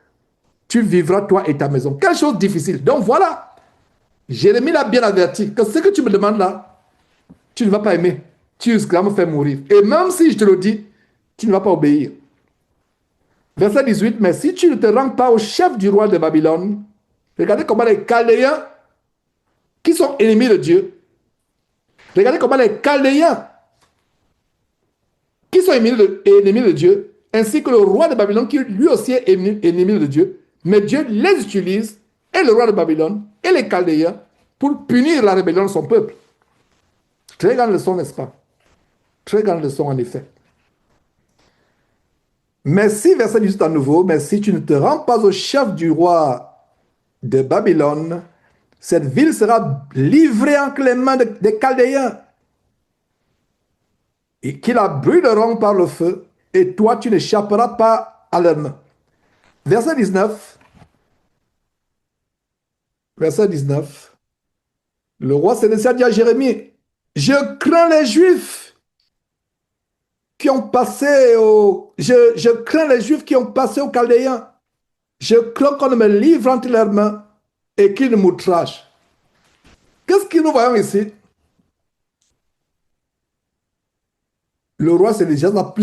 Tu vivras, toi et ta maison. Quelque chose de difficile. Donc voilà, Jérémie l'a bien averti que ce que tu me demandes là, tu ne vas pas aimer. Tu risqueras de me faire mourir. Et même si je te le dis, tu ne vas pas obéir. Verset 18, mais si tu ne te rends pas au chef du roi de Babylone, regardez comment les Chaldéens, qui sont ennemis de Dieu, regardez comment les Chaldéens, qui sont ennemis de Dieu, ainsi que le roi de Babylone, qui lui aussi est ennemi de Dieu, mais Dieu les utilise, et le roi de Babylone, et les Chaldéens, pour punir la rébellion de son peuple. Très grande leçon, n'est-ce pas? Très grande leçon, en effet. Mais si, verset 18 à nouveau, mais si tu ne te rends pas au chef du roi de Babylone, cette ville sera livrée entre les mains des Chaldéens et qui la brûleront par le feu, et toi, tu n'échapperas pas à leurs mains. Verset 19. Verset 19. Le roi Sédécias dit à Jérémie, je crains les Juifs qui ont passé je crains les Juifs qui ont passé aux Chaldéens. Je crains qu'on ne me livre entre leurs mains et qu'ils ne m'outragent. Qu'est-ce que nous voyons ici? Le roi Sédécias a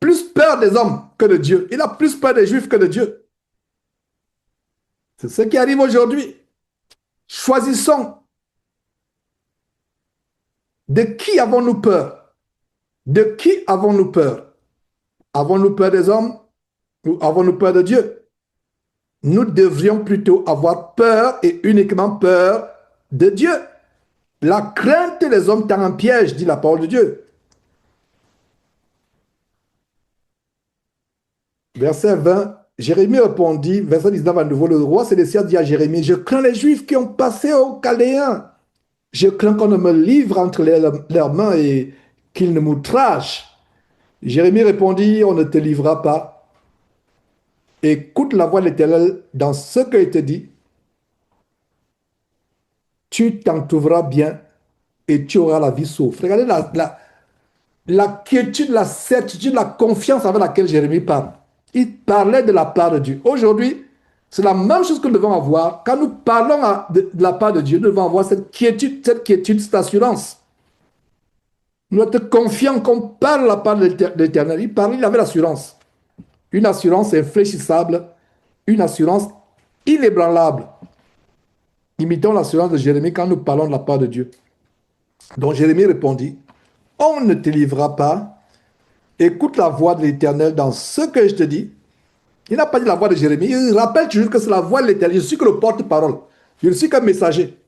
plus peur des hommes que de Dieu. Il a plus peur des Juifs que de Dieu. C'est ce qui arrive aujourd'hui. Choisissons. De qui avons-nous peur? De qui avons-nous peur? Avons-nous peur des hommes ou avons-nous peur de Dieu? Nous devrions plutôt avoir peur et uniquement peur de Dieu. La crainte des hommes tend un piège, dit la parole de Dieu. Verset 20, Jérémie répondit, verset 19 à nouveau, le roi Sédécias dit à Jérémie, je crains les Juifs qui ont passé aux Chaldéens. Je crains qu'on ne me livre entre leurs mains et qu'ils ne m'outragent. Jérémie répondit, on ne te livrera pas. Écoute la voix de l'Éternel dans ce qu'il te dit. Tu t'en trouveras bien et tu auras la vie sauve. Regardez la quiétude, la certitude, la confiance avec laquelle Jérémie parle. Il parlait de la part de Dieu. Aujourd'hui, c'est la même chose que nous devons avoir. Quand nous parlons de la part de Dieu, nous devons avoir cette quiétude, cette assurance. Nous devons être confiants qu'on parle de la part de l'Éternel. Il avait l'assurance. Une assurance infléchissable, une assurance inébranlable. Imitons l'assurance de Jérémie quand nous parlons de la part de Dieu. Donc Jérémie répondit, on ne te livrera pas. Écoute la voix de l'Éternel dans ce que je te dis. Il n'a pas dit la voix de Jérémie. Il rappelle toujours que c'est la voix de l'Éternel. Je suis que le porte-parole. Je ne suis qu'un messager.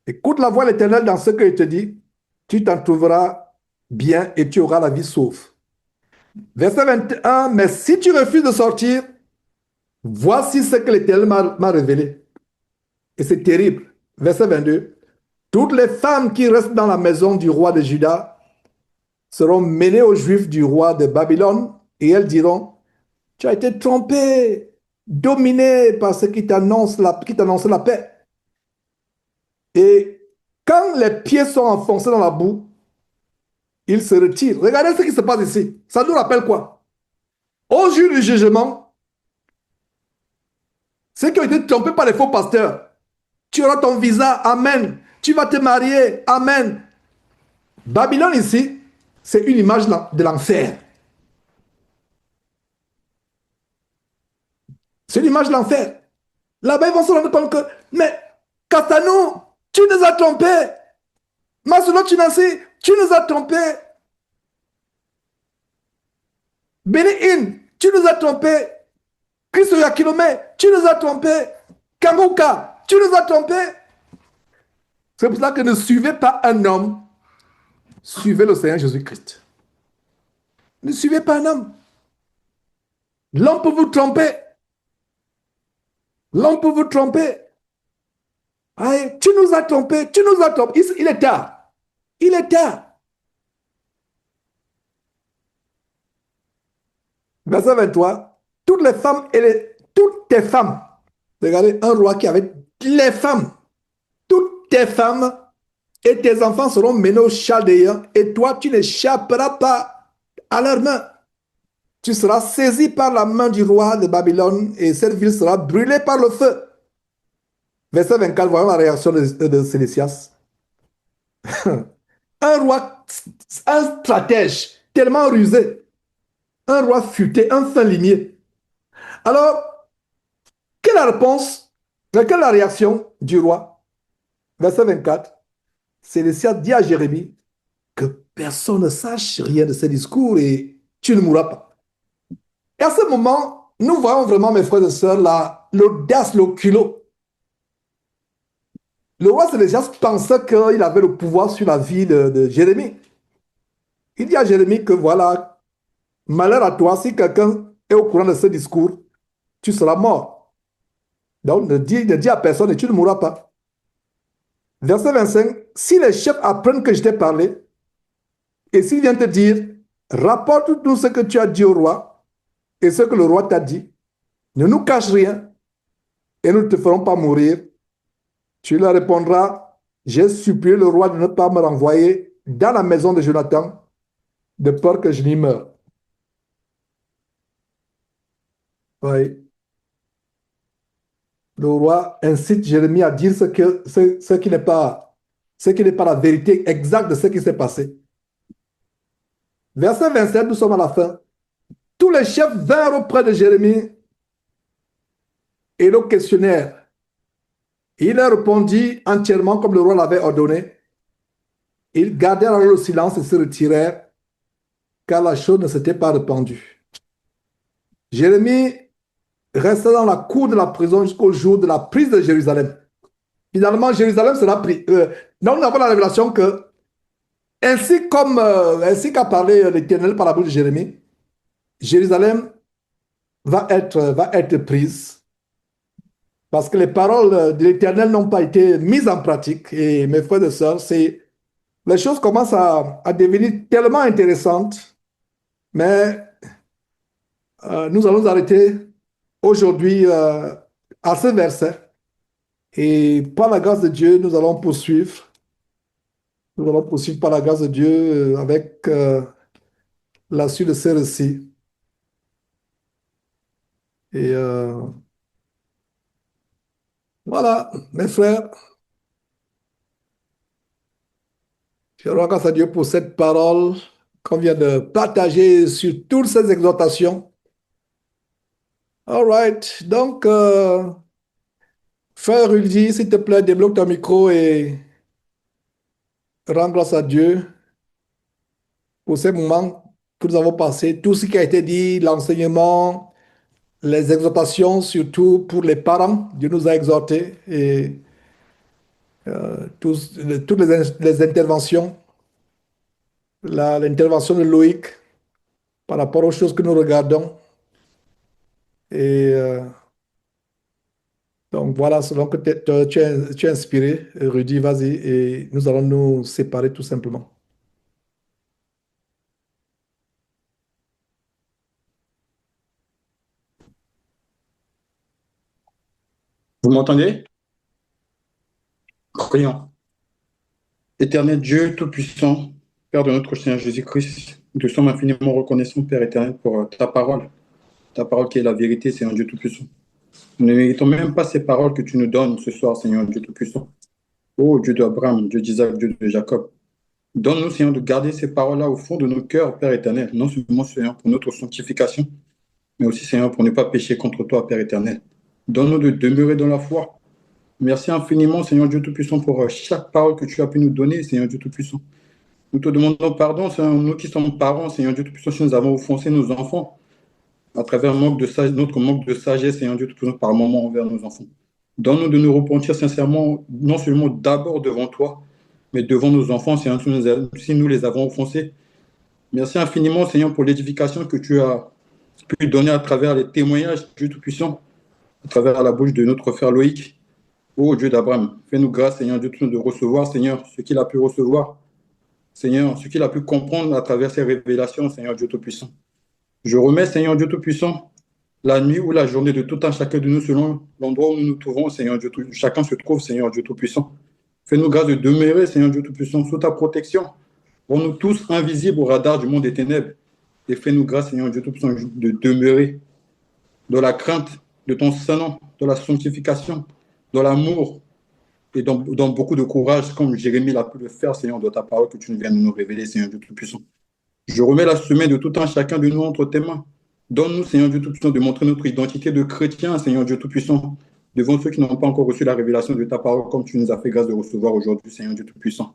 Écoute la voix de l'Éternel dans ce que je te dis. Tu t'en trouveras bien et tu auras la vie sauve. Verset 21. Mais si tu refuses de sortir, voici ce que l'Éternel m'a révélé. Et c'est terrible. Verset 22. Toutes les femmes qui restent dans la maison du roi de Juda seront menées aux Juifs du roi de Babylone et elles diront, tu as été trompé, dominé par ceux qui t'annoncent la paix. Et quand les pieds sont enfoncés dans la boue, ils se retirent. Regardez ce qui se passe ici. Ça nous rappelle quoi? Au jour du jugement, ceux qui ont été trompés par les faux pasteurs, tu auras ton visa, amen. Tu vas te marier, amen. Babylone ici, c'est une image de l'enfer. C'est l'image de l'enfer. Là-bas, ils vont se rendre compte que, mais Castanou, tu nous as trompés. Masuno Chinasi, tu nous as trompés. Béni-In, tu nous as trompés. Christo Yakilome, tu nous as trompés. Kamuka, tu nous as trompés. C'est pour ça que ne suivez pas un homme, suivez le Seigneur Jésus-Christ. Ne suivez pas un homme. L'homme peut vous tromper. L'homme peut vous tromper. Aïe, tu nous as trompés, tu nous as trompés. Il est tard. Il est tard. Verset 23. Toutes les femmes toutes tes femmes. Regardez, un roi qui avait les femmes. Toutes tes femmes et tes enfants seront menés au Chaldéen et toi, tu n'échapperas pas à leurs mains. Tu seras saisi par la main du roi de Babylone et cette ville sera brûlée par le feu. Verset 24, voyons la réaction de Sélécias. Un roi, un stratège tellement rusé, un roi futé, un fin limier. Alors, quelle est la réponse? Quelle est la réaction du roi? Verset 24. Sélécias dit à Jérémie que personne ne sache rien de ces discours et tu ne mourras pas. Et à ce moment, nous voyons vraiment, mes frères et sœurs, l'audace, le culot. Le roi Sélécias pensait qu'il avait le pouvoir sur la vie de Jérémie. Il dit à Jérémie que voilà, malheur à toi, si quelqu'un est au courant de ce discours, tu seras mort. Donc ne dis à personne et tu ne mourras pas. Verset 25, si les chefs apprennent que je t'ai parlé, et s'ils viennent te dire, rapporte tout ce que tu as dit au roi et ce que le roi t'a dit, ne nous cache rien et nous ne te ferons pas mourir. Tu leur répondras, j'ai supplié le roi de ne pas me renvoyer dans la maison de Jonathan, de peur que je n'y meure. Oui. Le roi incite Jérémie à dire ce qui n'est pas la vérité exacte de ce qui s'est passé. Verset 27, nous sommes à la fin. Tous les chefs vinrent auprès de Jérémie et le questionnèrent. Il leur répondit entièrement comme le roi l'avait ordonné. Ils gardèrent alors le silence et se retirèrent, car la chose ne s'était pas répandue. Jérémie resta dans la cour de la prison jusqu'au jour de la prise de Jérusalem. Finalement, Jérusalem sera pris. Donc, nous avons la révélation que, ainsi qu'a parlé l'Éternel par la bouche de Jérémie, Jérusalem va être prise parce que les paroles de l'Éternel n'ont pas été mises en pratique. Et mes frères et sœurs, les choses commencent à devenir tellement intéressantes, mais nous allons arrêter aujourd'hui à ce verset. Et par la grâce de Dieu, nous allons poursuivre Nous allons poursuivre par la grâce de Dieu avec la suite de ces récits. Et voilà, mes frères, je rends grâce à Dieu pour cette parole qu'on vient de partager sur toutes ces exhortations. All right, donc, frère Rudy, s'il te plaît, débloque ton micro et rends grâce à Dieu pour ces moments que nous avons passés, tout ce qui a été dit, l'enseignement, les exhortations, surtout pour les parents. Dieu nous a exhortés et toutes les interventions, l'intervention de Loïc par rapport aux choses que nous regardons. Et donc voilà, selon que tu es inspiré, Rudy, vas-y, et nous allons nous séparer tout simplement. Vous m'entendez? Prions. Éternel Dieu Tout-Puissant, Père de notre Seigneur Jésus-Christ, nous te sommes infiniment reconnaissants, Père éternel, pour ta parole qui est la vérité, Seigneur Dieu Tout-Puissant. Nous ne méritons même pas ces paroles que tu nous donnes ce soir, Seigneur Dieu Tout-Puissant. Ô Dieu d'Abraham, Dieu d'Isaac, Dieu de Jacob, donne-nous, Seigneur, de garder ces paroles-là au fond de nos cœurs, Père éternel, non seulement, Seigneur, pour notre sanctification, mais aussi, Seigneur, pour ne pas pécher contre toi, Père éternel. Donne-nous de demeurer dans la foi. Merci infiniment, Seigneur Dieu Tout-Puissant, pour chaque parole que tu as pu nous donner, Seigneur Dieu Tout-Puissant. Nous te demandons pardon, Seigneur, nous qui sommes parents, Seigneur Dieu Tout-Puissant, si nous avons offensé nos enfants à travers notre manque de sagesse, Seigneur Dieu Tout-Puissant, par moment envers nos enfants. Donne-nous de nous repentir sincèrement, non seulement d'abord devant toi, mais devant nos enfants, Seigneur, si nous les avons offensés. Merci infiniment, Seigneur, pour l'édification que tu as pu donner à travers les témoignages, Dieu Tout-Puissant, à travers la bouche de notre frère Loïc. Ô Dieu d'Abraham, fais-nous grâce, Seigneur Dieu, de recevoir, Seigneur, ce qu'il a pu recevoir, Seigneur, ce qu'il a pu comprendre à travers ces révélations, Seigneur Dieu Tout-Puissant. Je remets, Seigneur Dieu Tout-Puissant, la nuit ou la journée de tout un chacun de nous selon l'endroit où nous nous trouvons, Seigneur Dieu Tout-Puissant. Chacun se trouve, Seigneur Dieu Tout-Puissant. Fais-nous grâce de demeurer, Seigneur Dieu Tout-Puissant, sous ta protection. Rends-nous tous invisibles au radar du monde des ténèbres. Et fais-nous grâce, Seigneur Dieu Tout-Puissant, de demeurer dans la crainte de ton Saint-Nom, dans la sanctification, dans l'amour et dans beaucoup de courage, comme Jérémie l'a pu le faire, Seigneur, dans ta parole que tu viens de nous révéler, Seigneur Dieu Tout-Puissant. Je remets la semaine de tout un chacun de nous entre tes mains. Donne-nous, Seigneur Dieu Tout-Puissant, de montrer notre identité de chrétien, Seigneur Dieu Tout-Puissant, devant ceux qui n'ont pas encore reçu la révélation de ta parole, comme tu nous as fait grâce de recevoir aujourd'hui, Seigneur Dieu Tout-Puissant.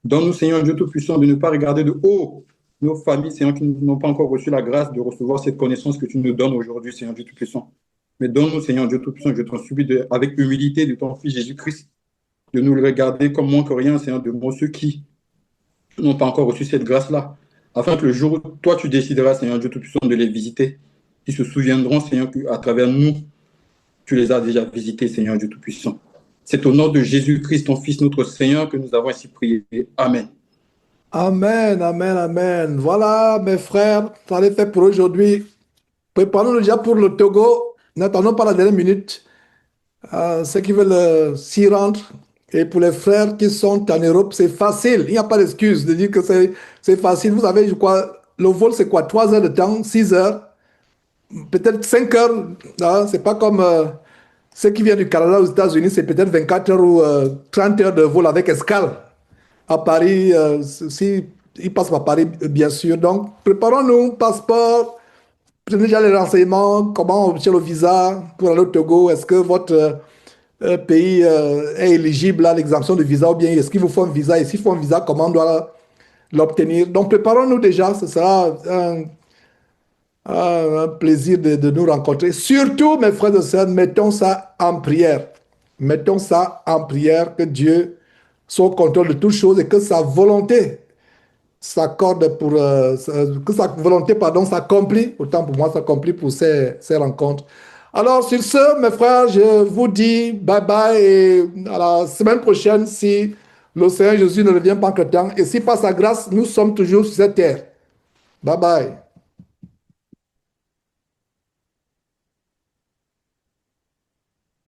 Donne-nous, Seigneur Dieu Tout-Puissant, de ne pas regarder de haut nos familles, Seigneur, qui n'ont pas encore reçu la grâce de recevoir cette connaissance que tu nous donnes aujourd'hui, Seigneur Dieu Tout-Puissant. Mais donne-nous, Seigneur Dieu Tout-Puissant, je t'en supplie, avec humilité de ton Fils Jésus-Christ, de nous le regarder comme moins que rien, Seigneur, de ceux qui n'ont pas encore reçu cette grâce-là, afin que le jour où toi tu décideras, Seigneur Dieu Tout-Puissant, de les visiter, ils se souviendront, Seigneur, qu'à travers nous, tu les as déjà visités, Seigneur Dieu Tout-Puissant. C'est au nom de Jésus-Christ, ton Fils, notre Seigneur, que nous avons ainsi prié. Amen. Amen, amen, amen. Voilà, mes frères, ça allait fait pour aujourd'hui. Préparons-nous déjà pour le Togo. N'attendons pas la dernière minute. Ceux qui veulent s'y rendre. Et pour les frères qui sont en Europe, c'est facile. Il n'y a pas d'excuse de dire que c'est facile. Vous avez, je crois, le vol, c'est quoi? 3 heures de temps, 6 heures, peut-être 5 heures. Hein? C'est pas comme ceux qui viennent du Canada aux États-Unis, c'est peut-être 24 heures ou 30 heures de vol avec escale. À Paris, si ils passent par Paris, bien sûr. Donc, préparons-nous, passeport, prenez déjà les renseignements, comment obtenir le visa pour aller au Togo. Est-ce que votre pays est éligible à l'exemption de visa ou bien est-ce qu'il vous faut un visa? Et s'il faut un visa, comment on doit l'obtenir? Donc, préparons-nous déjà. Ce sera un plaisir de nous rencontrer. Surtout, mes frères et sœurs, mettons ça en prière. Mettons ça en prière, que Dieu soit au contrôle de toutes choses et que sa volonté s'accorde pour que sa volonté pardon s'accomplit autant pour moi s'accomplit pour ces rencontres. Alors sur ce mes frères, je vous dis bye bye et à la semaine prochaine si le Seigneur Jésus ne revient pas entre temps et si par sa grâce nous sommes toujours sur cette terre. Bye bye.